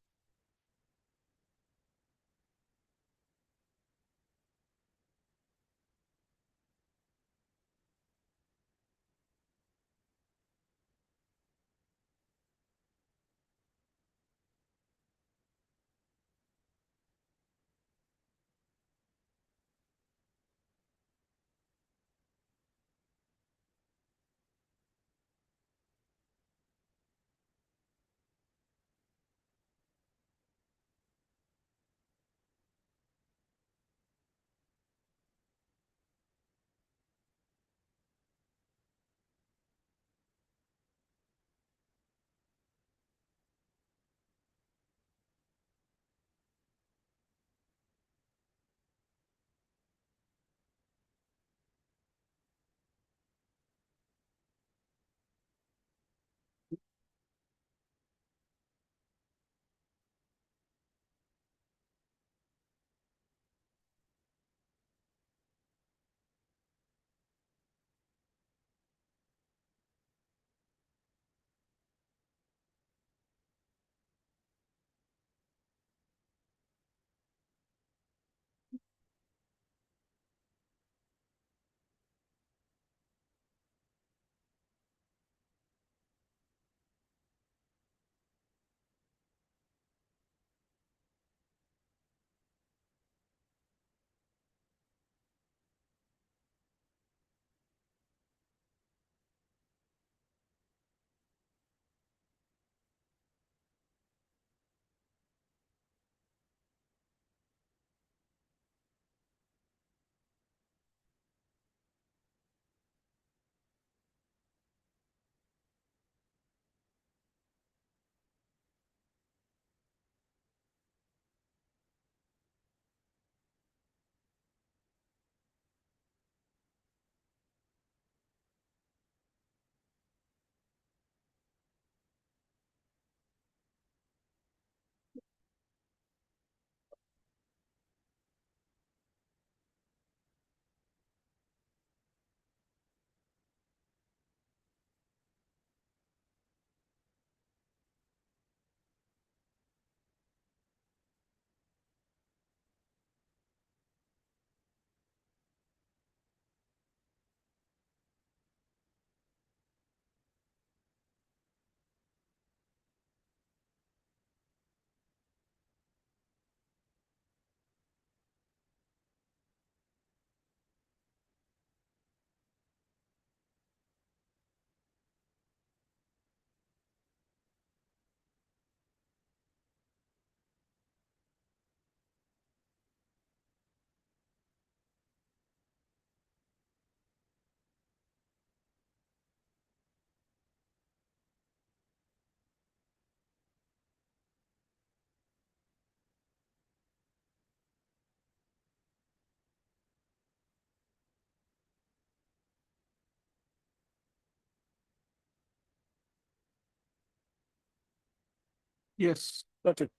Speaker 1: Yes.
Speaker 14: Lordship,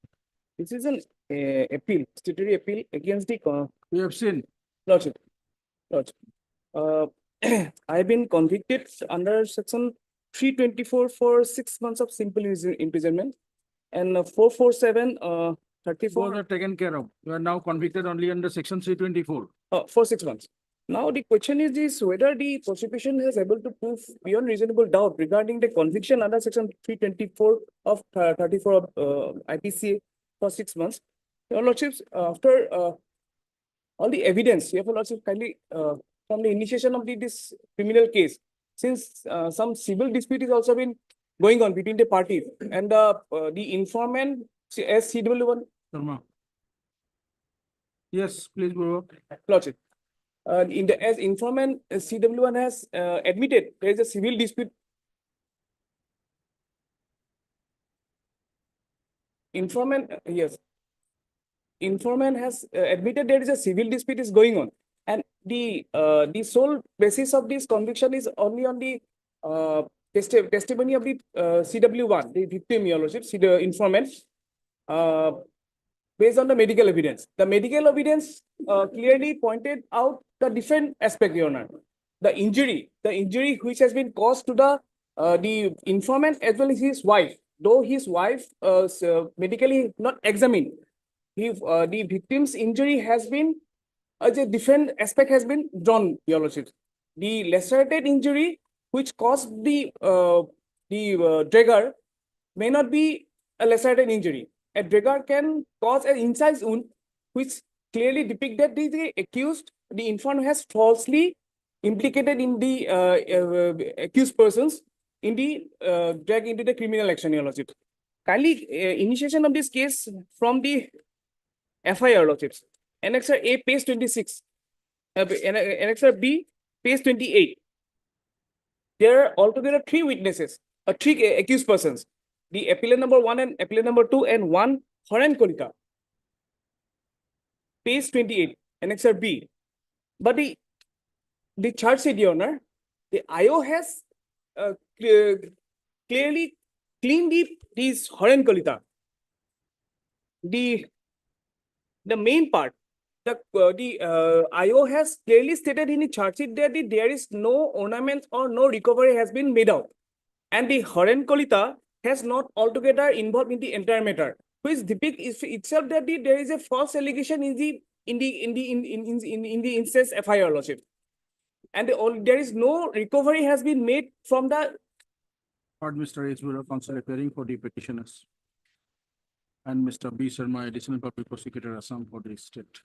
Speaker 14: this is an appeal, statutory appeal against the
Speaker 1: We have seen.
Speaker 14: Lordship. Lordship. I've been convicted under section 324 for 6 months of simple imprisonment and 447
Speaker 1: Those
Speaker 14: 34
Speaker 1: are taken care of. You are now convicted only under section 324.
Speaker 14: for 6 months. Now the question is this, whether the prosecution is able to prove beyond reasonable doubt regarding the conviction under section 324 of 34 of IPC for 6 months. Your Lordships, after all the evidence, your Lordship, kindly from the initiation of this criminal case, since some civil dispute is also been going on between the parties and the informant as CW1.
Speaker 1: Sharma. Yes, please go on.
Speaker 14: Lordship. As informant CW1 has admitted there is a civil dispute. Informant, yes. Informant has admitted there is a civil dispute is going on, and the sole basis of this conviction is only on the testimony of the CW1, the victim, your Lordship, the informant, based on the medical evidence. The medical evidence clearly pointed out the different aspect, Your Honor. The injury which has been caused to the informant as well as his wife, though his wife medically not examined. The victim's injury has been a different aspect has been drawn, Your Lordship. The lacerated injury which caused the dragger may not be a lacerated injury. A dragger can cause an incise wound, which clearly depict that the accused, the informant has falsely implicated in the accused persons in the drag into the criminal action, Your Lordship. Kindly initiation of this case from the FIR, Lordships. Annexure A, page 26. Annexure B, page 28. There are altogether 3 witnesses, 3 accused persons. The appellant number 1 and appellant number 2 and 1 Haran Kolita. Page 28, Annexure B. But the charge sheet, Your Honor, the IO has clearly cleaned these Haran Kolita. The main part, the IO has clearly stated in the charge sheet that there is no ornament or no recovery has been made out, and the Haran Kolita has not altogether involved in the entire matter, which depicts itself that there is a false allegation in the instance FIR, Lordship, and there is no recovery has been made from the.
Speaker 1: Heard Mr. H. Bura, counsel appearing for the petitioners, and Mr. B. Sharma, additional public prosecutor, Assam, for the state.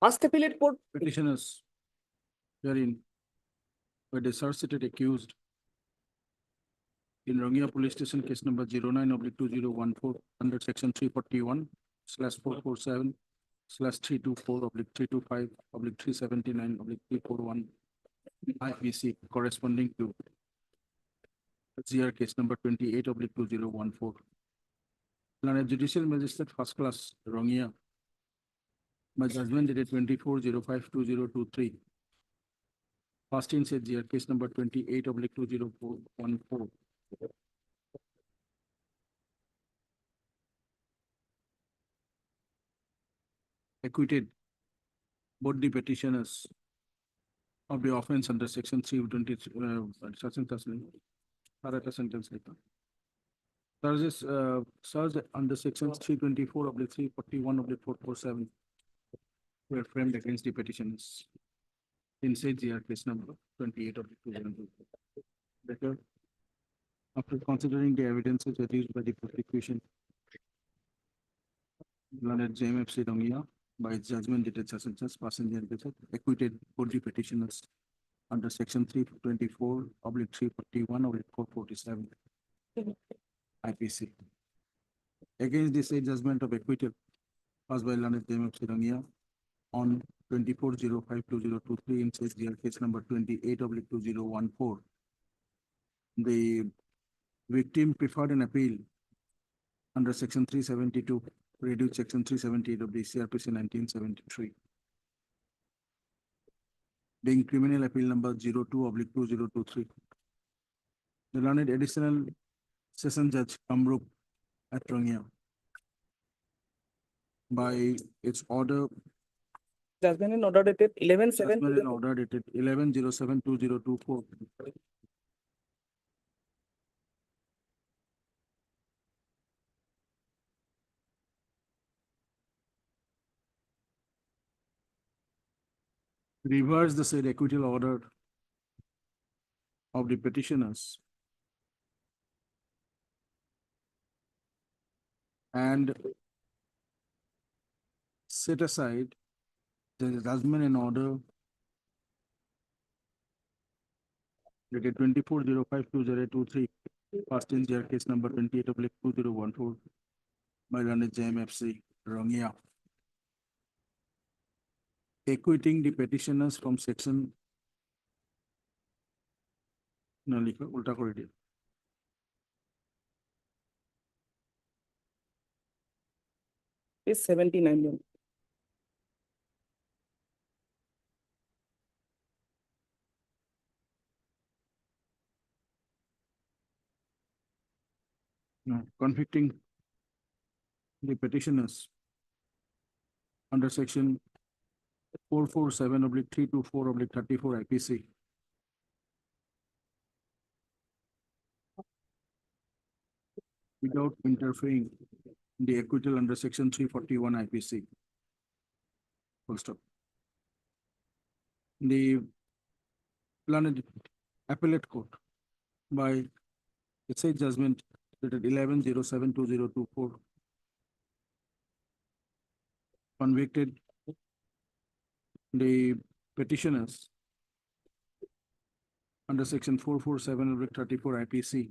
Speaker 14: First appellate court.
Speaker 1: Petitioners wherein were disassociated accused in Rangia Police Station case number 09/2014 under section 341/4/324/325/379/341 IPC corresponding to GR case number 28/2014. Learned Judicial Magistrate First Class Rangia by judgment dated 24/05/2023. First in said GR case number 28/2014. Acquitted both the petitioners of the offense under section 320 charges charged under sections 324/341/447 were framed against the petitioners in said GR case number 28/2002. Better, after considering the evidences adduced by the prosecution, learned JMFC Rangia by its judgment dated such and such passenger acquitted both the petitioners under section 324/341/447 IPC. Against this said judgment of acquittal, passed by learned James Rangia on 24/05/2023 in said GR case number 28/2014. The victim preferred an appeal under section 372, reduced section 378 of the CRPC 1973. Being criminal appeal number 02/2023. The learned additional session judge Kamrup at Rangia by its order,
Speaker 2: Judgment in order dated 11/7.
Speaker 1: judgment in order dated 11/07/2024. Reverse the said acquittal order of the petitioners and set aside the judgment in order dated 24/05/2023, first in GR case number 28/2014 by learned JMFC Rangia, acquitting the petitioners from section না লিখো উল্টা করে দিও
Speaker 2: Is 79.
Speaker 1: convicting the petitioners under section 447/324/34 IPC without interfering in the acquittal under section 341 IPC. Full stop. The learned appellate court by its said judgment dated 11/07/2024 convicted the petitioners under section 447/34 IPC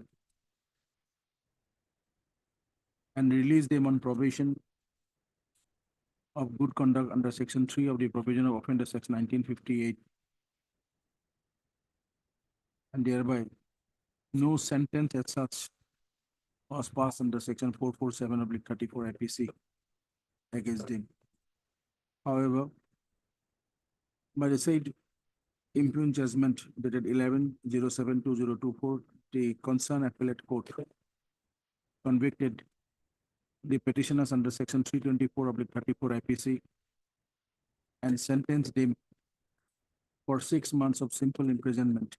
Speaker 1: and release them on probation of good conduct under section 3 of the Provision of Offenders Act 1958, and thereby no sentence as such was passed under section 447/34 IPC against him. However, by the said impugned judgment dated 11/07/2024, the concerned appellate court convicted the petitioners under section 324/34 IPC and sentenced them for 6 months of simple imprisonment.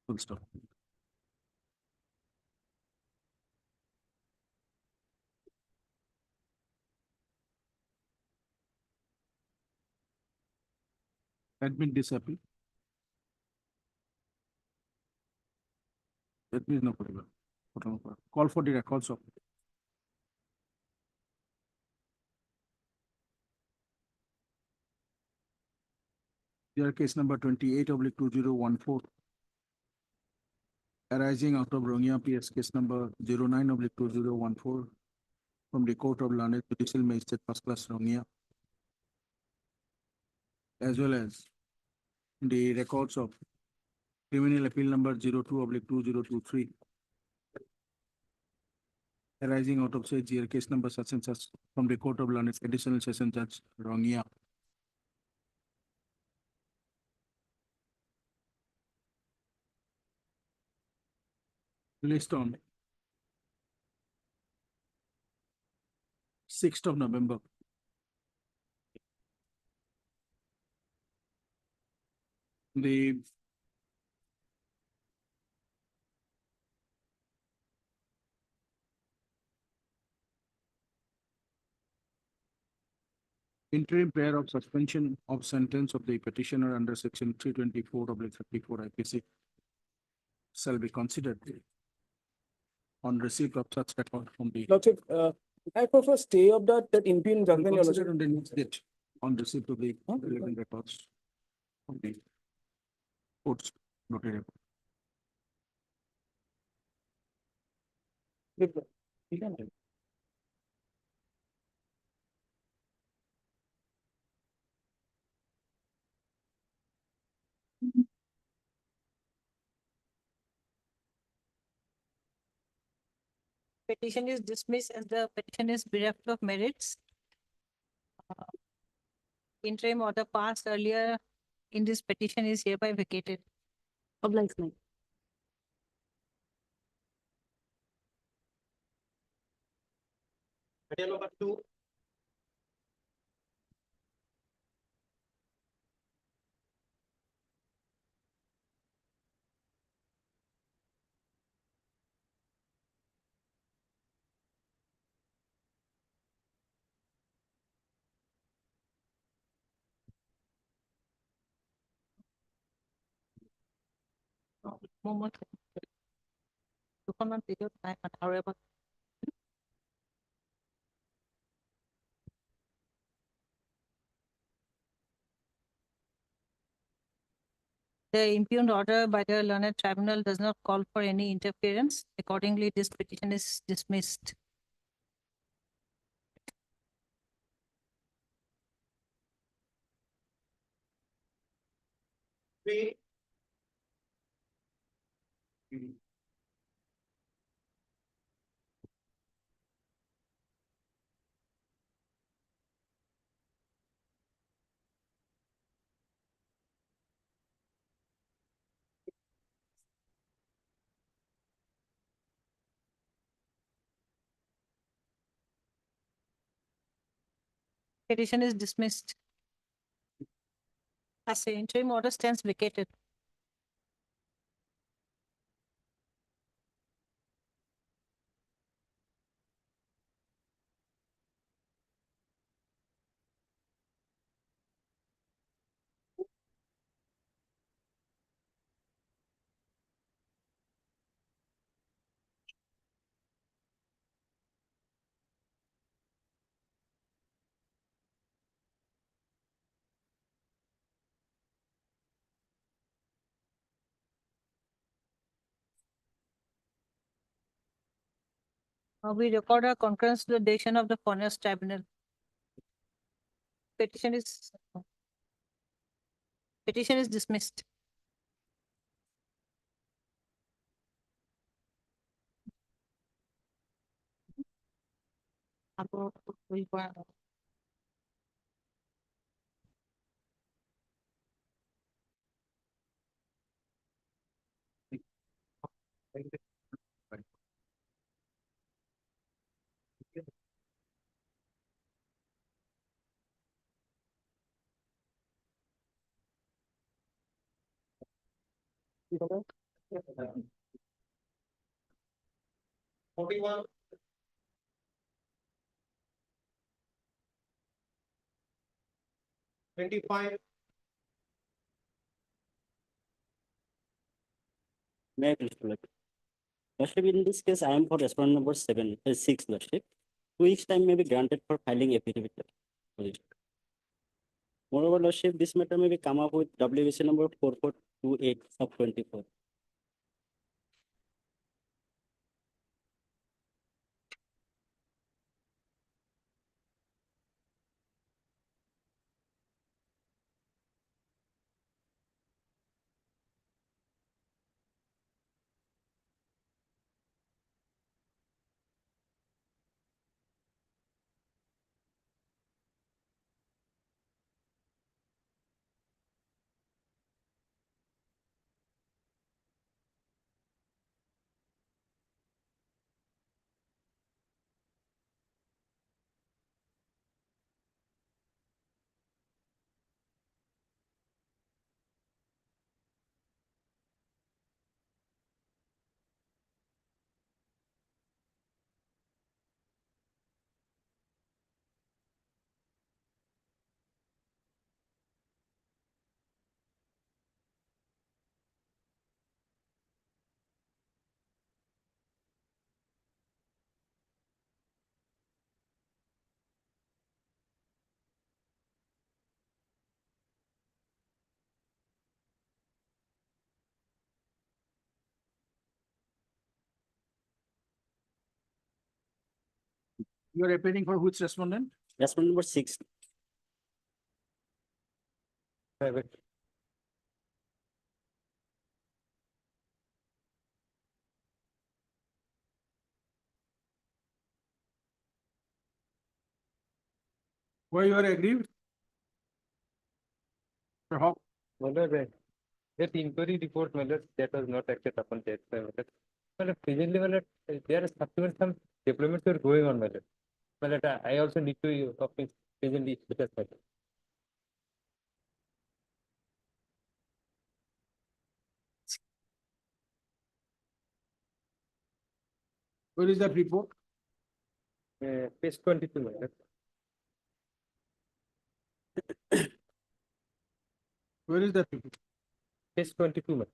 Speaker 1: Full stop. Admit this appeal. Admit no koriba. Call for the records of your case number 28/2014 arising out of Rangia PS case number 09/2014 from the Court of Learned Judicial Magistrate First Class Rangia, as well as the records of criminal appeal number 02/2023 arising out of said GR case number such and such from the Court of Learned Additional Session Judge Rangia. Released on 6th of November. The interim prayer of suspension of sentence of the petitioner under section 324/34 IPC shall be considered on receipt of such record from the
Speaker 2: Lordship, I prefer stay of that impugned judgment, your
Speaker 1: considered
Speaker 2: lordship.
Speaker 1: on the next date on receipt of the relevant records from the court's noted report.
Speaker 20: petition is dismissed as the petition is bereft of merits. Interim order passed earlier in this petition is hereby vacated.
Speaker 8: Obliged, my.
Speaker 16: Matter number 2.
Speaker 20: Moment. দুখনমান ভিডিঅ'ত নাই আৰু এবাৰ The impugned order by the learned tribunal does not call for any interference. Accordingly, this petition is dismissed. Petition is dismissed. As the interim order stands vacated. We record a concurrence to the decision of the Fairness Tribunal. Petition is dismissed.
Speaker 6: May I please collect? Lordship, in this case, I am for respondent number 6, Lordship. 2 weeks time may be granted for filing affidavit. Moreover, Lordship, this matter may be come up with WBC number 4428 of 24.
Speaker 1: You are appearing for which respondent?
Speaker 6: Respondent number 6.
Speaker 1: Private. Why you are aggrieved? Mr. Hawk,
Speaker 21: that inquiry report, my lord, that was not acted upon that time. My lord, presently, my lord, there are subsequent some developments are going on, my lord. My lord, I also need to talk with presently status, my lord.
Speaker 1: where is that report?
Speaker 21: Page 22, my lord.
Speaker 1: Where is that report?
Speaker 21: Page 22, my lord.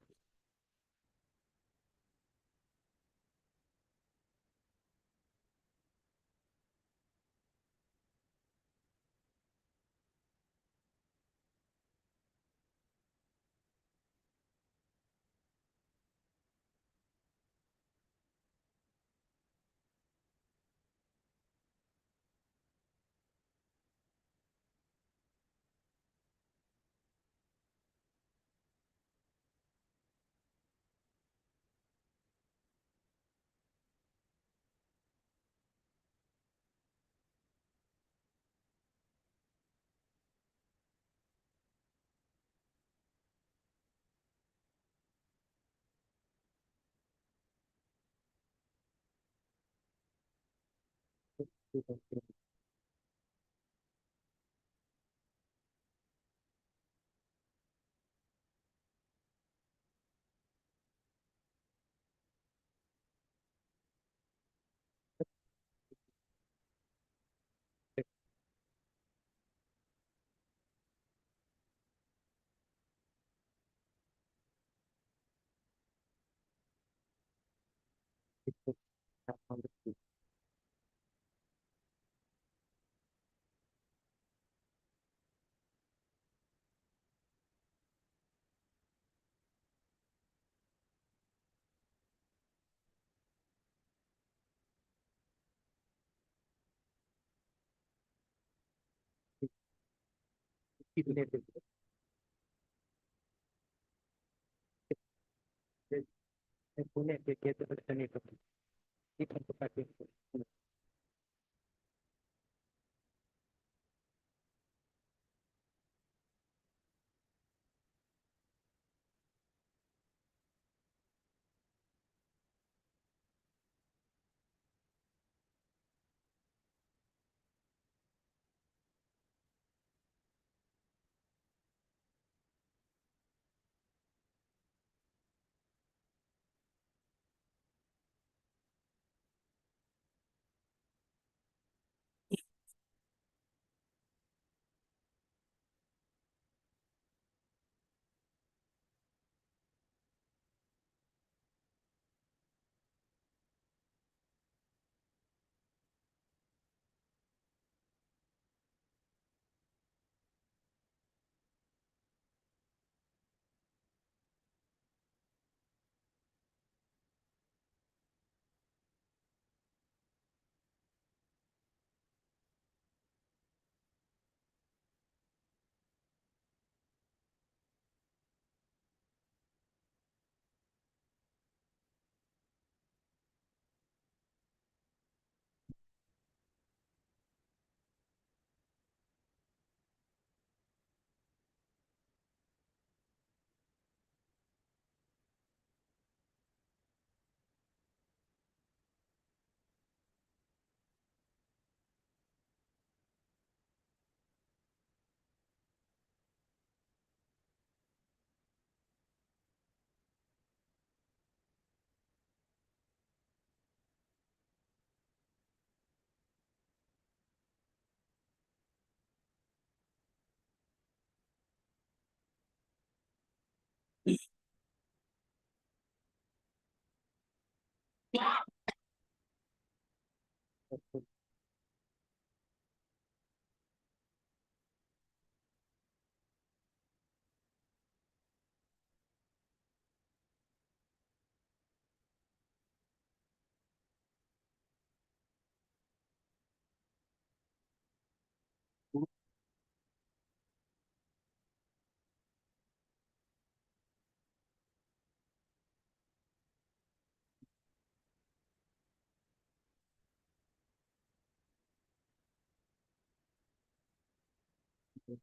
Speaker 1: Heard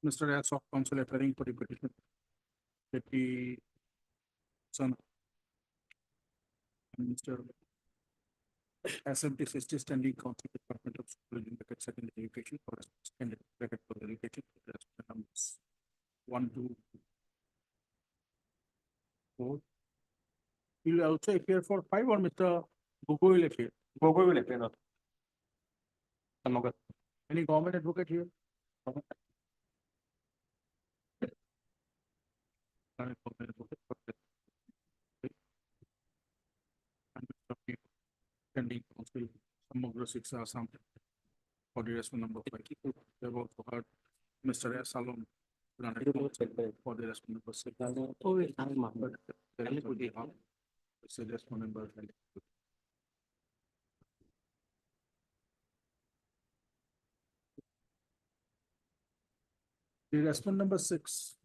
Speaker 1: Mr. S of council appearing for the petition. Deputy son. And Mr. SMT sixty standing council department of school in the secondary education for extended bracket for education. Numbers 1, 2, 4. Will also appear for 5 or Mr. Gogoi will appear.
Speaker 21: Gogoi will appear.
Speaker 1: Any government advocate here? Current government advocate for the- and Mr. P. Standing council, Samagra Siksa Assam. For the rest of number 5. We have also heard Mr. S. Salom. For the rest of number 6. So just one number. The respondent number 6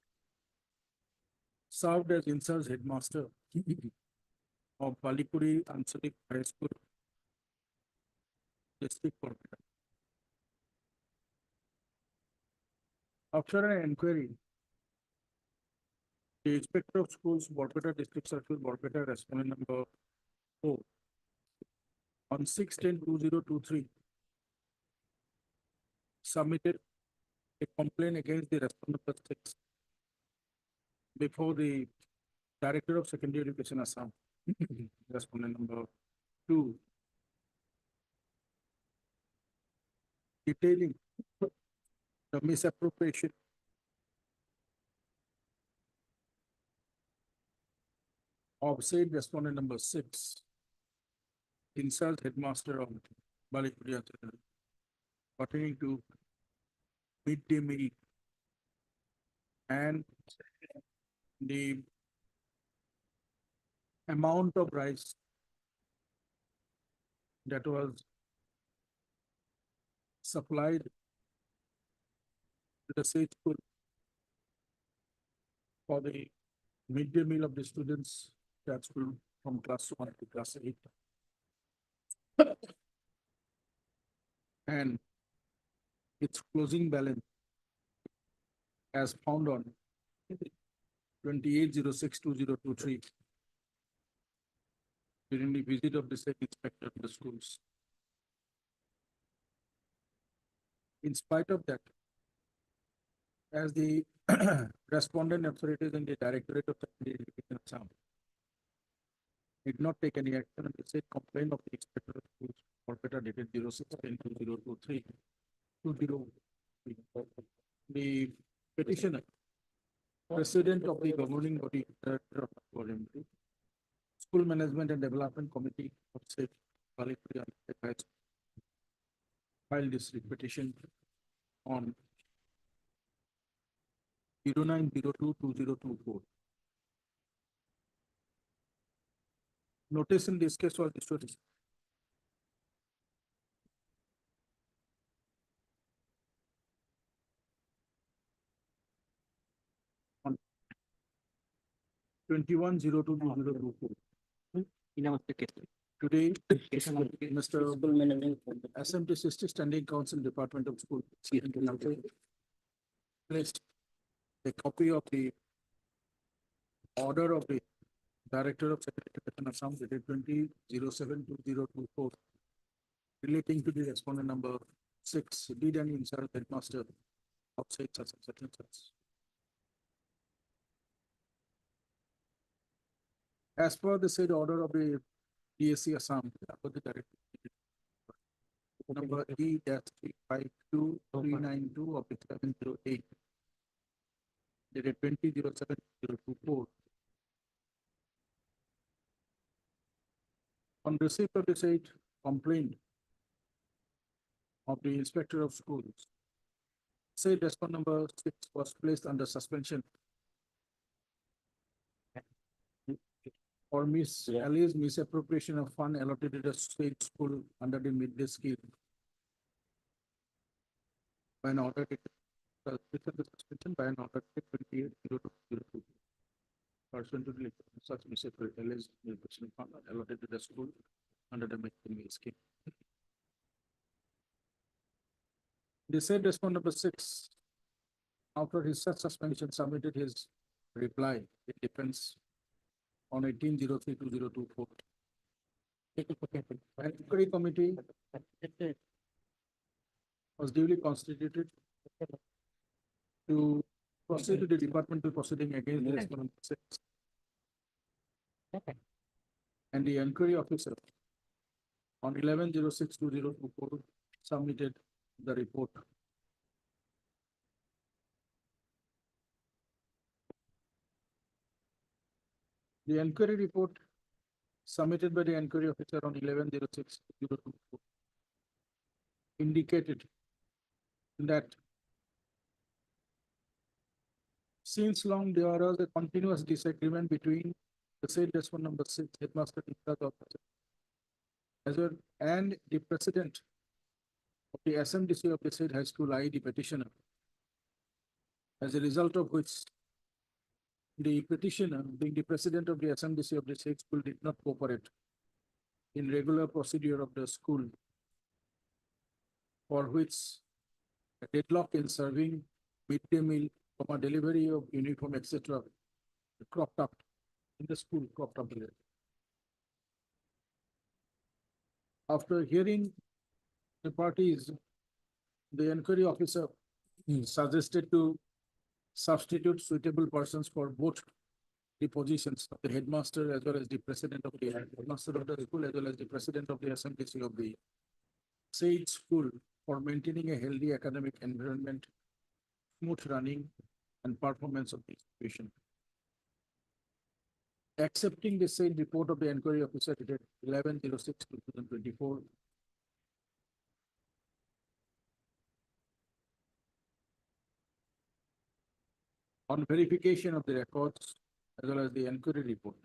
Speaker 1: served as in-charge headmaster of Balipuri Ansarik High School, District Kolkata. After an inquiry, the inspector of schools, Borpeta District Circle, Borpeta, respondent number 4 on 6/10/2023 submitted a complaint against the respondent number 6 before the Director of Secondary Education Assam, respondent number 2, detailing the misappropriation of said respondent number 6, insult headmaster of Balipuri pertaining to midday meal and the amount of rice that was supplied to the said school for the midday meal of the students that school from class 1 to class 8. And its closing balance as found on 28/06/2023 during the visit of the said inspector to the schools. In spite of that, as the respondent authorities in the Directorate of Secondary Education Assam did not take any action on the said complaint of the inspector of schools, Kolkata dated 06/10/2023. The petitioner, president of the governing body, Director of Parliamentary, School Management and Development Committee of said Balipuri High School, filed this petition on 09/02/2024. Notice in this case was issued on 21/02/2024. Today, Mr. SMT 60 Standing Council, Department of School, placed a copy of the order of the Director of Secretary of Assam dated 20/07/2024 relating to the respondent number 6, lead and insert headmaster outside such and such and such. As per the said order of the DSC Assam, the Director number E dash 352 of 708. Dated 20/07/024. On receipt of the said complaint of the inspector of schools, said respondent number 6 was placed under suspension for alleged misappropriation of fund allotted to the state school under the midday scheme. By an order dated suspension by an order dated 28/02/02. Pursuant to the such alleged misappropriation of fund allotted to the school under the midday meal scheme. The said respondent number 6, after his such suspension, submitted his reply in defense on 18/03/2024. An inquiry committee was duly constituted to proceed to the departmental proceeding against the respondent number 6. And the inquiry officer on 11/06/2024 submitted the report. The inquiry report submitted by the inquiry officer on 11/06/2024 indicated that since long there was a continuous disagreement between the said respondent number 6 headmaster in charge of as well and the president of the SMDC of the said high school, I, the petitioner, as a result of which the petitioner, being the president of the SMDC of the said school, did not cooperate in regular procedure of the school, for which a deadlock in serving midday meal, delivery of uniform, etc., cropped up in the school, cropped up there. After hearing the parties, the inquiry officer suggested to substitute suitable persons for both the positions of the headmaster as well as the president of the headmaster of the school as well as the president of the SMDC of the said school, for maintaining a healthy academic environment, smooth running and performance of the institution. Accepting the said report of the inquiry officer dated 11/06/2024, on verification of the records as well as the inquiry report,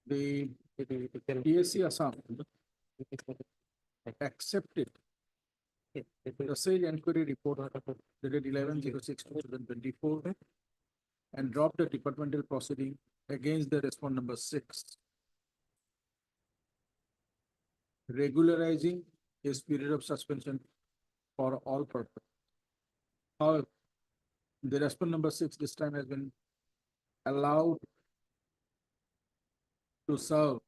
Speaker 1: the DSC Assam accepted the said inquiry report dated 11/06/2024 and dropped the departmental proceeding against the respondent number 6, regularizing his period of suspension for all purposes. However, the respondent number 6 this time has been allowed to serve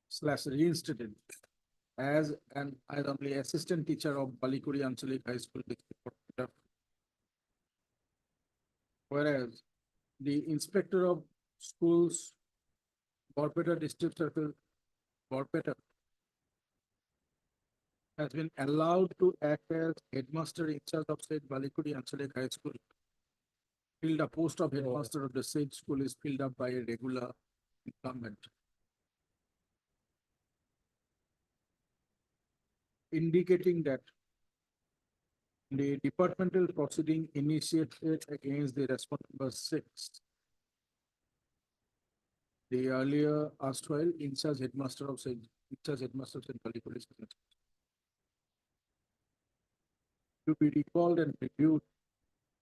Speaker 1: / reinstated as only assistant teacher of Balikuri Anchalik High School district. Whereas the inspector of schools, Borpeta District Circle, Borpeta, has been allowed to act as headmaster in charge of said Balikuri Anchalik High School. Till the post of headmaster of the said school is filled up by a regular incumbent. Indicating that the departmental proceeding initiated against the respondent number 6, the earlier erstwhile in charge headmaster of said Balikuri, to be recalled and reviewed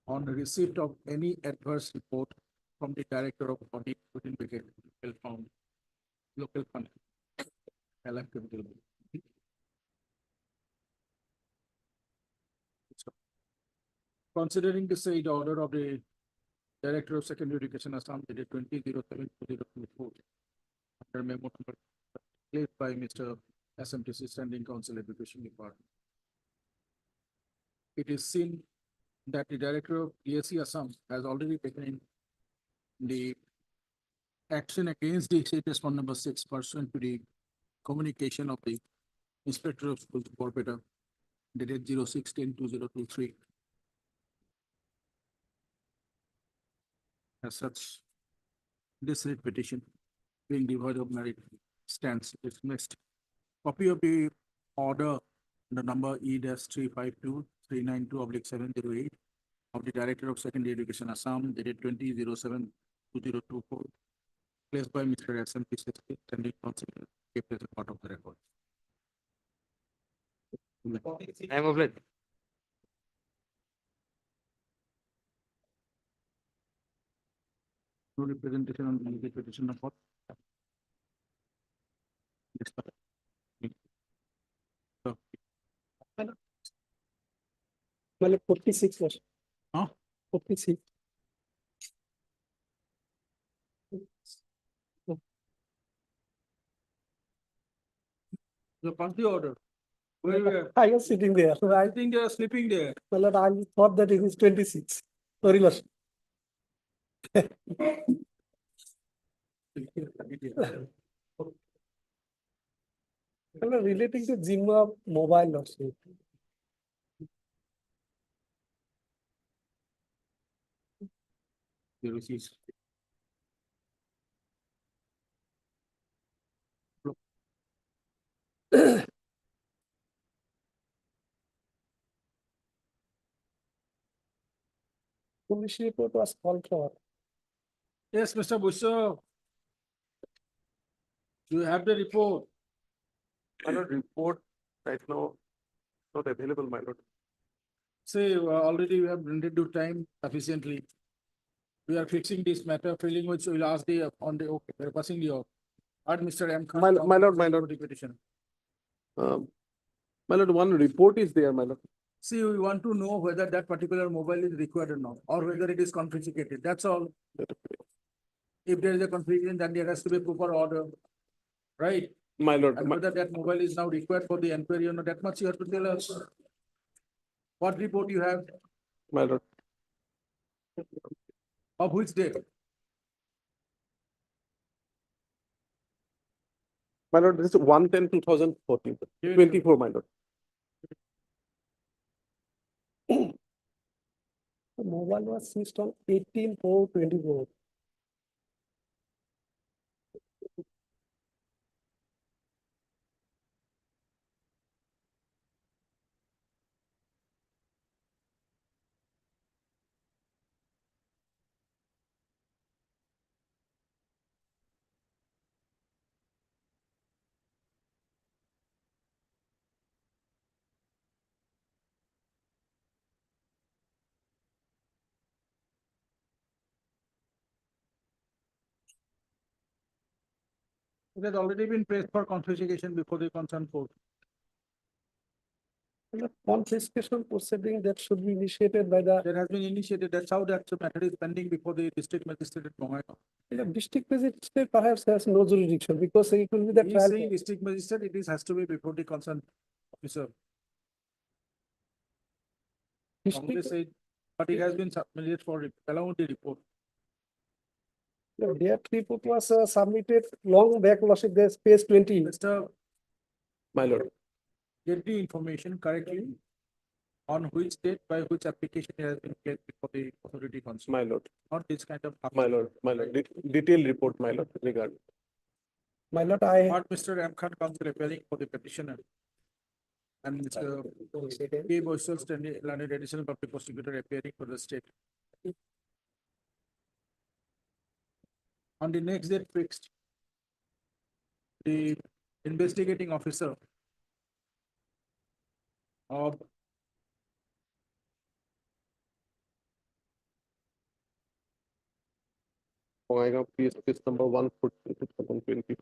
Speaker 1: on receipt of any adverse report from the director of audit within the found local fund. Allied Capital. Considering the said order of the Director of Secondary Education Assam dated 20/07/2024 under memo number placed by Mr. SMTC Standing Council Education Department, it is seen that the Director of DSC Assam has already taken the action against the state respondent number 6 pursuant to the communication of the Inspector of Schools, Borpeta, dated 06/10/2023. As such, this writ petition being devoid of merit stands dismissed. Copy of the order, the number E-352-392/708 of the Director of Secondary Education, Assam, dated 20/07/2024, placed by Mr. S.M.P. Sesthi, standing counsel, kept as a part of the record.
Speaker 21: I move it.
Speaker 1: No representation on the petition report. Yes, sir. So,
Speaker 2: Well, 46 was.
Speaker 1: Huh?
Speaker 2: 46.
Speaker 1: So pass the order. Where you are?
Speaker 2: I was sitting there. So
Speaker 1: I think they are sleeping there.
Speaker 2: well, I thought that it is 26. Sorry, Lord. Well, relating to Zimba mobile also.
Speaker 1: The receipts.
Speaker 2: Police report was called for.
Speaker 1: Yes, Mr. Busso. You have the report.
Speaker 12: My lord, report right now not available, my lord.
Speaker 1: Say, already we have rendered due time sufficiently. We are fixing this matter, filling which will ask the, on the, okay, we are passing the, add Mr. M. Khan.
Speaker 12: My lord.
Speaker 1: The petition.
Speaker 12: My lord, one report is there, my lord.
Speaker 1: See, we want to know whether that particular mobile is required or not, or whether it is confiscated, that's all. If there is a configuration, then there has to be proper order, right?
Speaker 12: My lord,
Speaker 1: And whether that mobile is now required for the inquiry or not, that much you have to tell us. What report you have,
Speaker 12: my lord.
Speaker 1: of which date?
Speaker 12: My lord, this is 1/10/2014,
Speaker 1: Give it to me.
Speaker 12: 24, my lord.
Speaker 2: The mobile was seized on 18/4/24.
Speaker 1: It has already been placed for confiscation before the concerned court.
Speaker 2: The confiscation proceeding that should be initiated by the
Speaker 1: That has been initiated, that's how that matter is pending before the district magistrate at Bongaigaon.
Speaker 2: district magistrate perhaps has no jurisdiction because it will be the
Speaker 1: He is
Speaker 2: trial.
Speaker 1: saying district magistrate, it is, has to be before the concerned officer. Congress
Speaker 2: District,
Speaker 1: said, but it has been submitted for, along with the report.
Speaker 2: their report was submitted long back, lordship, there's page 20.
Speaker 1: Mr.
Speaker 12: My lord,
Speaker 1: Get the information correctly on which date by which application it has been placed before the authority concerned,
Speaker 12: my lord,
Speaker 1: not this kind of.
Speaker 12: my lord, detailed report, my lord, regarding.
Speaker 2: My lord, I
Speaker 1: What Mr. M. Khan counsel appearing for the petitioner. And Mr. K. Boyce, standing learned additional public prosecutor appearing for the state. On the next date fixed, the investigating officer of
Speaker 12: Bongaigaon PS case number 1/14/2020.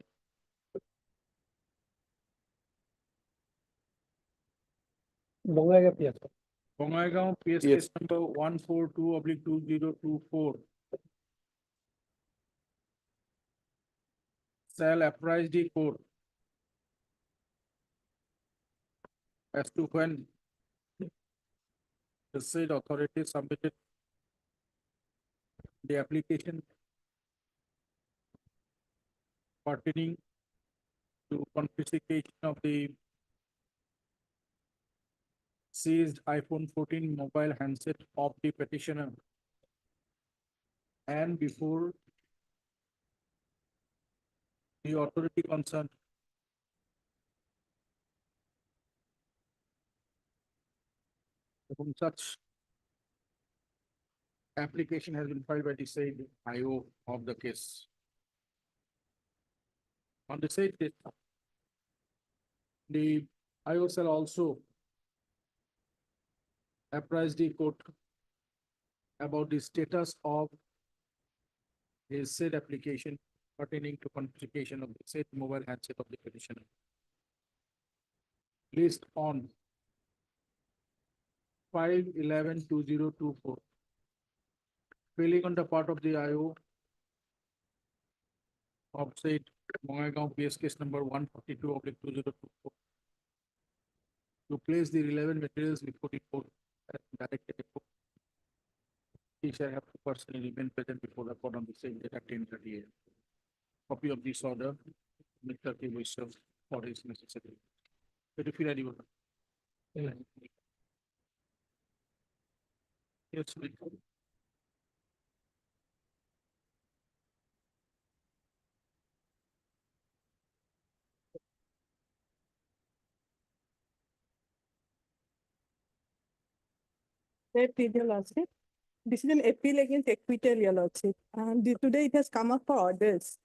Speaker 2: Bongaigaon PS.
Speaker 1: Bongaigaon PS
Speaker 12: Yes.
Speaker 1: case number 142/2024. Shall apprise the court as to when the said authority submitted the application pertaining to confiscation of the seized iPhone 14 mobile handset of the petitioner and before the authority concerned. Such application has been filed by the said IO of the case. On the said date, the IO shall also apprise the court about the status of his said application pertaining to confiscation of the said mobile handset of the petitioner. List on 5/11/2024. Failing on the part of the IO of said Bongaigaon PS case number 142/2024 to place the relevant materials before the court as directed. He shall have to personally remain present before the court on the same date at 10:30 AM. Copy of this order, Mr. K. will serve for his necessary. But if you ready, yes, please.
Speaker 7: Your Lordship. This is an appeal against acquittal, Your Lordship, and today it has come up for orders.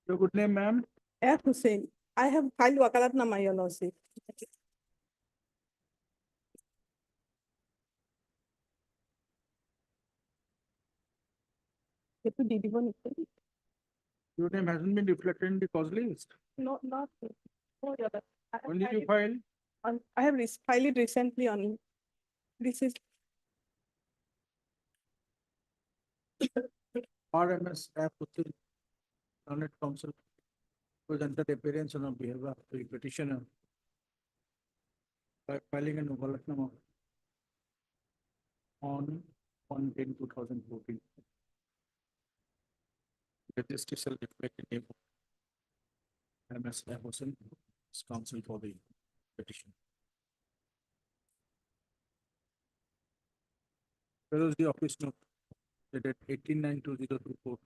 Speaker 1: Your good name, ma'am?
Speaker 7: F. Hussain. I have filed wakalatnama, Your Lordship.
Speaker 1: Your name hasn't been reflected in the cause list.
Speaker 7: No, not. No, Your Lordship.
Speaker 1: When did you file?
Speaker 7: I have filed it recently on. This is.
Speaker 1: RMS F. Hussain, Learned Counsel, presented appearance on behalf of the petitioner by filing an Walatnama on 1/10/2014. The justice shall reflect the name of MS F. Hussain as counsel for the petition. Where is the office note dated 18/9/2024?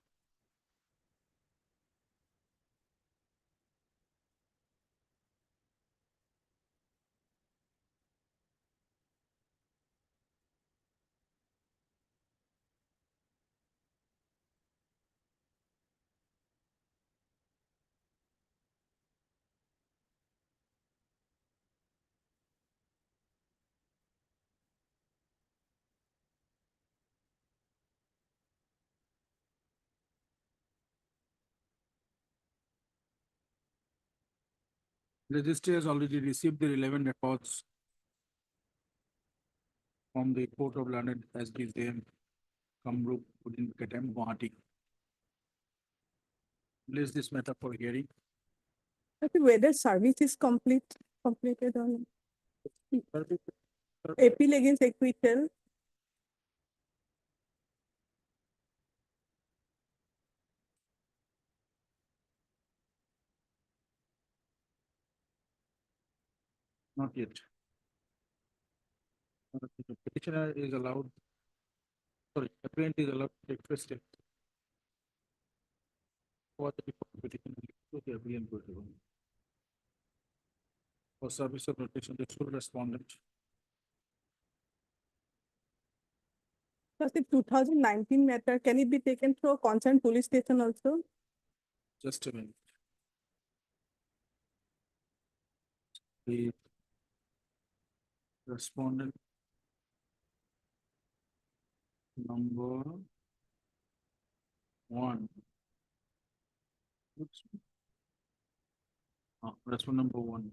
Speaker 1: Registry has already received the relevant reports from the Court of Learned SBJM, Kamrup, Udin Ketem, Guwahati. Place this matter for hearing.
Speaker 7: Whether service is completed or not. Appeal against acquittal.
Speaker 1: Not yet. The petitioner is allowed, sorry, applicant is allowed to take first step. For the petition to the applicant will do. For service of notice of the full respondent
Speaker 7: Plus the 2019 matter, can it be taken through a concerned police station also?
Speaker 1: Just a minute. The respondent number one. Oops. Respondent number one.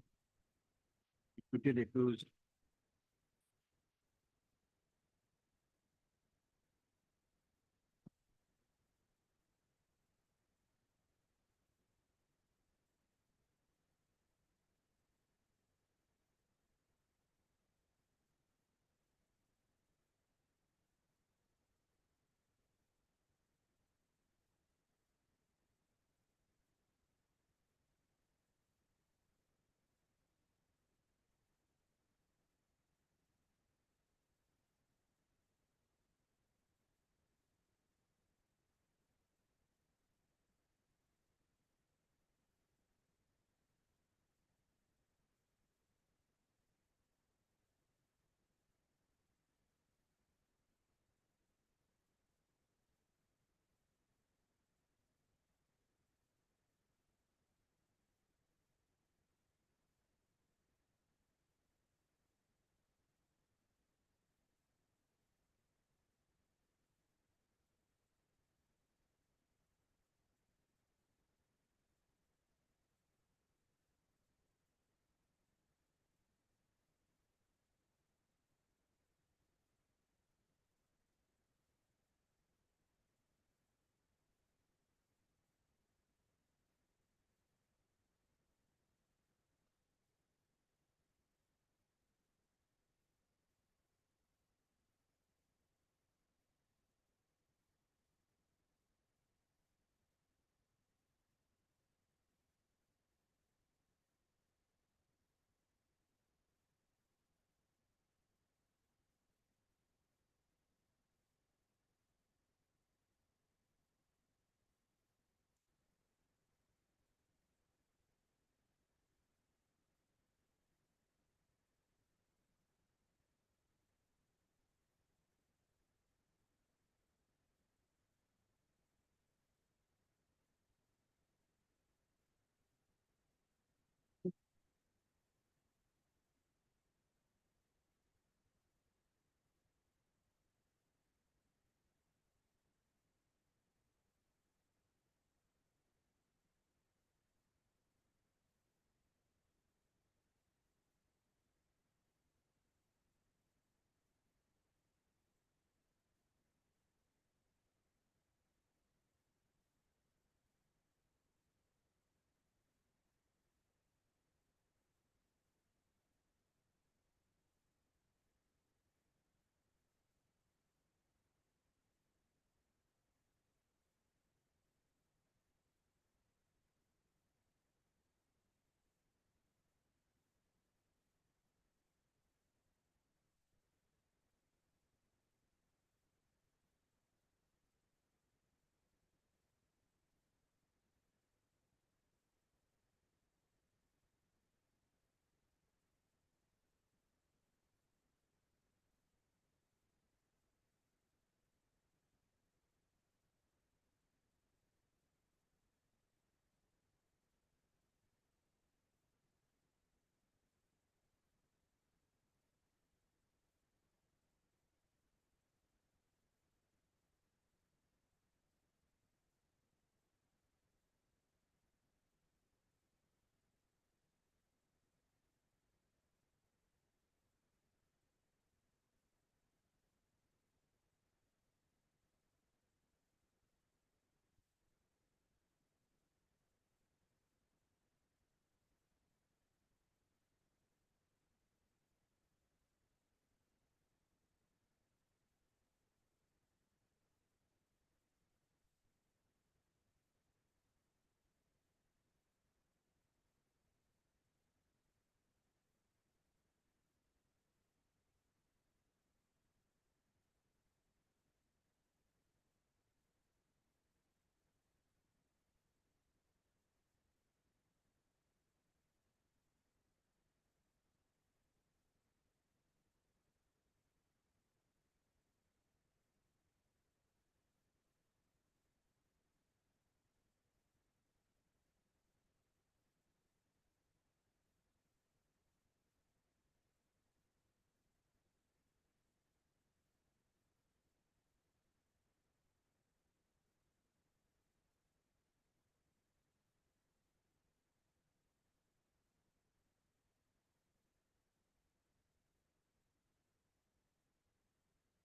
Speaker 1: Repeated accused.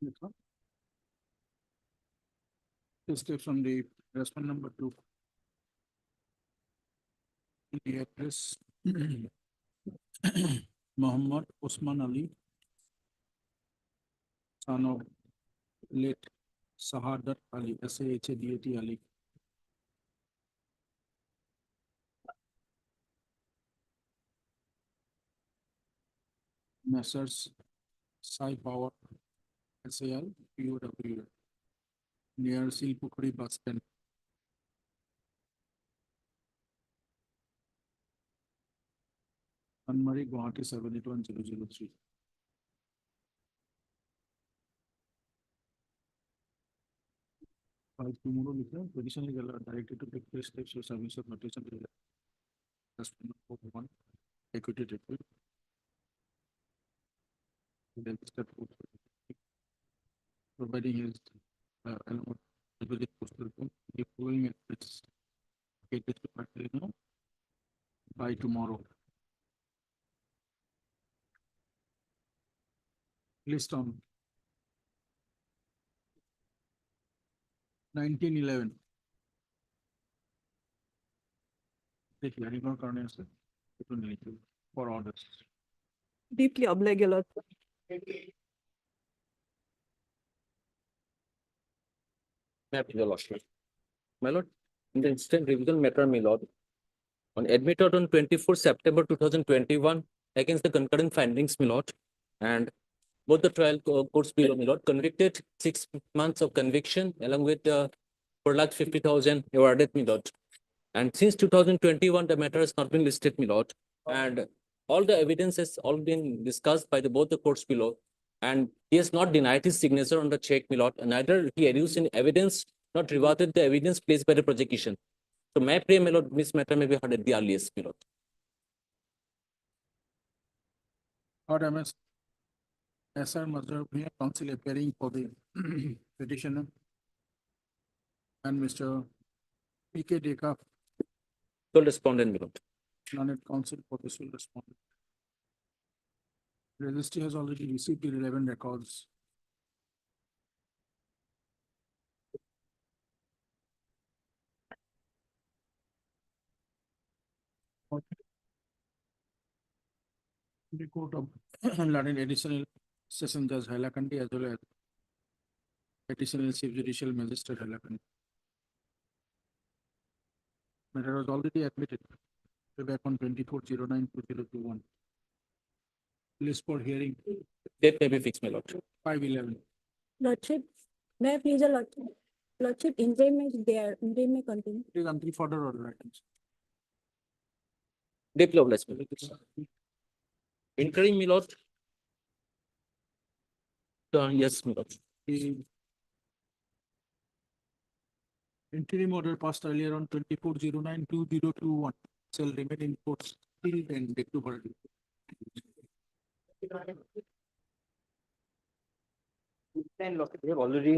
Speaker 1: Next one. This takes from the respondent number 2. The address Muhammad Osman Ali, son of late Sahadat Ali, Sahadat Ali. Messrs. Sai Power, SAL, POW, near Silpukuri bus stand. Anmari, Guwahati 781-003. Tomorrow, petition is directed to take place steps for service of notice and respondent of 1 equity report. Then step 4, providing his deposit postal code, the following address catered to Patrino by tomorrow. List on 1911. The hearing or current answer for orders.
Speaker 7: Deeply obliged, your lordship.
Speaker 14: Your lordship. My lord, in the instant revision matter, my lord, on admitted on 24 September 2021 against the concurrent findings, my lord, and both the trial courts below, my lord, convicted 6 months of conviction along with 4,50,000 awarded, my lord. And since 2021, the matter has not been listed, my lord, and all the evidence has all been discussed by both the courts below, and he has not denied his signature on the check, my lord, and neither he adduced in evidence, not rebutted the evidence placed by the prosecution. So may I pray, my lord, this matter may be heard at the earliest, my lord.
Speaker 1: Or MS SR Mazhar counsel appearing for the petitioner and Mr. P.K. Deka,
Speaker 14: Sole respondent, my lord.
Speaker 1: learned counsel for the sole respondent. Registry has already received the relevant records. The court of learned additional session judge Hailakandi as well as additional chief judicial magistrate Hailakandi. Matter was already admitted back on 24/09/2021. List for hearing
Speaker 14: Date may be fixed, my lord.
Speaker 1: 5/11.
Speaker 8: Lordship, may I please, your lordship? Lordship, interim is there, interim may continue.
Speaker 1: It is until further order, I think.
Speaker 14: Deeply obliged, my lord. Interim, my lord. Yes, my lord.
Speaker 1: The interim order passed earlier on 24/09/2021 shall remain in force till then date to verdict.
Speaker 14: We have already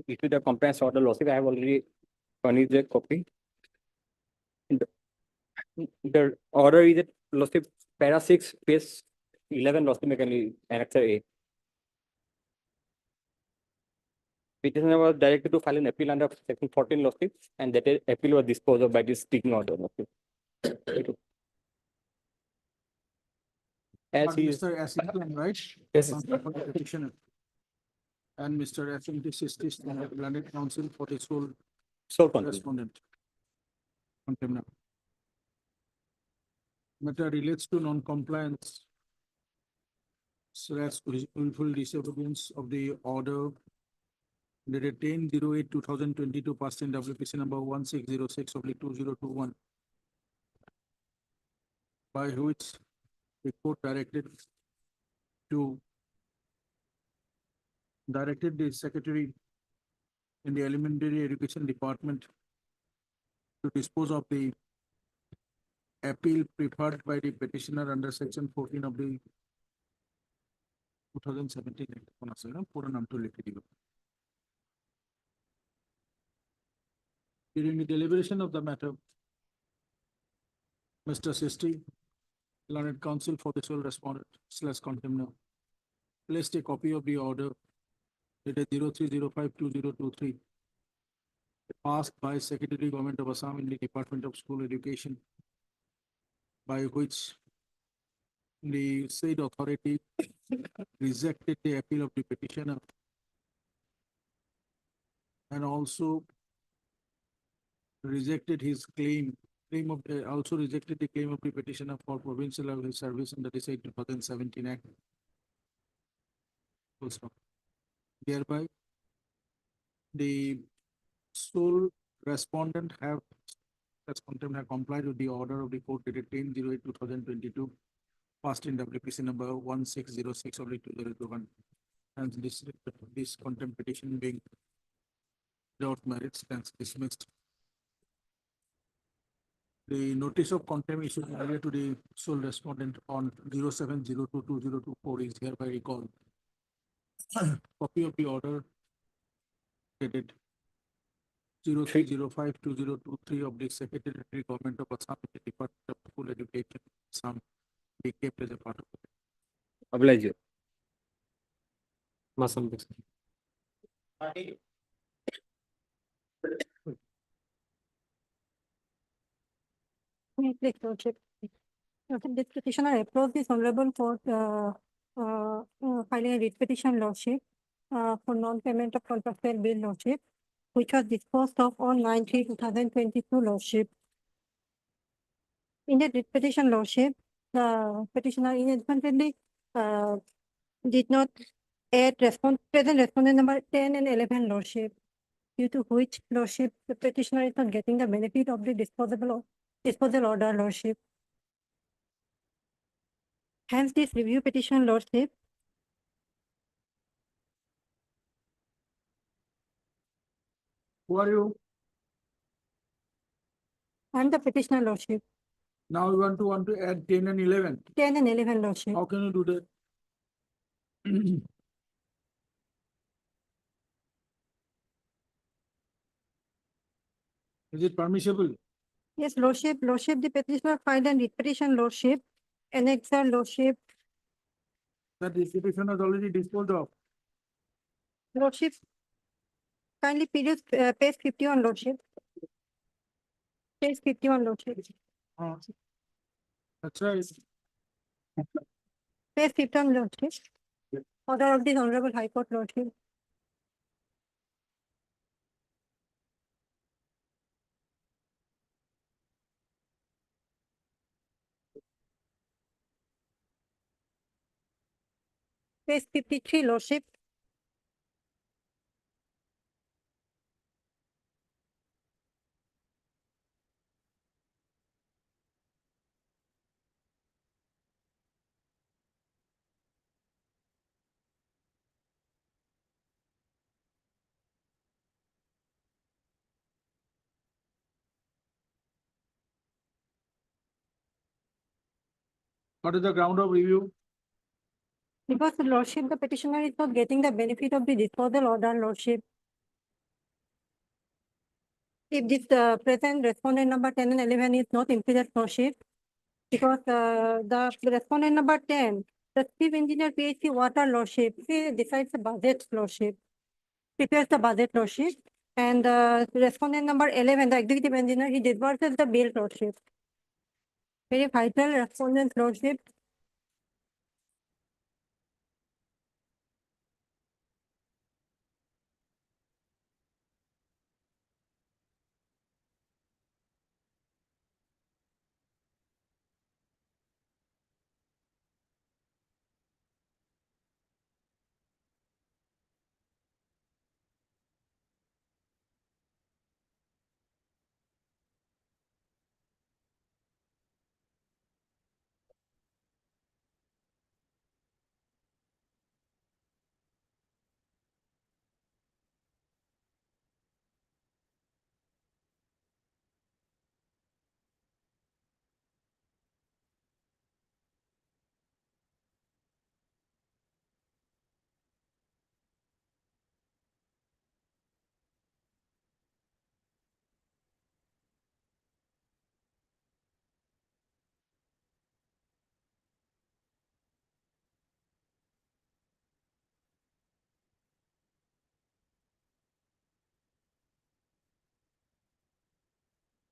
Speaker 14: issued a compliance order, lordship. I have already furnished a copy. The order is at lordship, para 6, page 11, lordship, mechanically, annexure A. Petitioner was directed to file an appeal under section 14, lordship, and that appeal was disposed of by this speaking order, lordship. As he is.
Speaker 1: Mr. Asington, right?
Speaker 14: Yes.
Speaker 1: Petitioner. And Mr. F.M.T. Sistis, learned counsel for the sole respondent. Contemner. Matter relates to non-compliance / willful disobedience of the order dated 10/08/2022 passed in WPC number 1606/2021, by which the court directed the secretary in the elementary education department to dispose of the appeal preferred by the petitioner under section 14 of the 2017 Act. During the deliberation of the matter, Mr. Sisti, learned counsel for the sole respondent / contemner, placed a copy of the order dated 03/05/2023 passed by Secretary Government of Assam in the Department of School Education, by which the said authority rejected the appeal of the petitioner and also rejected his also rejected the claim of the petitioner for provincial level service under the said 2017 Act. Also, thereby, the sole respondent have complied with the order of the court dated 10/08/2022, passed in WPC number 1606/2021, and this contempt petition being without merits stands dismissed. The notice of contempt issued earlier to the sole respondent on 07/02/2024 is hereby recalled. Copy of the order dated 03/05/2023 of the Secretary Government of Assam, the Department of School Education, Assam, be kept as a part of it.
Speaker 21: Oblige.
Speaker 18: Masam.
Speaker 8: Please, Lordship. Lordship, this petitioner approached this honorable court, filing a writ petition, Lordship, for non-payment of contractual bill, Lordship, which was disposed of on 9/3/2022, Lordship. In the writ petition, Lordship, the petitioner inadvertently, did not add present respondent number 10 and 11, Lordship, due to which, Lordship, the petitioner is not getting the benefit of the disposal order, Lordship. Hence, this review petition, Lordship,
Speaker 1: Who are you?
Speaker 8: I am the petitioner, Lordship.
Speaker 1: Now you want to add 10 and 11.
Speaker 8: 10 and 11, Lordship.
Speaker 1: How can you do that? Is it permissible?
Speaker 8: Yes, Lordship, the petitioner filed a writ petition, Lordship, annexer, Lordship,
Speaker 1: That this petition was already disposed of.
Speaker 8: Lordship. Kindly peruse page 51, Lordship. Page 51, Lordship.
Speaker 1: That's right.
Speaker 8: Page 51, Lordship. Order of this Honorable High Court, Lordship. Page 53, Lordship.
Speaker 1: What is the ground of review?
Speaker 8: Because, Lordship, the petitioner is not getting the benefit of the disposal order, Lordship. If this present respondent number 10 and 11 is not impeded, Lordship, because the respondent number 10, the chief engineer PhD water, Lordship, he decides the budget, Lordship, prepares the budget, Lordship, and respondent number 11, the executive engineer, he disburses the bill, Lordship. Very vital respondent, Lordship.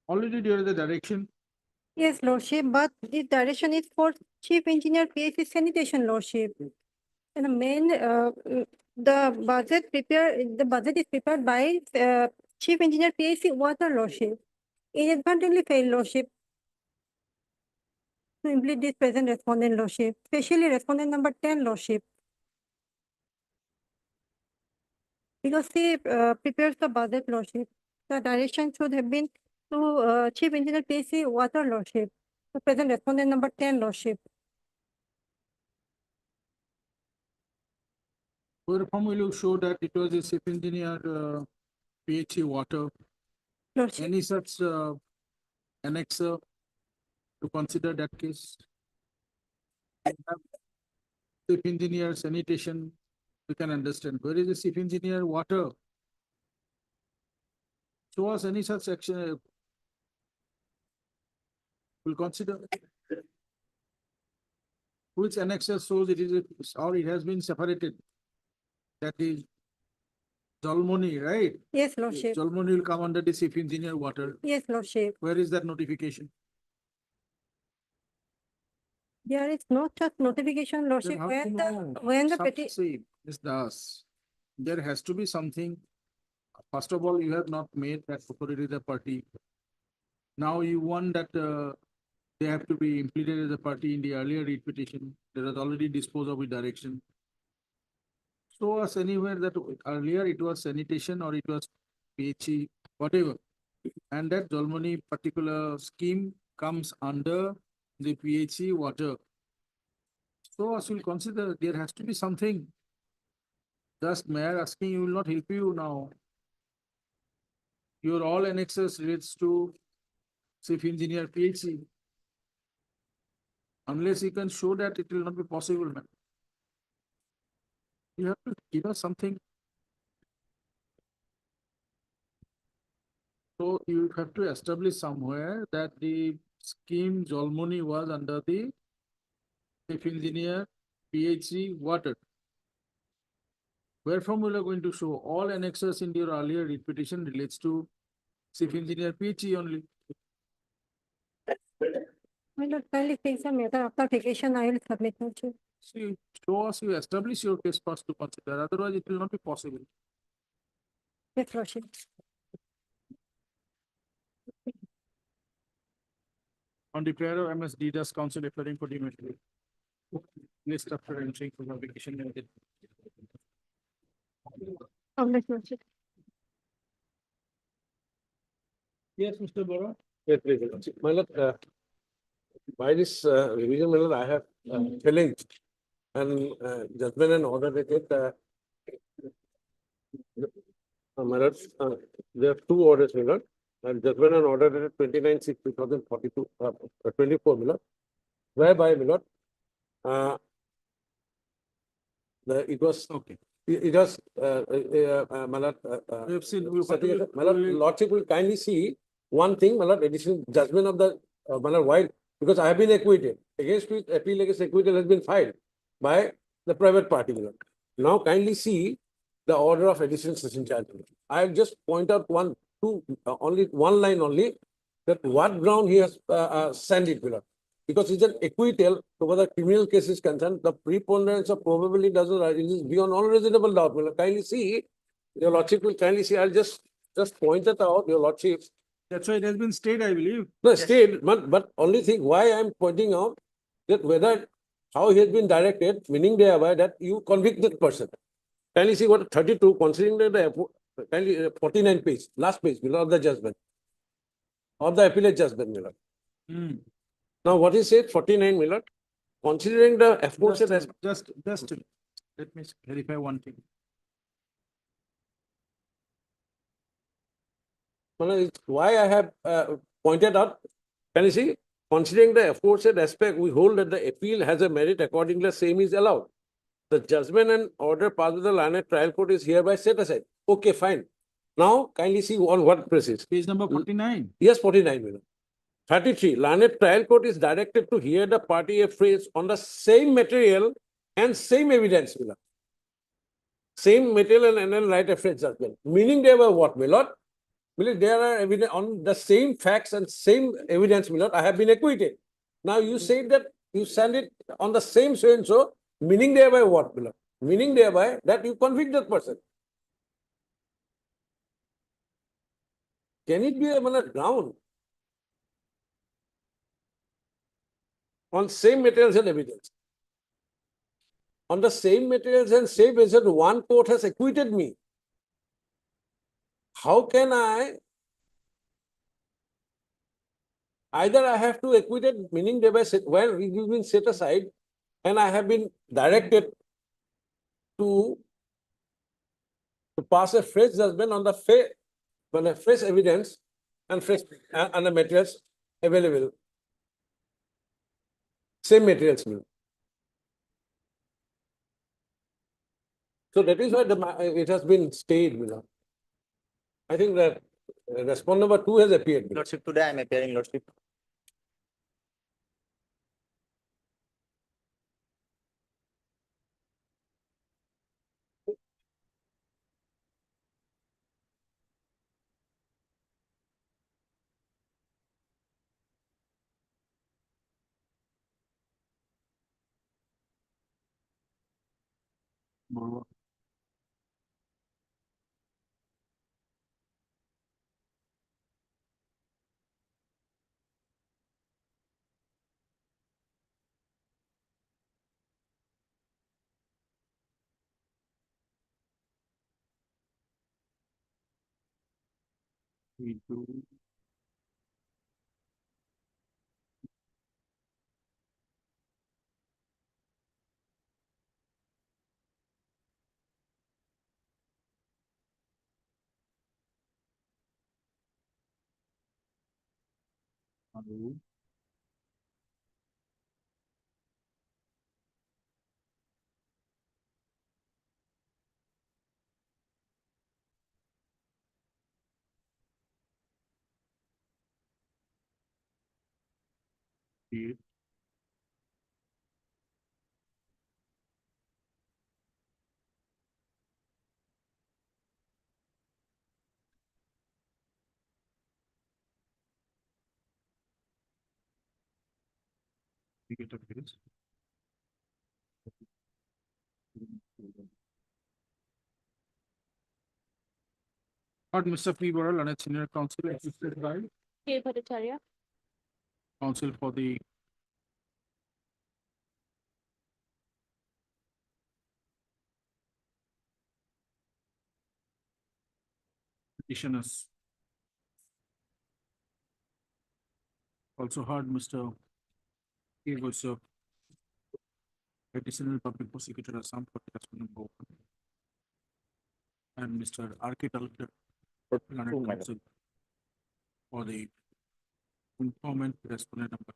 Speaker 1: Already there is a direction.
Speaker 8: Yes, Lordship, but the direction is for Chief Engineer PAC sanitation, Lordship. And the main, the budget is prepared by Chief Engineer PAC water, Lordship. Inadvertently failed, Lordship, to implement this present respondent, Lordship, especially respondent number 10, Lordship. Because he prepares the budget, Lordship. The direction should have been to Chief Engineer PAC water, Lordship. The present respondent number 10, Lordship.
Speaker 1: Whereupon will you show that it was a chief engineer, PHE water?
Speaker 8: Lordship.
Speaker 1: Any such, annexer to consider that case? Chief engineer sanitation, we can understand. Where is the chief engineer water? Show us any such action. We'll consider. Which annexer shows it is, or it has been separated? That is Jalmoni, right?
Speaker 8: Yes, Lordship.
Speaker 1: Jalmoni will come under the chief engineer water.
Speaker 8: Yes, Lordship.
Speaker 1: Where is that notification?
Speaker 8: There is no such notification, Lordship,
Speaker 1: Then how
Speaker 8: when
Speaker 1: to
Speaker 8: the,
Speaker 1: know?
Speaker 8: when the
Speaker 1: Some
Speaker 8: petition.
Speaker 1: say, Ms. Das, there has to be something. First of all, you have not made that authority the party. Now you want that, they have to be implemented as a party in the earlier read petition. There is already disposed of with direction. Show us anywhere that earlier it was sanitation or it was PHE, whatever. And that Jalmoni particular scheme comes under the PHE water. So us will consider there has to be something. Just mayor asking you will not help you now. Your all annexes relates to chief engineer PHE. Unless you can show that, it will not be possible, man. You have to give us something. So you have to establish somewhere that the scheme Jalmoni was under the chief engineer PHE water. Wherefrom we are going to show all annexes in your earlier read petition relates to chief engineer PHE only.
Speaker 8: My lord, kindly fix the matter after vacation, I will submit, Lordship.
Speaker 1: See, show us, you establish your case first to consider, otherwise it will not be possible.
Speaker 8: Yes, Lordship.
Speaker 1: On the prayer of MSD, does council appearing for demerit? List after entering for vacation.
Speaker 8: Lordship.
Speaker 1: Yes, Mr. Bora.
Speaker 17: Yes, please. My lord, by this revision, my lord, I have challenged and judgment and order dated. My lord, there are two orders, my lord, and judgment and order dated 29/6/2042, 24, my lord, whereby, my lord, it was
Speaker 1: okay.
Speaker 17: It was my lord,
Speaker 1: We have seen.
Speaker 17: my lord, lordship will kindly see one thing, my lord, additional judgment of the my lord, why, because I have been acquitted, against which appeal against acquittal has been filed by the private party, my lord. Now kindly see the order of additional session charge. I have just point out only one line only, that what ground he has sent it, my lord. Because it's an acquittal, so whether criminal case is concerned, the preponderance of probability doesn't rise, it is beyond all reasonable doubt. My lord, kindly see, your lordship will kindly see, I'll just point that out, your lordship.
Speaker 1: That's why it has been stayed, I believe.
Speaker 17: No, stayed, but only thing why I'm pointing out that whether how he has been directed, meaning thereby that you convict that person. Kindly see what 32, considering that the kindly 49 page, last page, below of the judgment, of the appellate judgment, my lord. Now, what is it, 49, my lord? Considering the aforesaid as
Speaker 1: Just let me clarify one thing.
Speaker 17: Why I have pointed out, can you see, considering the aforesaid aspect, we hold that the appeal has a merit, accordingly same is allowed. The judgment and order passed with the Learned Trial Court is hereby set aside. Okay, fine. Now, kindly see on what basis.
Speaker 1: Page number 49.
Speaker 17: Yes, 49, my lord. 33, Learned Trial Court is directed to hear the party appraised on the same material and same evidence, my lord. Same material and right appraised judgment. Meaning they were what, my lord?
Speaker 10: There are evidence on the same facts and same evidence, I have been acquitted. Now you say that you send it on the same so and so, meaning thereby what, Meaning thereby that you convict that person. Can it be a ground on same materials and evidence? On the same materials and same evidence, one court has acquitted me. How can either I have to acquit it, meaning thereby where it has been set aside, and I have been directed to pass a fresh judgment on the fresh evidence and fresh and the materials available. Same materials. So that is why it has been stayed. I think that respondent number 2 has appeared.
Speaker 22: Lordship, today I am appearing, Lordship.
Speaker 1: Mr. P. Burrell, and senior counsel, assisted by
Speaker 9: K. Bhattacharya.
Speaker 1: counsel for the petitioners. Also heard Mr. K. Gosep, additional public prosecutor Assam for respondent number 1, and Mr. R.K. Talukdar, learned counsel for the informant respondent number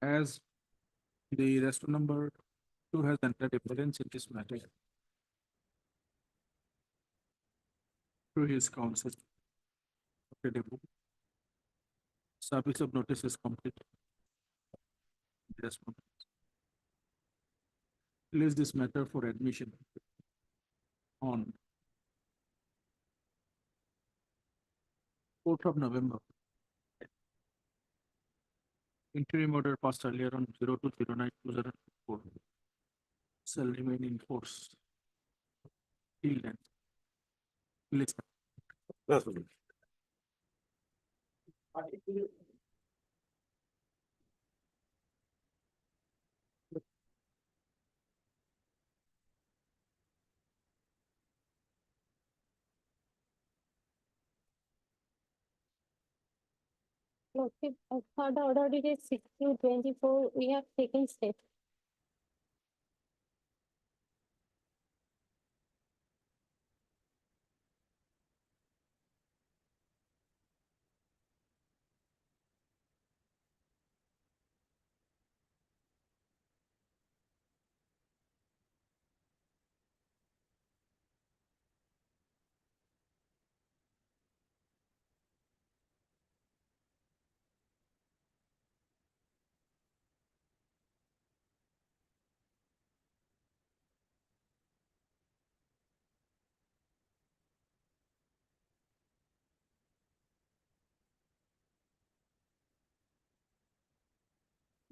Speaker 1: 2. As the respondent number 2 has entered evidence in this matter through his counsel, service of notice is complete. Respondent place this matter for admission on 4th of November. Interim order passed earlier on 02/09/2004 shall remain in force till then. Please.
Speaker 8: Lordship, as per the order dated 16/24, we have taken steps.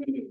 Speaker 1: Pick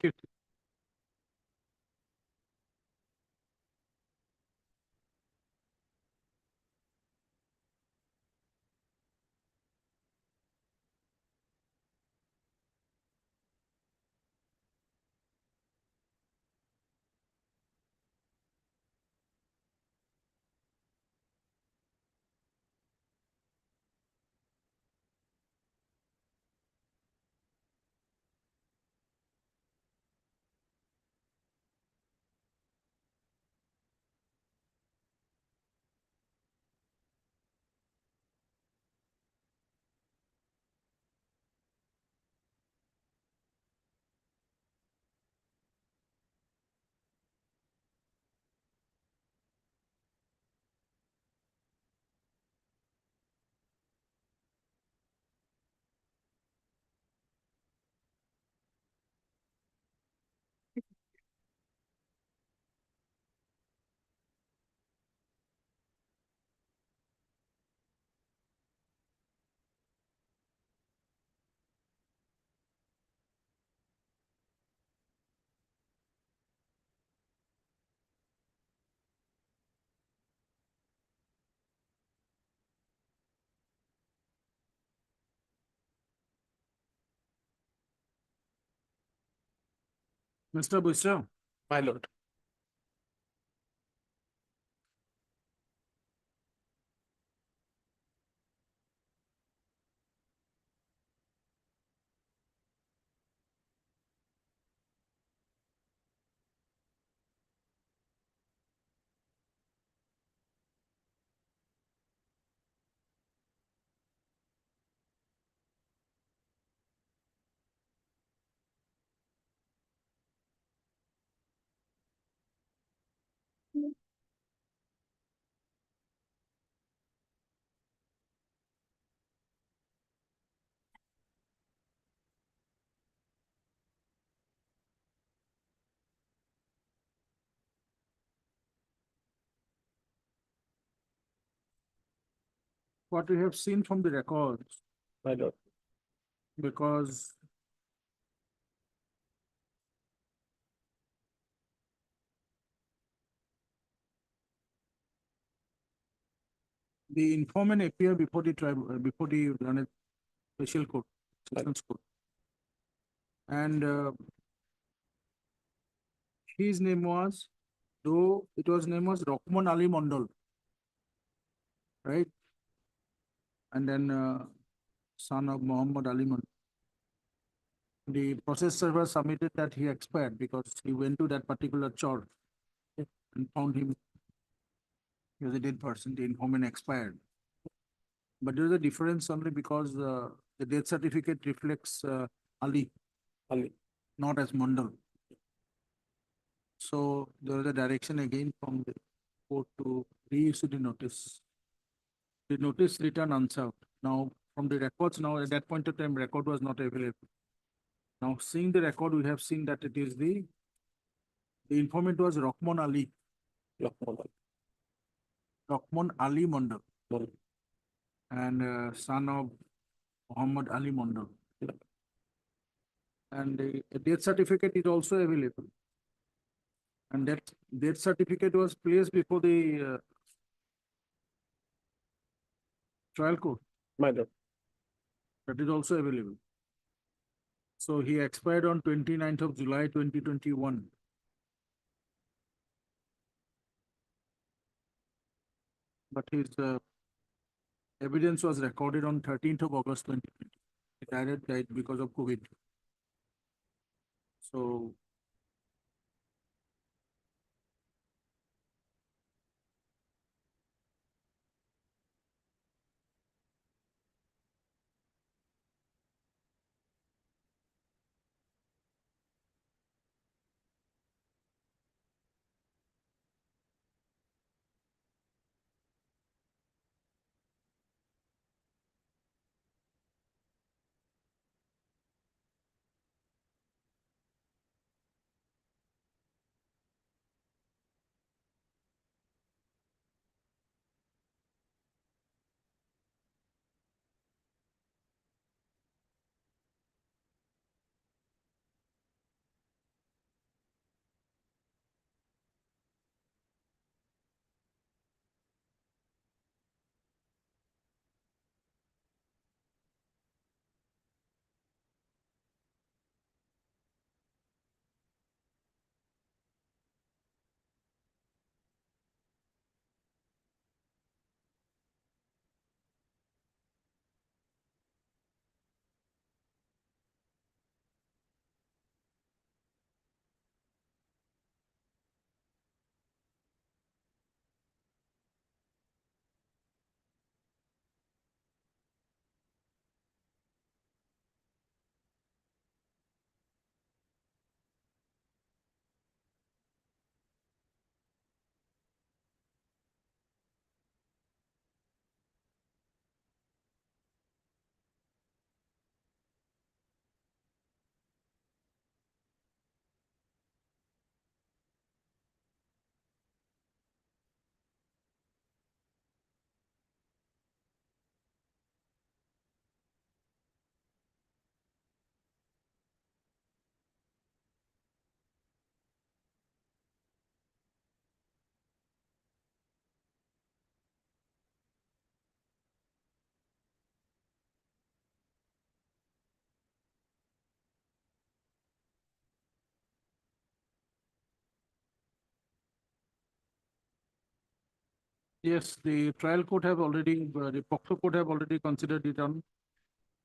Speaker 1: it. Mr. Bushra.
Speaker 10: My lord.
Speaker 1: What we have seen from the records,
Speaker 10: My lord.
Speaker 1: because the informant appear before the before the learned special court, sessions court. And his name was though it was named as Rockman Ali Mondal. Right? And then son of Muhammad Ali Mondal. The process server submitted that he expired because he went to that particular church and found him. He was a dead person, the informant expired. But there is a difference only because the death certificate reflects Ali, not as Mondal. So there is a direction again from the court to reissue the notice. The notice returned unserved. Now, from the records now, at that point of time, record was not available. Now, seeing the record, we have seen that it is the informant was Rockman Ali. Rockman Ali Mondal. And son of Muhammad Ali Mondal. And the death certificate is also available. And that death certificate was placed before the trial court.
Speaker 2: Madam.
Speaker 1: That is also available. So he expired on 29th of July 2021. But his evidence was recorded on 13th of August 2020. He died because of COVID. So yes, the trial court have already, the POCSO court have already considered it on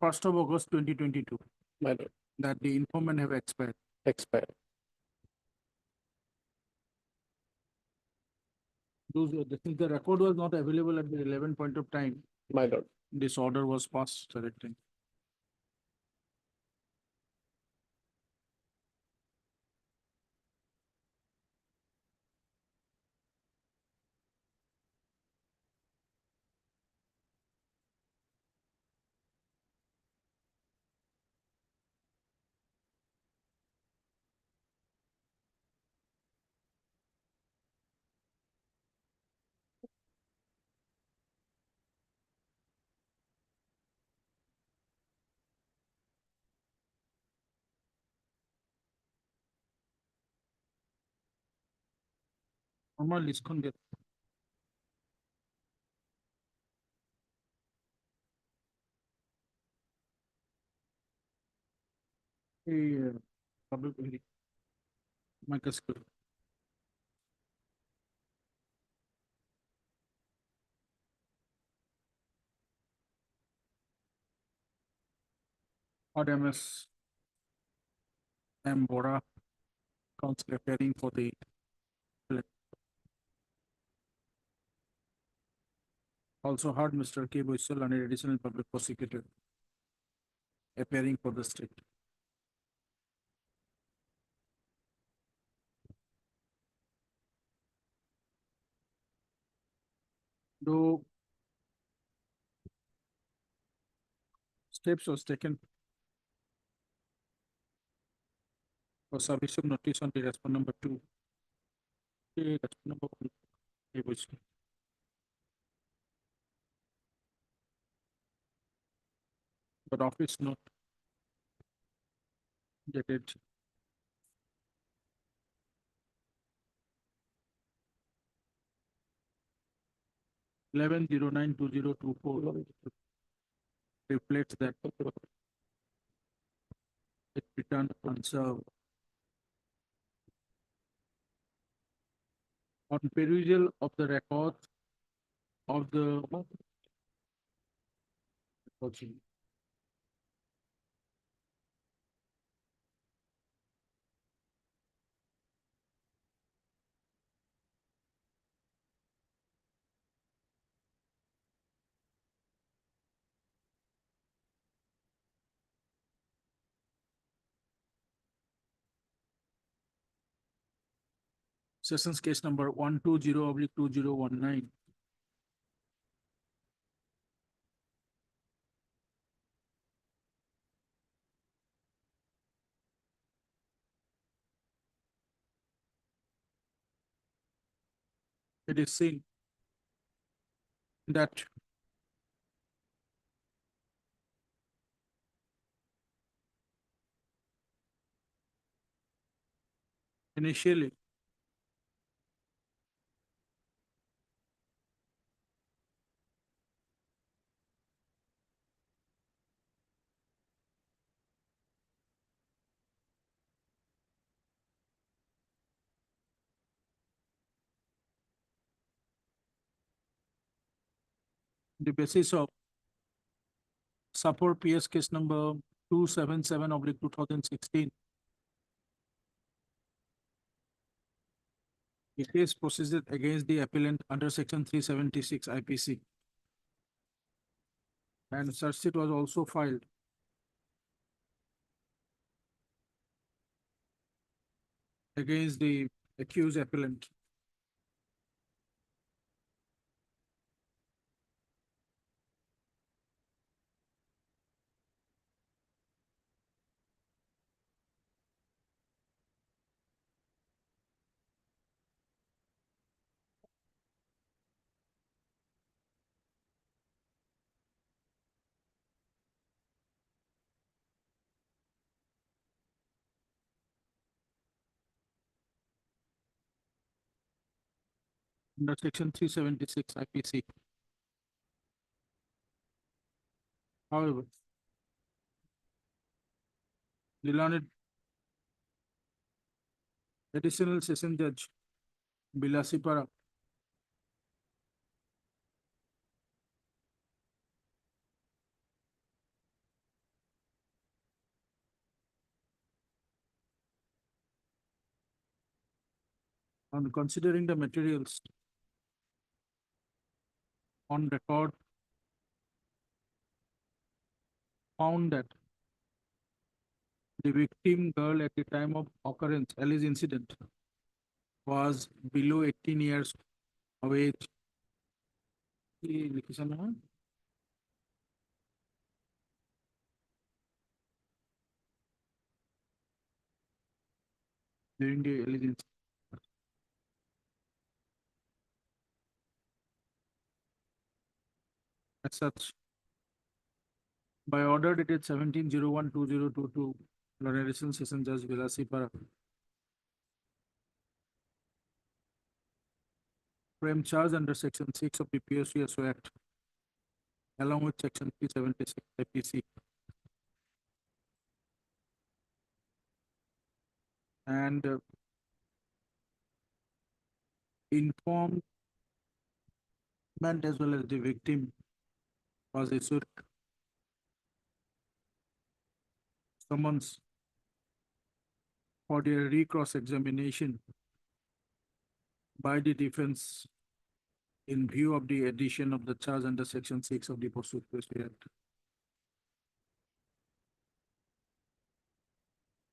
Speaker 1: 1st of August 2022.
Speaker 2: Madam.
Speaker 1: That the informant have expired.
Speaker 2: Expired.
Speaker 1: Since the record was not available at the relevant point of time,
Speaker 2: My lord.
Speaker 1: this order was passed directing. আমার লিস্টখন দিয়ে এই public আমার কাছে RMS M. Bora, counsel appearing for the also heard Mr. K. Boissel, an additional public prosecutor, appearing for the state. Though steps was taken for submission notice on the respondent number 2. The respondent number 1, K. Boissel. But office note dated 11/09/2024 reflects that it returned unserved. On perusal of the records of the Sessions case number 120/2019. It is seen that initially the basis of support PS case number 277/2016. The case proceeded against the appellant under section 376 IPC. And search sheet was also filed against the accused appellant. Under section 376 IPC. However, the learned additional session judge Bilasipara on considering the materials on record found that the victim girl at the time of occurrence, alleged incident, was below 18 years of age. ये लिखिसन ना? During the alleged incident. As such, by order dated 17/01/2022, Lorna Additional Session Judge Bilasipara frame charge under section 6 of the PSCSO Act, along with section 376 IPC. And informed as well as the victim was issued summons for their recross examination by the defense in view of the addition of the charge under section 6 of the Post-Request Act.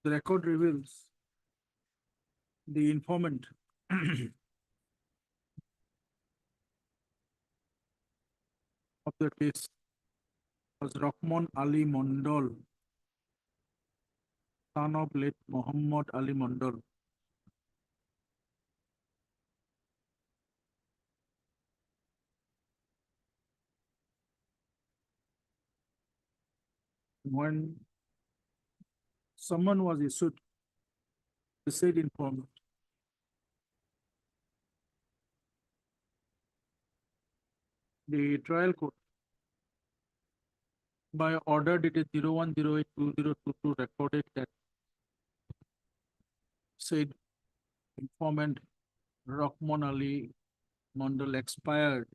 Speaker 1: The record reveals the informant of the case was Rahman Ali Mondol, son of late Muhammad Ali Mondol. When someone was issued, the said informant the trial court by order dated 01/08/2022 recorded that said informant Rahman Ali Mondal expired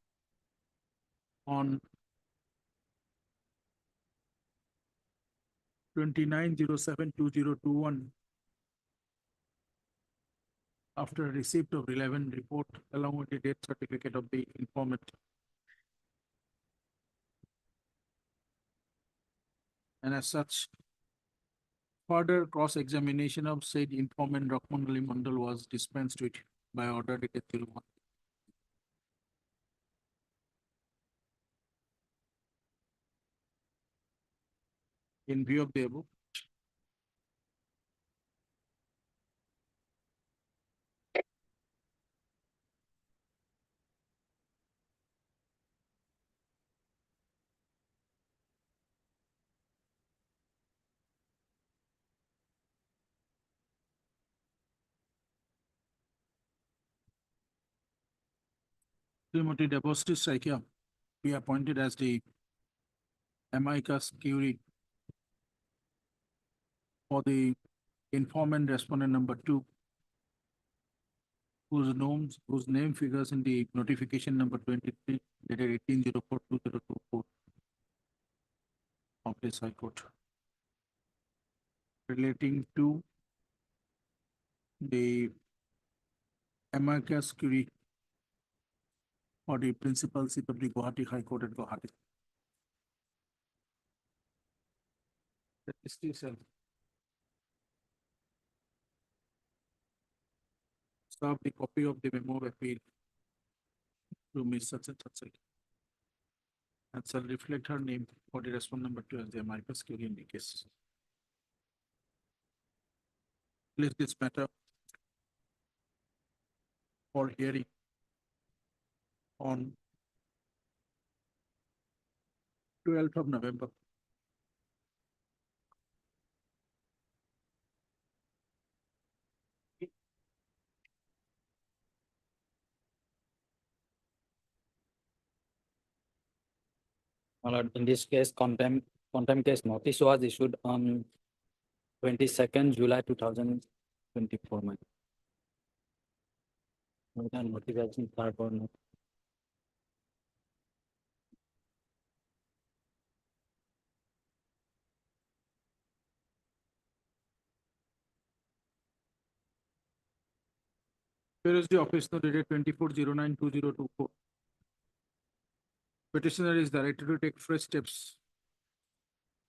Speaker 1: on 29/07/2021 after receipt of relevant report along with the death certificate of the informant. And as such, further cross-examination of said informant Rahman Ali Mondal was dispensed with by order dated 01. In view of the above, Srimati Debastis Saikia be appointed as the amicus curiae for the informant respondent number 2, whose name figures in the notification number 23 dated 18/04/2024 of this High Court relating to the amicus curiae for the principal seat of the Guwahati High Court at Guwahati. That is still serve the copy of the memo of appeal to Ms. such and such and shall reflect her name for the respondent number 2 as the amicus curiae in the case. Place this matter for hearing on 12th of November.
Speaker 6: My lord, in this case, contempt case notice was issued on 22nd July 2024. Notification part or not.
Speaker 1: Where is the office note dated 24/09/2024? Petitioner is directed to take fresh steps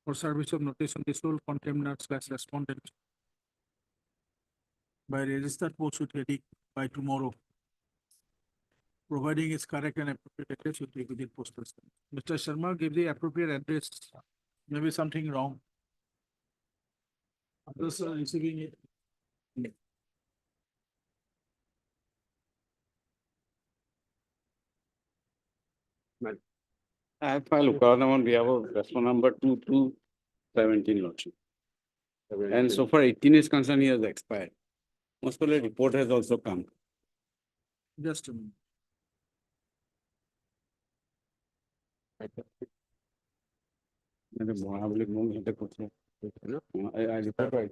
Speaker 1: for service of notice on the sole contemner / respondent by registered post with ready by tomorrow, providing its correct and appropriate address with requisite postal stamp. Mr. Sharma give the appropriate address. Maybe something wrong. Others are receiving it.
Speaker 5: I have filed Ukaradam on behalf of respondent number 2217 lordship. And so far 18 is concerned, he has expired. Most probably report has also come.
Speaker 1: Just a minute.
Speaker 5: I report right.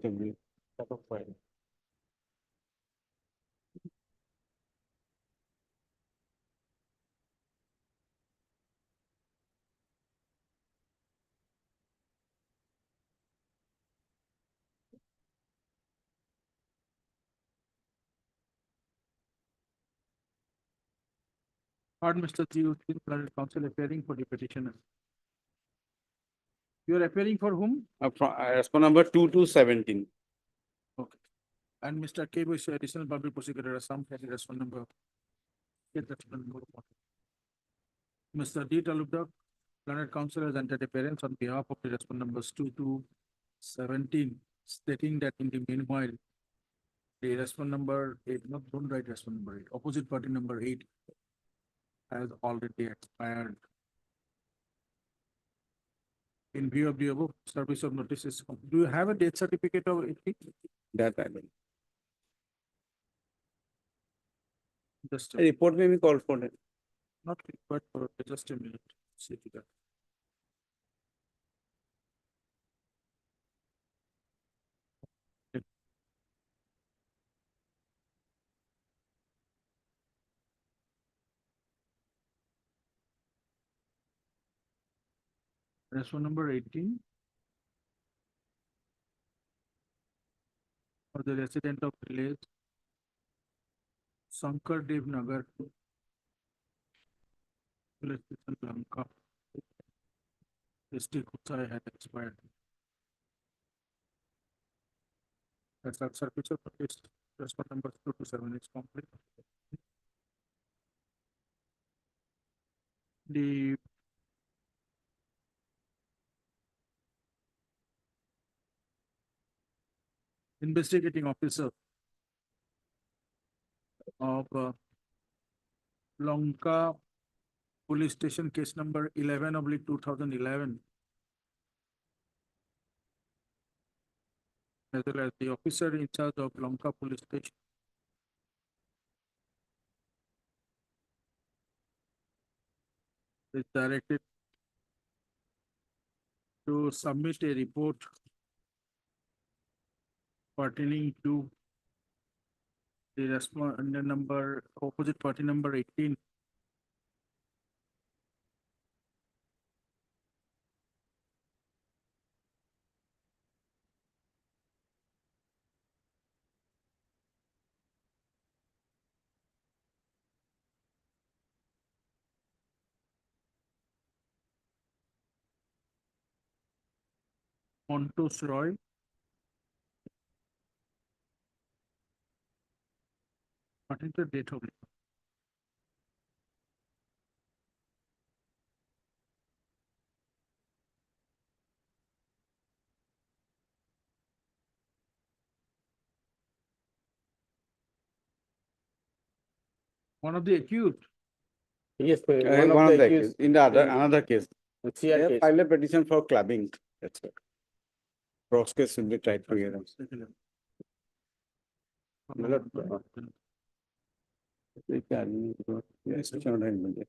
Speaker 1: Heard Mr. Ziu, Learned Counsel appearing for the petitioner. You are appearing for whom?
Speaker 5: Response number 2217.
Speaker 1: Okay. And Mr. K. Bush, additional public prosecutor, Assam, County, response number. Get that number. Mr. D. Talukdak, Learned Counsel has entered appearance on behalf of the response numbers 2217, stating that in the meanwhile, the response number 8, not don't write response number 8, opposite party number 8 has already expired. In view of the above, service of notices, do you have a death certificate of it?
Speaker 5: That I will.
Speaker 1: Just,
Speaker 5: A report may be called for that.
Speaker 1: not required for, just a minute, see to that. Response number 18. For the resident of village Sankar Dev Nagar, Police Station, Lanka, district Uttara had expired. That's our service of notice. Response number 227 is complete. The investigating officer of Lanka Police Station, case number 11/2011, as well as the officer in charge of Lanka Police Station, is directed to submit a report pertaining to the response number, opposite party number 18. Montos Roy. What is the date of it? One of the accused.
Speaker 5: Yes,
Speaker 17: one
Speaker 5: one
Speaker 17: of
Speaker 5: of
Speaker 17: the
Speaker 5: the
Speaker 17: accused
Speaker 5: accused, in the other,
Speaker 17: in
Speaker 5: another case.
Speaker 17: CR
Speaker 5: They have
Speaker 17: case.
Speaker 5: filed a petition for clubbing. That's it. Prox case should be tried together. मतलब, एक आदमी को ऐसे चल रहा है मुझे।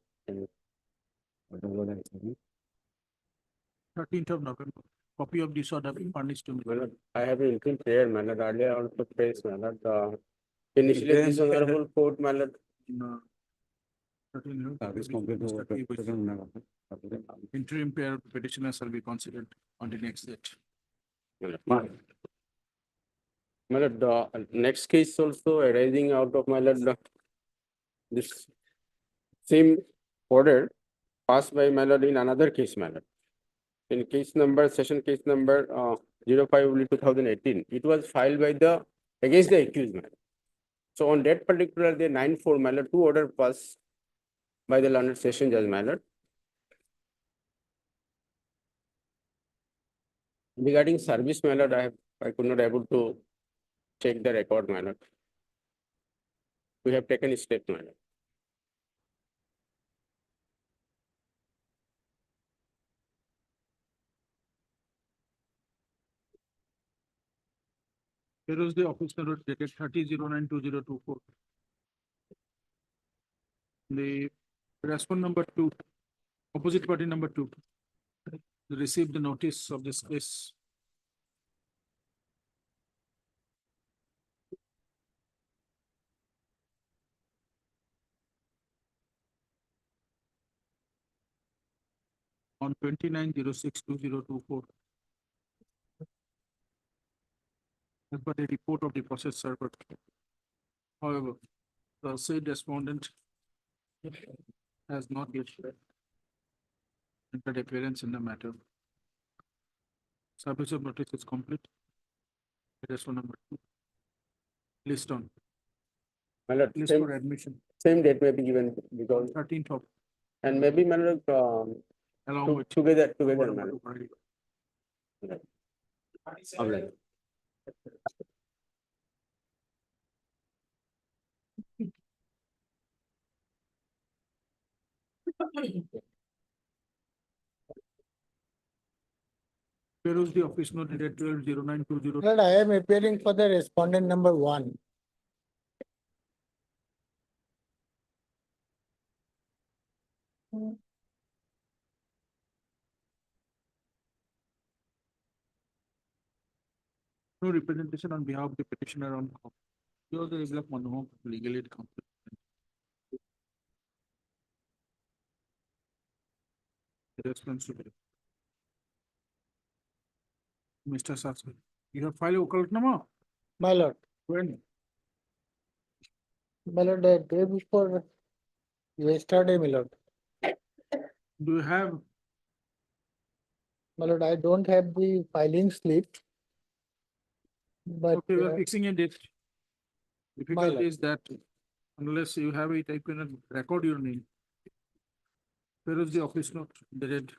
Speaker 1: 13th of November. Copy of this order being furnished to me.
Speaker 5: I have been clear, man, earlier on to face, man, initially this honorable court, man,
Speaker 1: No. 13th of
Speaker 5: this complete
Speaker 1: Mr. K. Bush. Interim pair petitioner shall be considered on the next date.
Speaker 5: My lord, the next case also arising out of my lord, this same order passed by my lord in another case, my lord. In case number, session case number 05/2018, it was filed by the, against the accused man. So on that particular day, 9/4, my lord, 2 order passed by the learned session judge, my lord. Regarding service, my lord, I could not able to check the record, my lord. We have taken a step, my lord.
Speaker 1: Here is the officer note dated 30/09/2024. The response number 2, opposite party number 2, received the notice of this case. On 29/06/2024. As per the report of the process server. However, the said respondent has not yet entered appearance in the matter. Service of notice is complete. That's one number two. List on,
Speaker 5: My lord,
Speaker 1: list
Speaker 5: same,
Speaker 1: for admission,
Speaker 5: same date may be given because,
Speaker 1: 13th of,
Speaker 5: and maybe, my lord,
Speaker 1: along with.
Speaker 5: together,
Speaker 1: number
Speaker 5: my lord.
Speaker 1: two Friday.
Speaker 5: Alright.
Speaker 1: Where was the office note dated 12/09/20?
Speaker 11: Well, I am appealing for the respondent number one.
Speaker 1: No representation on behalf of the petitioner on. Here there is like Manohar legal aid counsel. Responsible. Mr. Saswat, you have filed a Okalutnama?
Speaker 11: My lord,
Speaker 1: When?
Speaker 11: my lord, the day before yesterday, my lord.
Speaker 1: Do you have,
Speaker 11: My lord, I don't have the filing slip. But
Speaker 1: okay, we are fixing a date.
Speaker 11: My
Speaker 1: Difficulty
Speaker 11: lord.
Speaker 1: is that unless you have it, I cannot record your name. Where is the office note dated?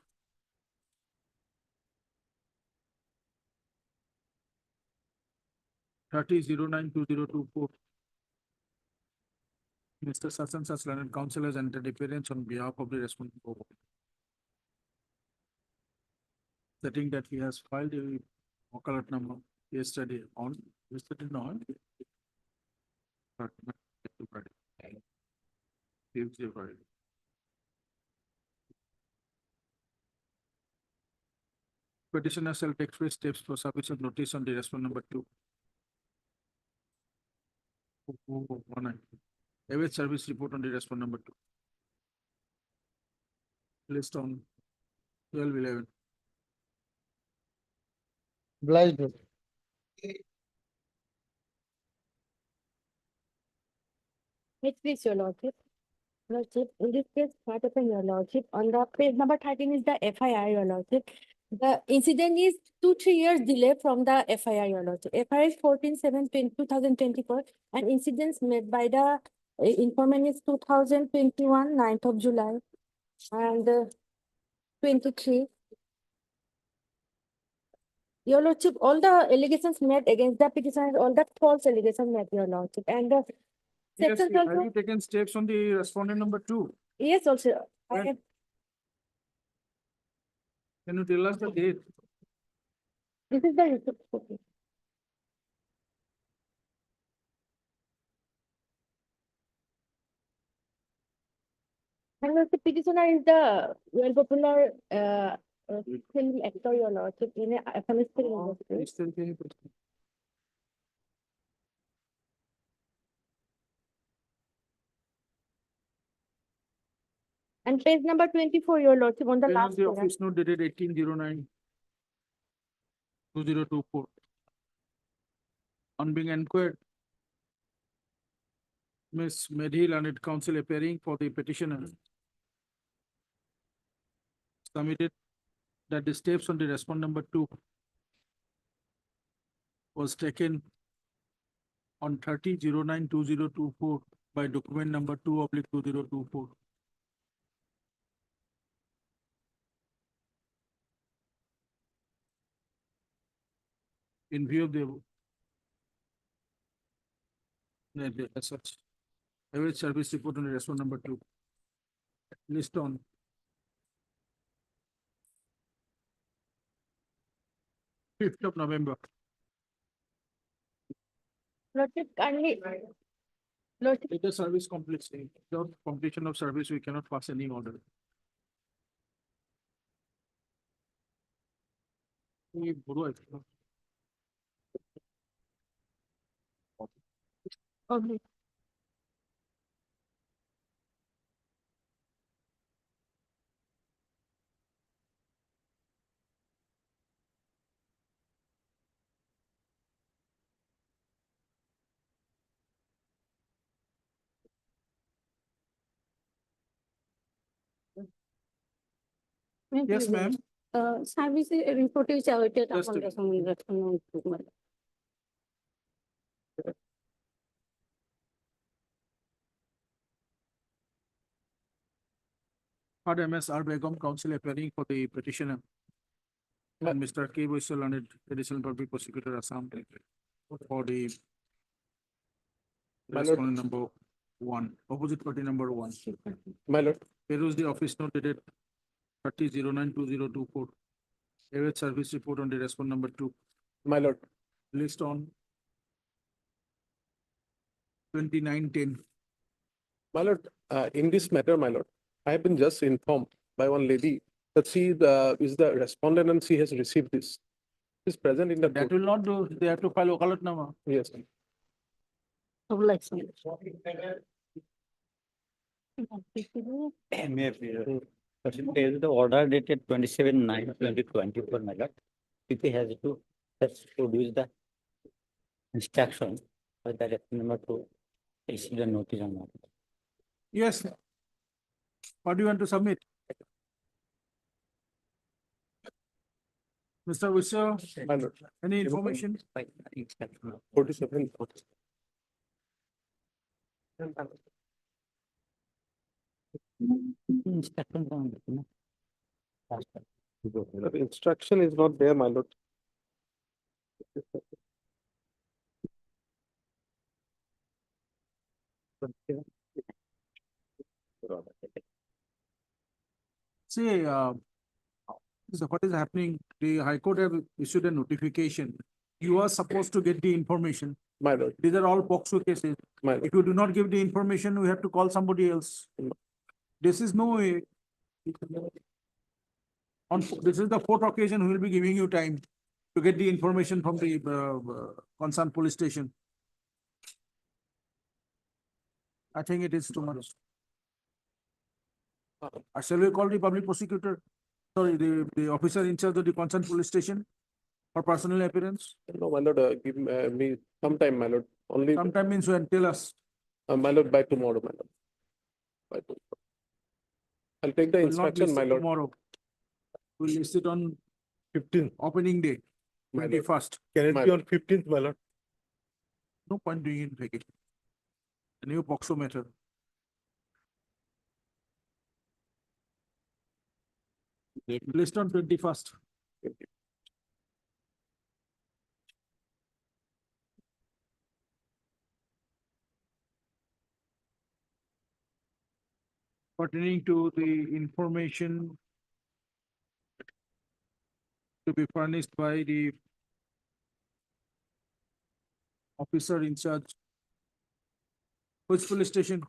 Speaker 1: Thirty zero nine two zero two four. Mr. Sasan Saslan, counsel has entered appearance on behalf of the respondent. Stating that he has filed a Okalutnama yesterday on, yesterday no. Tuesday, Friday. Petitioner shall take first steps for service of notice on the respondent number two. One. Await service report on the respondent number two. List on 12/11.
Speaker 11: Obliged. Lord.
Speaker 9: Which please, your lordship. Lordship, in this case, what happened, your lordship, on the page number 13 is the FIR, your lordship. The incident is 2-3 years delay from the FIR, your lordship. FIR is 14/7/2024 and incidents made by the informant is 2021, 9th of July and 23. Your lordship, all the allegations made against the petitioner, all the false allegations made, your lordship, and the
Speaker 1: Yes,
Speaker 9: sections
Speaker 1: have
Speaker 9: also,
Speaker 1: you taken steps on the respondent number two?
Speaker 9: yes, also, I
Speaker 1: When?
Speaker 9: have.
Speaker 1: Can you tell us the date?
Speaker 9: This is the receipt copy. And the petitioner is the well popular film actor, your lordship, in a famous film industry.
Speaker 1: Please tell me.
Speaker 9: And page number 24, your lordship, on the
Speaker 1: Where was
Speaker 9: last
Speaker 1: the
Speaker 9: paragraph.
Speaker 1: office note dated 18/09/2024? On being inquired, Ms. Medhi Learned Counsel appearing for the petitioner submitted that the steps on the respondent number two was taken on 30/09/2024 by document number 2/2024. In view of as such, average service report on the respondent number two. List on 5th of November.
Speaker 9: Lordship, kindly. Lordship,
Speaker 1: Let the service complete. Without completion of service, we cannot pass any order. We borrow it.
Speaker 9: okay.
Speaker 1: Yes, ma'am.
Speaker 9: Service report is awaited
Speaker 1: Just
Speaker 9: upon
Speaker 1: a
Speaker 9: the summary response, madam.
Speaker 1: Third MS.R. Begum, counsel appearing for the petitioner. And Mr. K. Vishal Learned, additional public prosecutor Assam for the
Speaker 10: My lord.
Speaker 1: respondent number 1, opposite party number 1.
Speaker 10: My lord,
Speaker 1: Here is the office note dated 30/09/2024. Await service report on the respondent number 2.
Speaker 10: my lord,
Speaker 1: List on 29/10.
Speaker 10: my lord, in this matter, my lord, I have been just informed by one lady that she is the respondent and she has received this. She's present in the
Speaker 1: That
Speaker 10: court.
Speaker 1: will not do, they have to file wakalatnama.
Speaker 10: Yes.
Speaker 14: May I please? There is the order dated 27/9/2024, my lord. PP has produced the instruction for the reference number to issue the notice on that.
Speaker 1: Yes. What do you want to submit? Mr. Vishal,
Speaker 10: My lord,
Speaker 1: any information?
Speaker 10: 47.
Speaker 14: Instruction from the, you know.
Speaker 10: The instruction is not there, my lord.
Speaker 1: See, so what is happening? The High Court have issued a notification. You are supposed to get the information.
Speaker 10: My lord,
Speaker 1: These are all POXO cases.
Speaker 10: my lord.
Speaker 1: If you do not give the information, we have to call somebody else. This is no way. This is the fourth occasion we will be giving you time to get the information from the concerned police station. I think it is too much. Shall we call the public prosecutor? Sorry, the officer in charge of the concerned police station for personal appearance?
Speaker 10: No, my lord, give me some time, my lord. Only,
Speaker 1: Sometime means when, tell us.
Speaker 10: my lord, by tomorrow, my lord. By tomorrow. I'll take the
Speaker 1: We'll not
Speaker 10: instruction,
Speaker 1: list
Speaker 10: my
Speaker 1: it
Speaker 10: lord.
Speaker 1: tomorrow. We'll list it on
Speaker 10: 15th.
Speaker 1: opening day,
Speaker 10: My lord.
Speaker 1: 21st.
Speaker 10: Can it be on 15th, my lord?
Speaker 1: No point doing it vacation. A new POXO matter. List on 21st. Pertaining to the information to be furnished by the officer in charge. Which police station?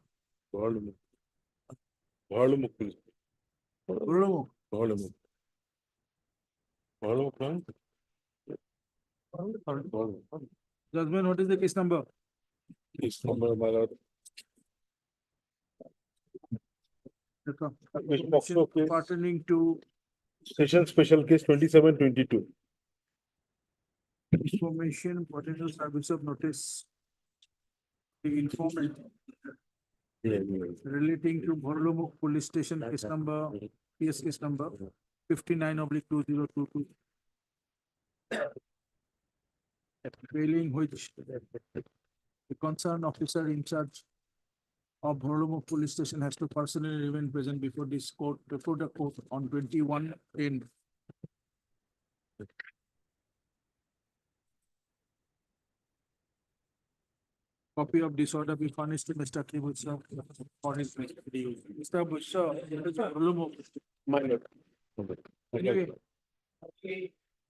Speaker 12: Bharlumuk. Police.
Speaker 1: Bharlumuk.
Speaker 12: Bharlumuk. Bharlumuk,
Speaker 1: Judgment, what is the case number?
Speaker 12: Case number, my lord. POXO case.
Speaker 1: Pertaining to
Speaker 12: Session Special Case 2722.
Speaker 1: information pertaining to service of notice. The informant relating to Bharlumuk Police Station, case number, PS case number 59/2022. Failing which the concerned officer in charge of Bharlumuk Police Station has to personally remain present before this court, before the court on 21/10. Copy of this order be furnished to Mr. Tribhutsha for his use. Mr. Busha, Bharlumuk.
Speaker 10: My lord.
Speaker 1: Anyway,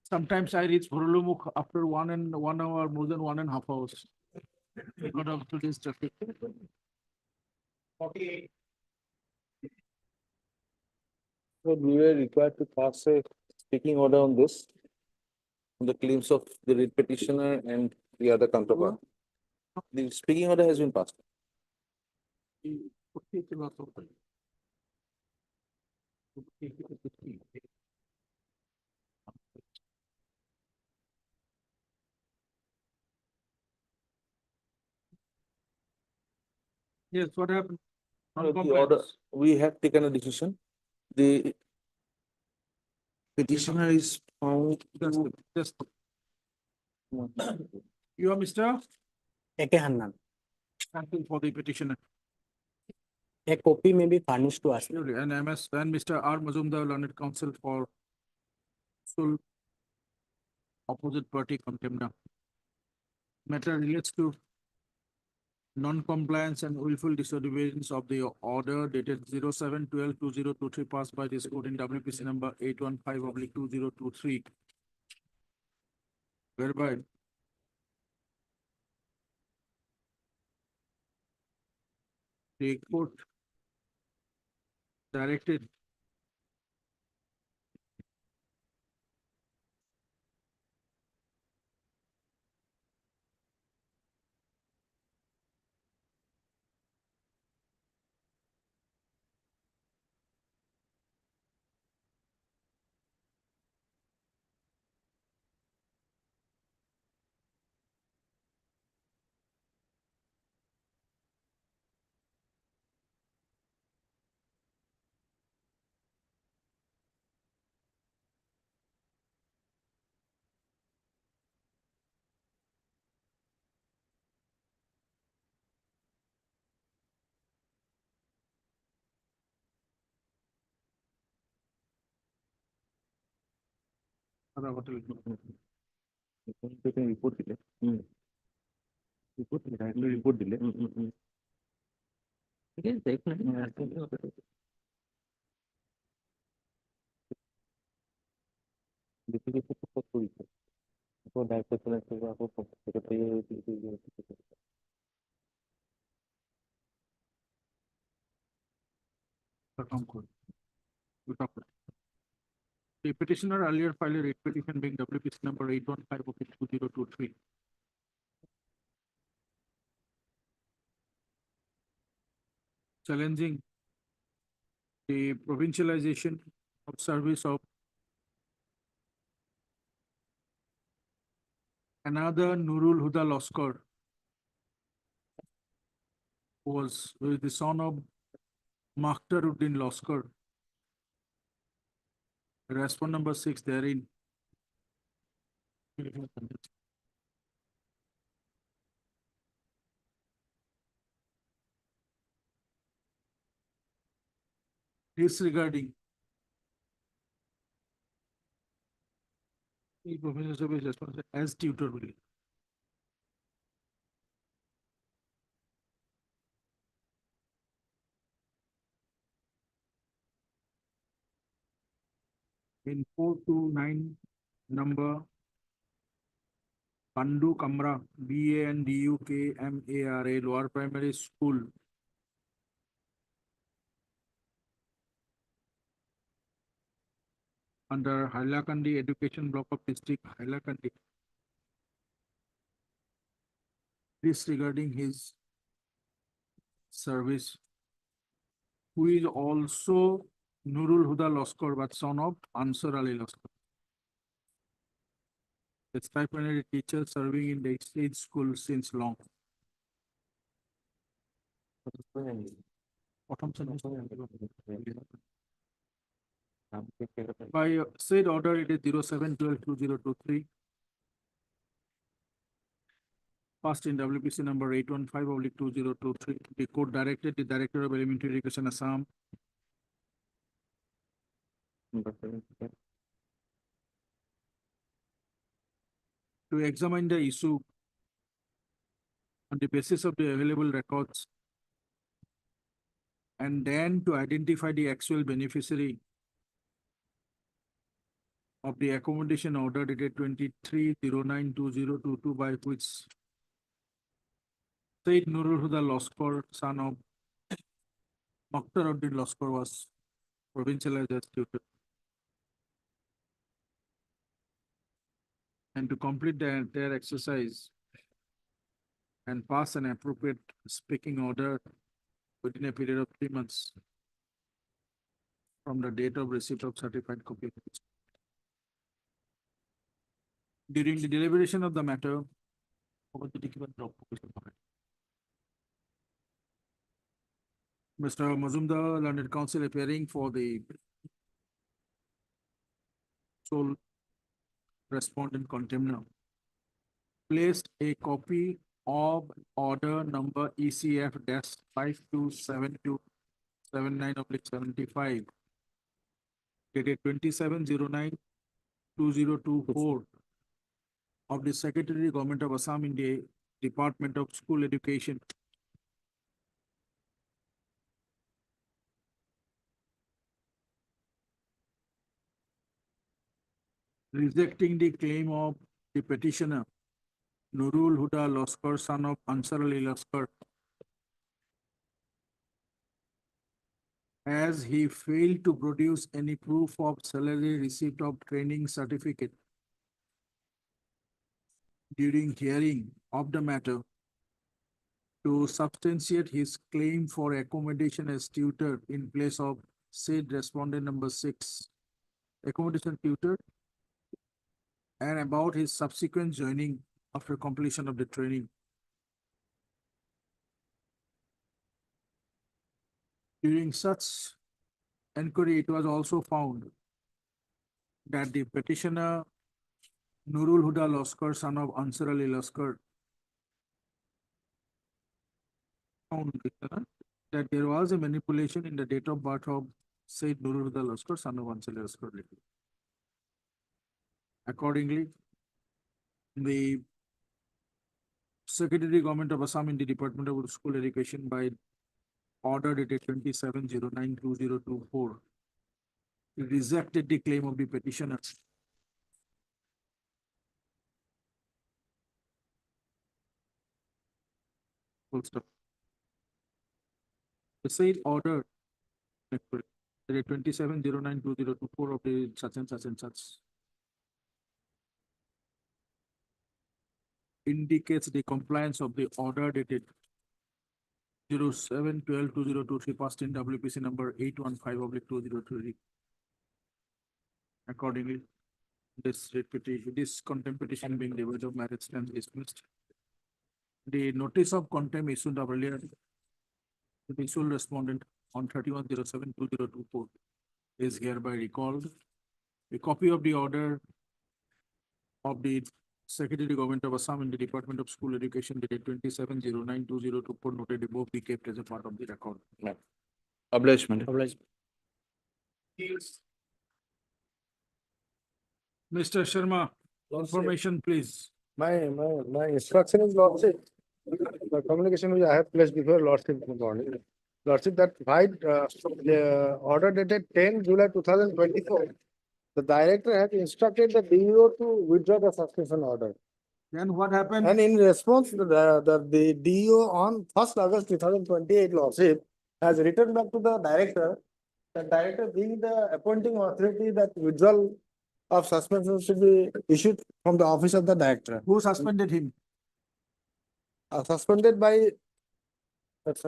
Speaker 1: sometimes I reach Bharlumuk after 1 hour, more than 1.5 hours. Because of today's traffic.
Speaker 16: So we were required to pass a speaking order on this, on the claims of the writ petitioner and the other counterpart. The speaking order has been passed.
Speaker 1: Yes, what happened?
Speaker 16: The order, we have taken a decision. The
Speaker 1: Petitioner is found. Just. You are Mr.
Speaker 2: A.K. Hannan.
Speaker 1: Thank you for the petitioner.
Speaker 2: A copy may be furnished to us.
Speaker 1: Absolutely. And MS and Mr. R. Mazumdar, learned counsel for sole opposite party contempt. Matter relates to non-compliance and willful disobedience of the order dated 07/12/2023 passed by this court in WPC number 815/2023. Whereby the court directed
Speaker 4: report dile. Report dile. Again, take
Speaker 1: the petitioner earlier filed a writ petition being WPC number 815/2023. Challenging the provincialization of service of another Nurul Huda Loskar, who was the son of Makhtaruddin Loskar. Respond number 6 therein. Disregarding the professional service responsibility as tutor will. In 429 number Pandu Kamra, BANDUKMARA, Lower Primary School. Under Hailakandi Education Block of District Hailakandi. Disregarding his service, who is also Nurul Huda Loskar, but son of Ansar Ali Loskar. The stipendary teacher serving in the state school since long. By said order, it is 07/12/2023. Passed in WPC number 815/2023. The court directed the Director of Elementary Education Assam to examine the issue on the basis of the available records and then to identify the actual beneficiary of the accommodation order dated 23/09/2022 by which Said Nurul Huda Loskar, son of Makhtaruddin Loskar, was provincialized as tutor. And to complete their exercise and pass an appropriate speaking order within a period of 3 months from the date of receipt of certified copy. During the deliberation of the matter, Mr. Mazumdar, learned counsel appearing for the sole respondent contemner, placed a copy of order number ECF 527279/75 dated 27/09/2024 of the Secretary Government of Assam in the Department of School Education, rejecting the claim of the petitioner Nurul Huda Laskar, son of Ansar Ali Laskar, as he failed to produce any proof of salary receipt of training certificate during hearing of the matter to substantiate his claim for accommodation as tutor in place of said respondent number 6, accommodation tutor, and about his subsequent joining after completion of the training. During such inquiry, it was also found that the petitioner Nurul Huda Laskar, son of Ansar Ali Laskar, found that there was a manipulation in the date of birth of said Nurul Huda Laskar, son of Ansar Ali Laskar. Accordingly, the Secretary Government of Assam in the Department of School Education by order dated 27/09/2024 rejected the claim of the petitioner. Full stop. The said order dated 27/09/2024 of the such and such indicates the compliance of the order dated 07/12/2023 passed in WPC number 815/2023. Accordingly, this contempt petition being devoid of merit stands dismissed. The notice of contempt issued earlier to the sole respondent on 31/07/2024 is hereby recalled. A copy of the order of the Secretary Government of Assam in the Department of School Education dated 27/09/2024 noted above be kept as a part of the record.
Speaker 16: Obliged, madam.
Speaker 1: Mr. Sharma, information, please.
Speaker 17: My instruction is Lordship. The communication which I have placed before Lordship this morning. Lordship, that the order dated 10 July 2024. The director has instructed the DEO to withdraw the suspension order.
Speaker 1: Then what happened?
Speaker 17: And in response, the DEO on 1st August 2028, Lordship, has written back to the director, the director being the appointing authority, that withdrawal of suspension should be issued from the office of the director.
Speaker 1: Who suspended him?
Speaker 17: Suspended by.
Speaker 11: As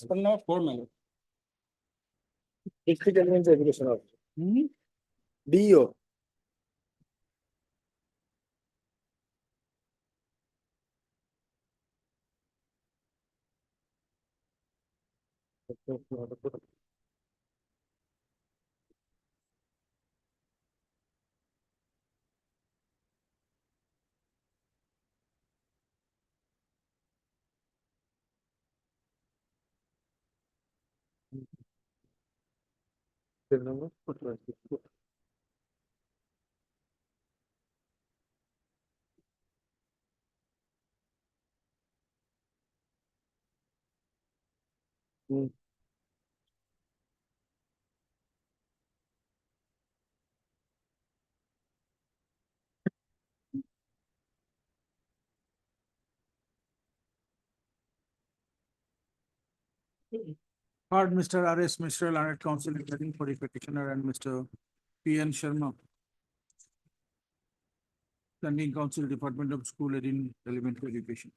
Speaker 11: per now, 4 members.
Speaker 17: District Elementary Education Officer. DEO.
Speaker 1: Heard Mr. R.S. Mishra, Learned Counsel, hearing for the petitioner, and Mr. P.N. Sharma, Standing Counsel, Department of School and Elementary Education.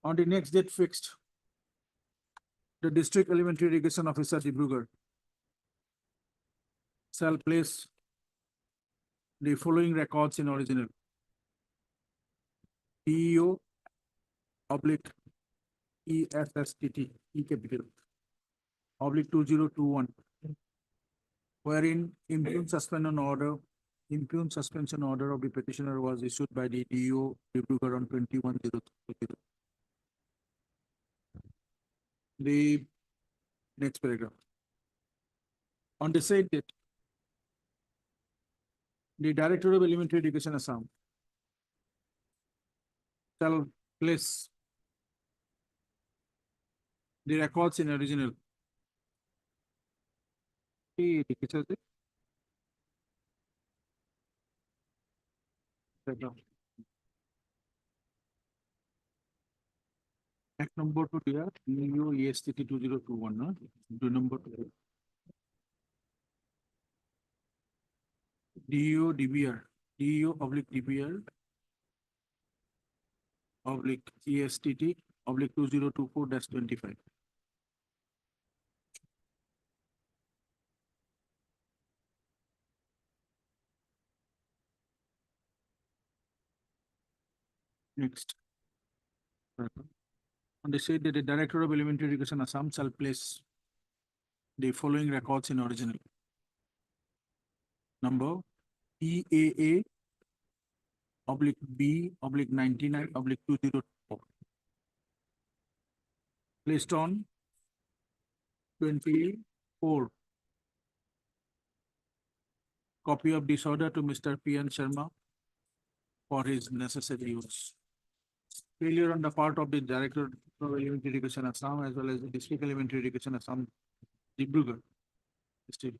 Speaker 1: On the next date fixed, the District Elementary Education Officer, Dibrugarh, shall place the following records in original. DEO oblique ESSTT, E capital, oblique 2021, wherein impugned suspension order of the petitioner was issued by the DEO Dibrugarh on 21/020. The next paragraph. On the said date, the Director of Elementary Education Assam shall place the records in original. কি লিখেছে যে? Paragraph. এক নম্বর to dear DEO ESTT 2021 না? 2 নম্বর to DEO DBR, DEO oblique DBR oblique ESTT oblique 2024-25. Next. On the said that the Director of Elementary Education Assam shall place the following records in original. Number EAA oblique B oblique 99 oblique 204. Placed on 24. Copy of disorder to Mr. P.N. Sharma for his necessary use. Failure on the part of the Director of Elementary Education Assam as well as the District Elementary Education Assam, Dibrugarh District,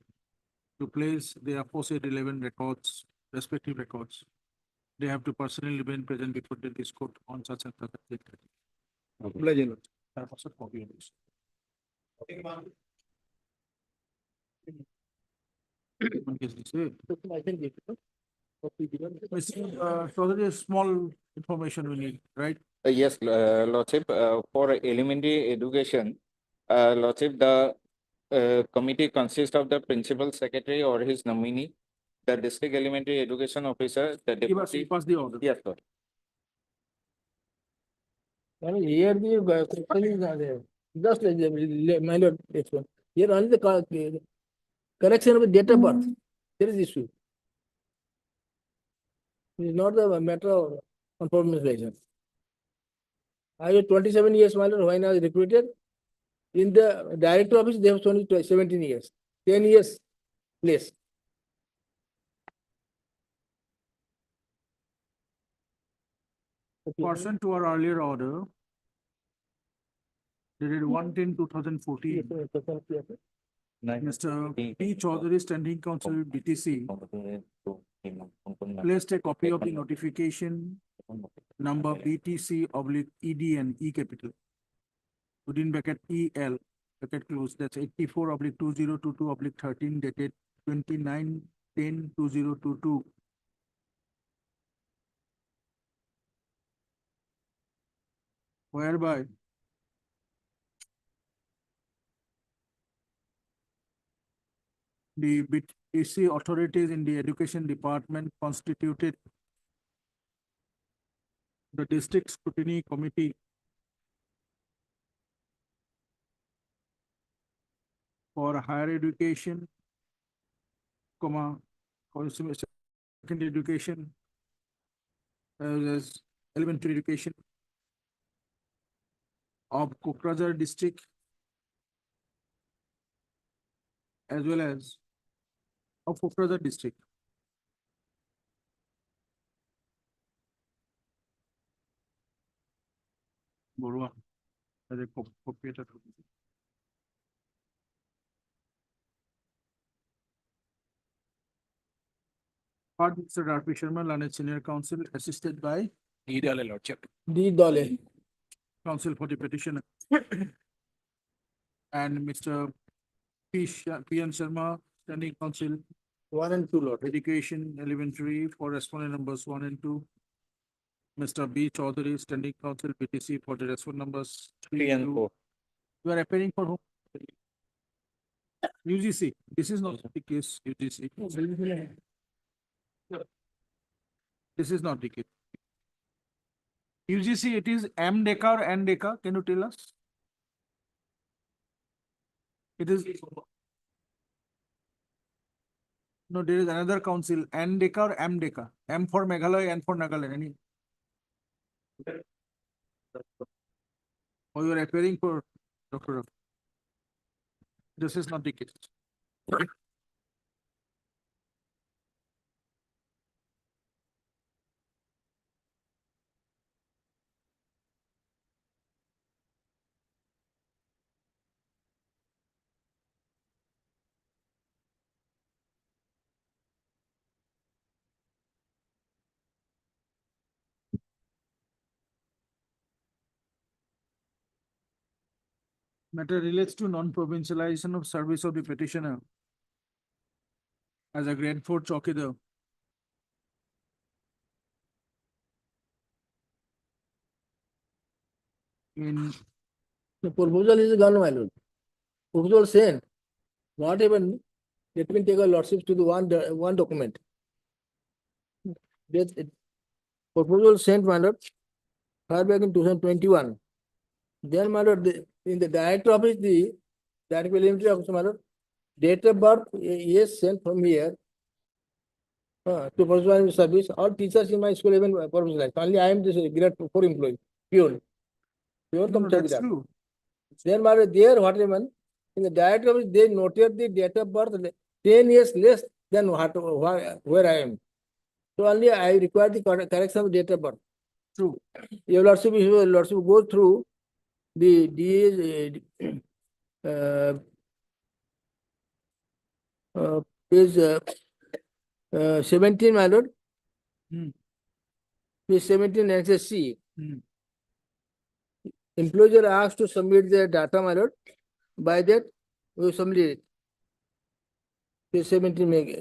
Speaker 1: to place their aforesaid relevant records, respective records. They have to personally remain present before this court on such and such a date. Legend. Copy of this. One case this way. So there is small information we need, right?
Speaker 15: Yes, Lordship, for elementary education, Lordship, the committee consists of the principal secretary or his nominee, the district elementary education officer, the deputy.
Speaker 1: Pass the order.
Speaker 15: Yes, sir.
Speaker 22: Here the question are there. Just like the minor this one. Here only the correction of the date of birth. There is issue. It is not the matter of conformation. I have 27 years, my lord, when I was recruited. In the director office, they have only 17 years, 10 years less.
Speaker 1: Pursuant to our earlier order, dated 1/10/2014, Mr. P. Chaudhary, Standing Council, BTC, placed a copy of the notification number BTC oblique EDN, E capital, within bracket EL, bracket close, that's 84/2022/13, dated 29/10/2022. Whereby the BTC authorities in the education department constituted the district scrutiny committee for higher education, secondary education, as well as elementary education of Kokrajhar district, as well as of Kokrajhar district. Borua, as a copiator. Part Mr. R.P. Sharma, Learned Senior Counsel, assisted by
Speaker 22: D. Dole.
Speaker 1: Counsel for the petitioner. And Mr. P.N. Sharma, Standing Counsel,
Speaker 22: 1 and 2, Lord.
Speaker 1: Education Elementary for respondent numbers 1 and 2. Mr. B. Chaudhary, Standing Counsel, BTC for the respondent numbers 3 and 4. You are appearing for whom? UGC. This is not the case, UGC. This is not the case. UGC, it is MDECA or NDECA? Can you tell us? It is. No, there is another council, NDECA or MDECA? M for Meghalaya, N for Nagaland. Any? Or you are appearing for Dr. Ravi? This is not the case. Matter relates to non-provincialization of service of the petitioner as a grade 4 chowkidar. In
Speaker 22: The proposal is gone, my lord. Proposal sent. What happened? Let me take a lordship to the one document. Proposal sent, my lord, far back in 2021. Then, my lord, in the director office, the director elementary office, my lord, date of birth is sent from here to professional service. All teachers in my school even professionalized. Only I am this grade 4 employee, pure. Pure
Speaker 1: no, that's true.
Speaker 22: Then, my lord, there what happened? In the director office, they noted the date of birth 10 years less than where I am. So only I require the correction of date of birth.
Speaker 1: True.
Speaker 22: Your lordship, go through the DA page 17, my lord. Page 17, access C. Employer asked to submit their data, my lord. By that, we submit it. Page 17, may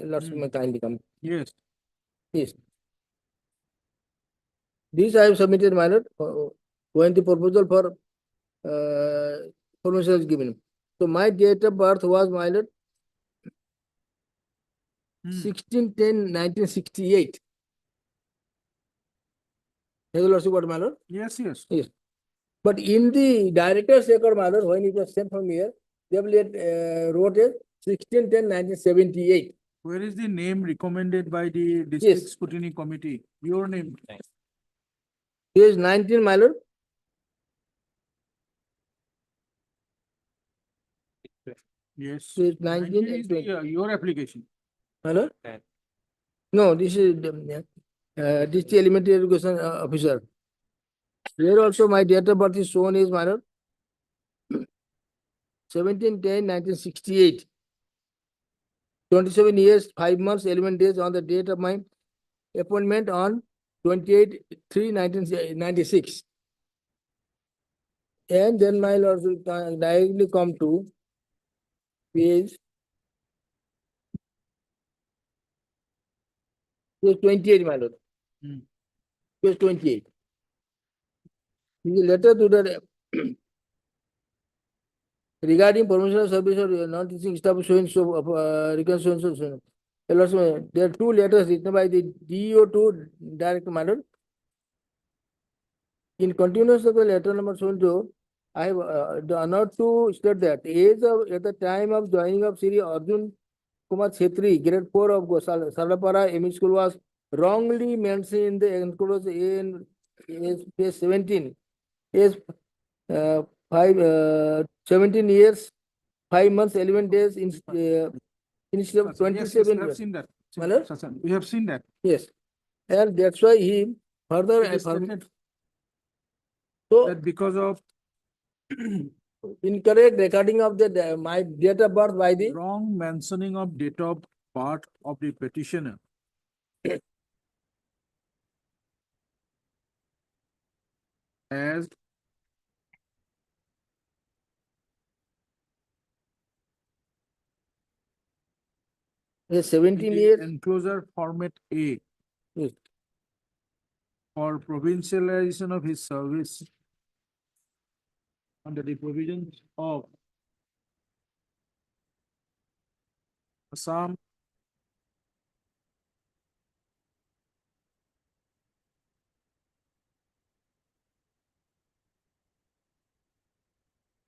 Speaker 22: kindly come.
Speaker 1: Yes.
Speaker 22: Yes. This I have submitted, my lord, when the proposal for permission is given. So my date of birth was, my lord, 16/10/1968. Has the lordship got, my lord?
Speaker 1: Yes, yes.
Speaker 22: Yes. But in the director's record, my lord, when it was sent from here, they have wrote it 16/10/1978.
Speaker 1: Where is the name recommended by the district scrutiny committee? Your name.
Speaker 22: Page 19, my lord.
Speaker 1: Yes.
Speaker 22: Page 19
Speaker 1: is the, your application.
Speaker 22: my lord? No, this is the elementary education officer. Here also my date of birth is shown is, my lord, 17/10/1968. 27 years, 5 months, 11 days on the date of my appointment on 28/3/1996. And then my lord will directly come to page 28, my lord. Page 28. This is a letter to the regarding promotional service or non-teaching staff showing so reconciliation. There are 2 letters written by the DEO to Director, my lord. In continuance of the letter number 72, I have the honor to state that at the time of joining of Sri Arjun Kumar Chhetri, grade 4 of Sarlapara ME School was wrongly mentioned in the enclosed in page 17. Is 17 years, 5 months, 11 days instead of 27
Speaker 1: we have
Speaker 22: years.
Speaker 1: seen that.
Speaker 22: My lord?
Speaker 1: We have seen that.
Speaker 22: Yes. And that's why he further
Speaker 1: It is stated
Speaker 22: so
Speaker 1: that because of
Speaker 22: incorrect recording of the my date of birth by the
Speaker 1: wrong mentioning of date of birth of the petitioner. As
Speaker 22: yes, 17
Speaker 1: in the
Speaker 22: years.
Speaker 1: enclosure format A
Speaker 22: Yes.
Speaker 1: for provincialization of his service under the provisions of Assam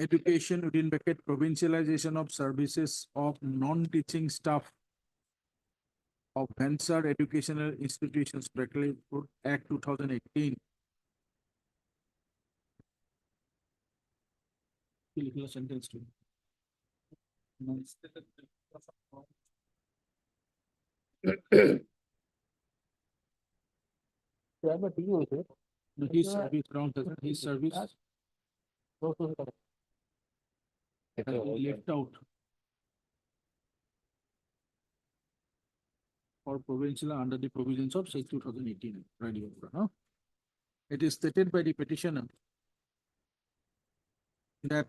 Speaker 1: education within bracket provincialization of services of non-teaching staff of Hansard Educational Institutions, bracket Act 2018. Sentence two. His service ground, his service has been left out for provincial under the provisions of Section 2018. Right here, no? It is stated by the petitioner that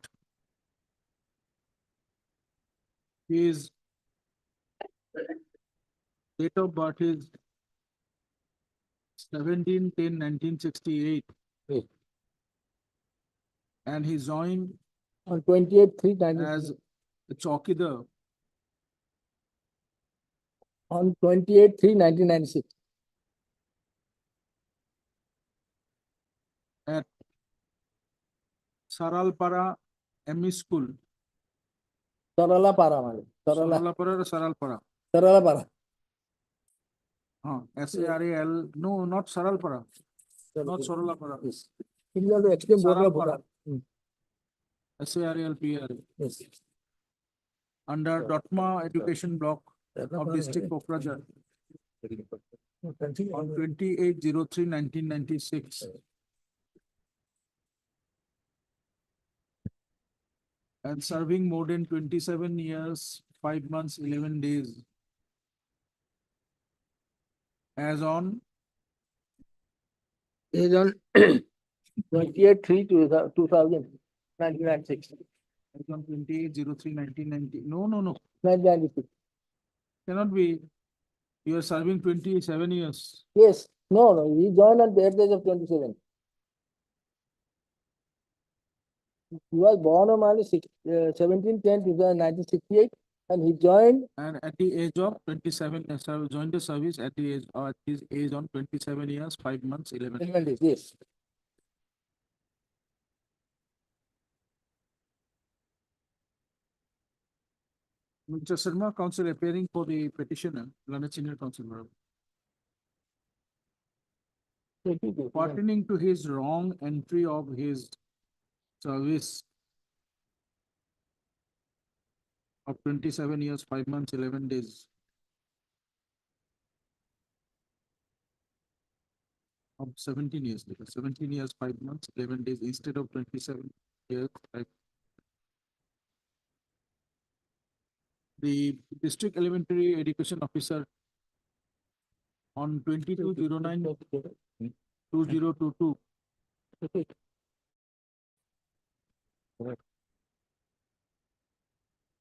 Speaker 1: his date of birth is 17/10/1968. And he joined
Speaker 22: On 28/3/19.
Speaker 1: as a Chaukidar
Speaker 22: On 28/3/1996.
Speaker 1: at Saralpara ME School.
Speaker 22: Saralapara মানে
Speaker 1: Saralapara or Saralpara?
Speaker 22: Saralapara.
Speaker 1: SARAL, no, not Saralpara, not Saralapara.
Speaker 22: It is also extreme border of
Speaker 1: Saralpara.
Speaker 22: Bhutan.
Speaker 1: SARALPRA.
Speaker 22: Yes.
Speaker 1: Under Dotma Education Block of District Kokrajhar on 28/03/1996. And serving more than 27 years, 5 months, 11 days. As on
Speaker 22: Is on 28/3/2096.
Speaker 1: as on 28/03/1990. No,
Speaker 22: 1996.
Speaker 1: cannot be. You are serving 27 years.
Speaker 22: Yes, no, he joined at the age of 27. He was born on only 17/10/1968 and he joined
Speaker 1: And at the age of 27, joined the service at the age, at his age on 27 years, 5 months, 11 days.
Speaker 22: 11 days, yes.
Speaker 1: Mr. Sharma, counsel appearing for the petitioner, learned senior counsel. Pertaining to his wrong entry of his service of 27 years, 5 months, 11 days. Of 17 years, because 17 years, 5 months, 11 days instead of 27 years. The district elementary education officer on 22/09/2022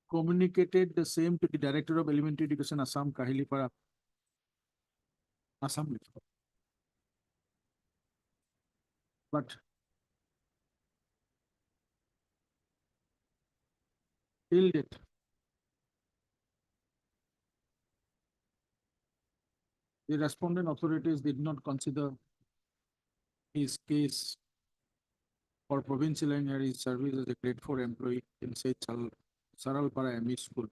Speaker 1: communicated the same to the Director of Elementary Education, Assam, Kahilipara, Assam. But till date, the respondent authorities did not consider his case for provincializing his service as a grade 4 employee in say Saralpara ME School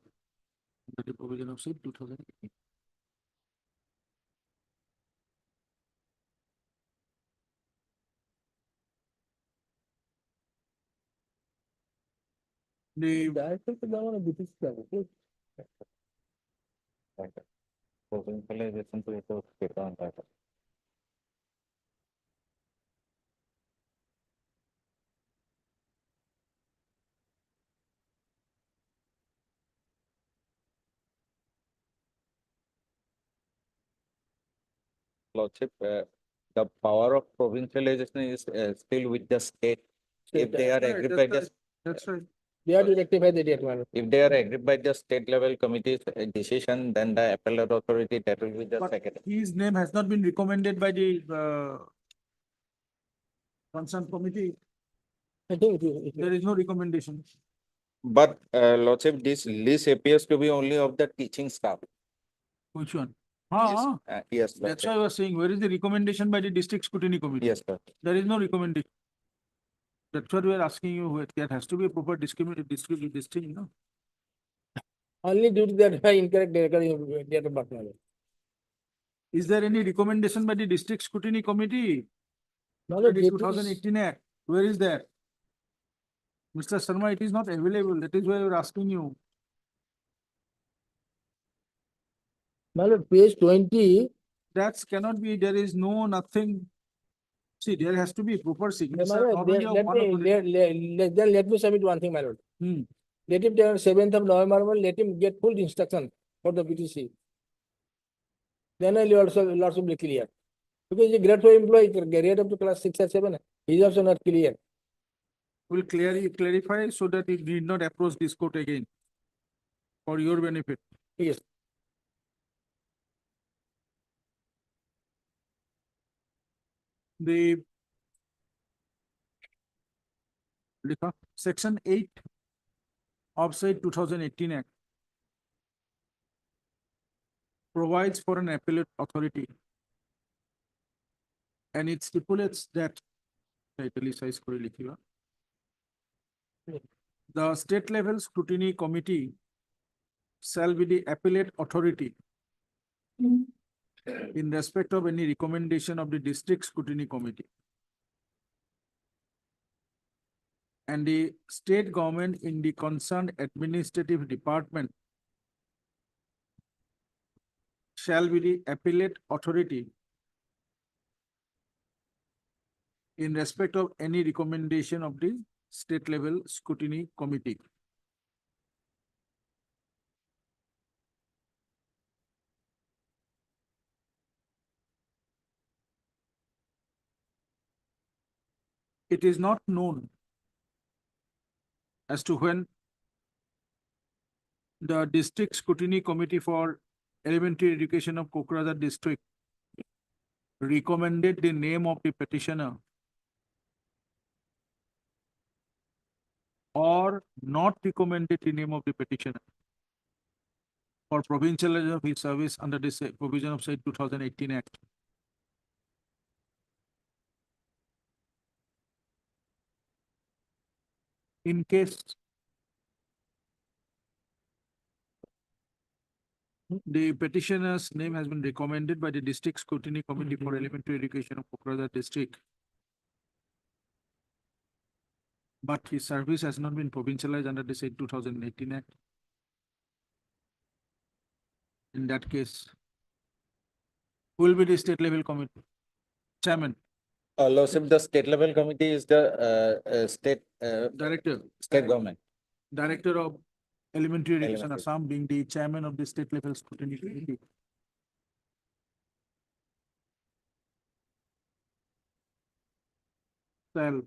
Speaker 1: under the provision of say 2018. The
Speaker 22: Director to the British level.
Speaker 15: Provincialization to it was better on that. Lordship, the power of provincialization is still with the state. If they are agreed by the,
Speaker 1: That's right.
Speaker 22: They are directed by the date one.
Speaker 15: if they are agreed by the state level committee's decision, then the appellate authority, that will be the
Speaker 1: But
Speaker 15: second.
Speaker 1: his name has not been recommended by the concerned committee.
Speaker 22: I think it
Speaker 1: There is no recommendation.
Speaker 15: But Lordship, this list appears to be only of the teaching staff.
Speaker 1: Which one?
Speaker 15: Yes, yes,
Speaker 1: That's
Speaker 15: Lordship.
Speaker 1: why I was saying, where is the recommendation by the district scrutiny committee?
Speaker 15: Yes, sir.
Speaker 1: There is no recommendation.
Speaker 15: Yes, sir.
Speaker 1: There is no recommendation. That's what we are asking you, there has to be a proper distinction, no?
Speaker 22: Only due to that incorrect data birth, my lord.
Speaker 1: Is there any recommendation by the district scrutiny committee?
Speaker 22: My lord,
Speaker 1: That is
Speaker 22: that is-
Speaker 1: 2018 Act, where is that? Mr. Sharma, it is not available, that is why we are asking you.
Speaker 22: My lord, page 20,
Speaker 1: That cannot be, there is no nothing. See, there has to be proper
Speaker 22: my
Speaker 1: signature.
Speaker 22: lord,
Speaker 1: not only of
Speaker 22: let
Speaker 1: one
Speaker 22: me,
Speaker 1: authority.
Speaker 22: let me submit one thing, my lord.
Speaker 1: Hmm.
Speaker 22: Let him tell 7th of November, let him get full instruction for the PTC. Then I'll also be clear. Because he's a grade 4 employee, grade up to class 6 or 7, he's also not clear.
Speaker 1: Will clarify so that it need not approach this court again for your benefit.
Speaker 22: Yes.
Speaker 1: The Section 8 of said 2018 Act provides for an appellate authority, and it stipulates that italicized করে লিখিবা, the state level scrutiny committee shall be the appellate authority in respect of any recommendation of the district scrutiny committee. And the state government in the concerned administrative department shall be the appellate authority in respect of any recommendation of the state level scrutiny committee. It is not known as to when the district scrutiny committee for elementary education of Kokrajhar district recommended the name of the petitioner or not recommended the name of the petitioner for provincialization of his service under this provision of said 2018 Act. In case the petitioner's name has been recommended by the district scrutiny committee for elementary education of Kokrajhar district, but his service has not been provincialized under the said 2018 Act. In that case, who will be the state level committee chairman?
Speaker 15: Lordship, the state level committee is the state
Speaker 1: Director
Speaker 15: government.
Speaker 1: Director of Elementary Education
Speaker 15: Elementary.
Speaker 1: Assam being the chairman of the state level scrutiny committee. Shall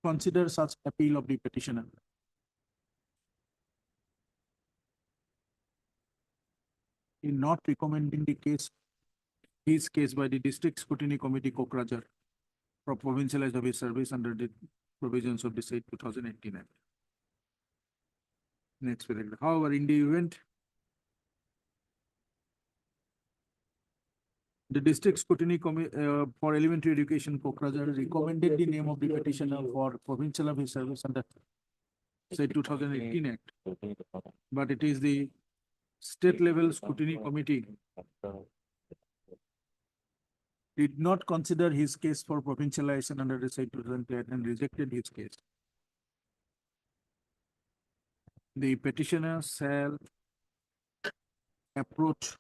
Speaker 1: consider such appeal of the petitioner. In not recommending the his case by the district scrutiny committee Kokrajhar for provincialized of his service under the provisions of the said 2018 Act. Next paragraph. However, in the event the district scrutiny for elementary education Kokrajhar recommended the name of the petitioner for provincial of his service under say 2018 Act, but it is the state level scrutiny committee did not consider his case for provincialization under the said 2018 Act and rejected his case. The petitioner shall approach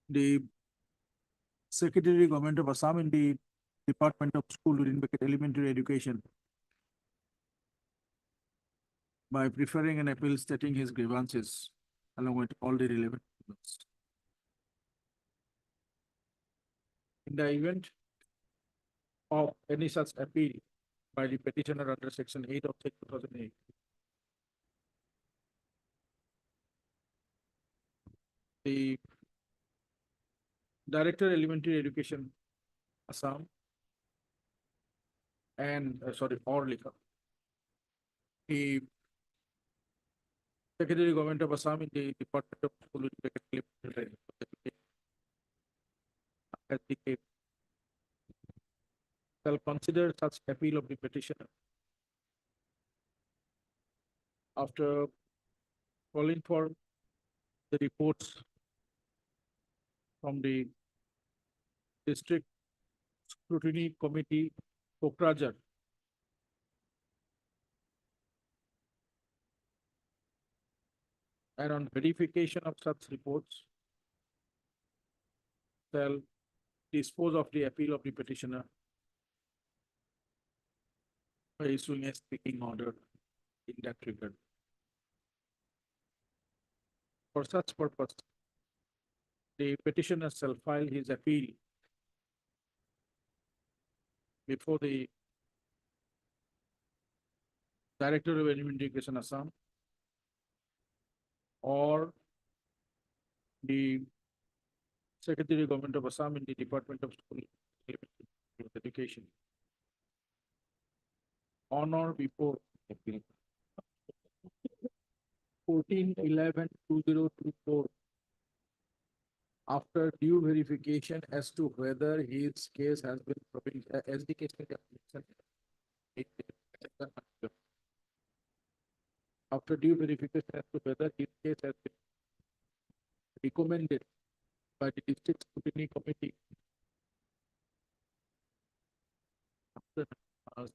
Speaker 1: the Secretary Government of Assam in the Department of School within Elementary Education by preferring an appeal stating his grievances along with all the relevant documents. In the event of any such appeal by the petitioner under Section 8 of 2008, the Director Elementary Education Assam and or Lika, the Secretary Government of Assam in the Department of School as the case shall consider such appeal of the petitioner. After calling for the reports from the District Scrutiny Committee, Kokrajhar, and on verification of such reports, shall dispose of the appeal of the petitioner by issuing a speaking order in that regard. For such purpose, the petitioner shall file his appeal before the Director of Education Assam or the Secretary of Government of Assam in the Department of School Education on or before 14/11/2024, after due verification as to whether his case has been as the case after due verification as to whether his case has been recommended by the District Scrutiny Committee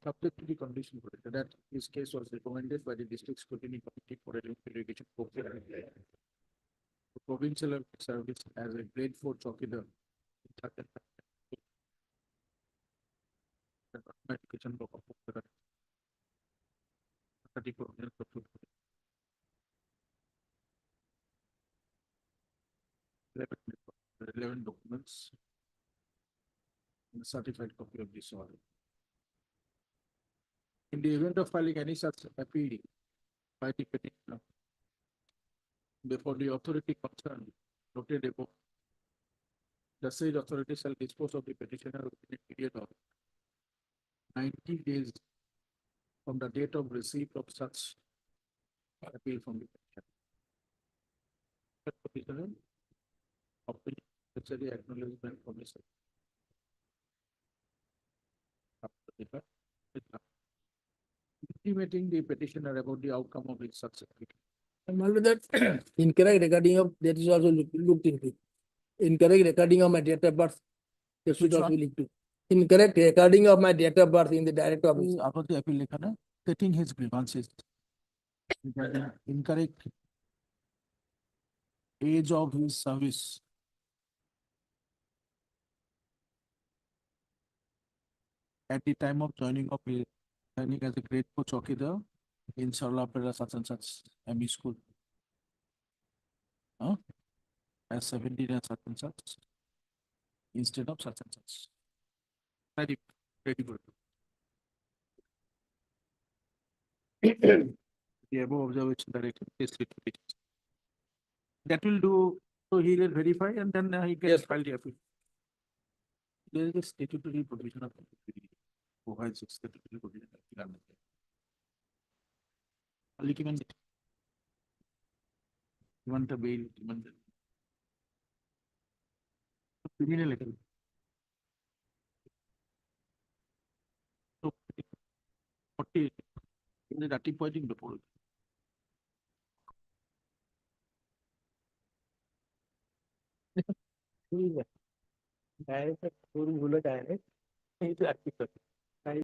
Speaker 1: subject to the condition that his case was recommended by the District Scrutiny Committee for Education Provincial Service as a grade 4 chowkidar. Education block of Pokhara. 34 minutes of food. 11 documents. And a certified copy of this order. In the event of filing any such appeal by the petitioner before the authority concerned noted above, the said authority shall dispose of the petitioner within a period of 90 days from the date of receipt of such appeal from the petitioner. The petitioner obtain necessary acknowledgement from the secretary. Intimating the petitioner about the outcome of his such appeal.
Speaker 22: And although that incorrect recording of that is also looked into. Incorrect recording of my date of birth. That should
Speaker 1: Which
Speaker 22: also
Speaker 1: one?
Speaker 22: looked into. Incorrect recording of my date of birth in the direct office.
Speaker 1: About the appeal letter, stating his grievances. Regarding incorrect age of his service. At the time of joining of his joining as a grade 4 chowkidar in Sarlapera such and such ME school. As 17 and such and such instead of such and such. Very, very good. The above observation directed is repeated. That will do, so he will verify and then he can file the appeal. There is a statutory provision of provides statutory provision of given the bail, given the criminal letter. So 40 in the pointing before. Direct भूल जाए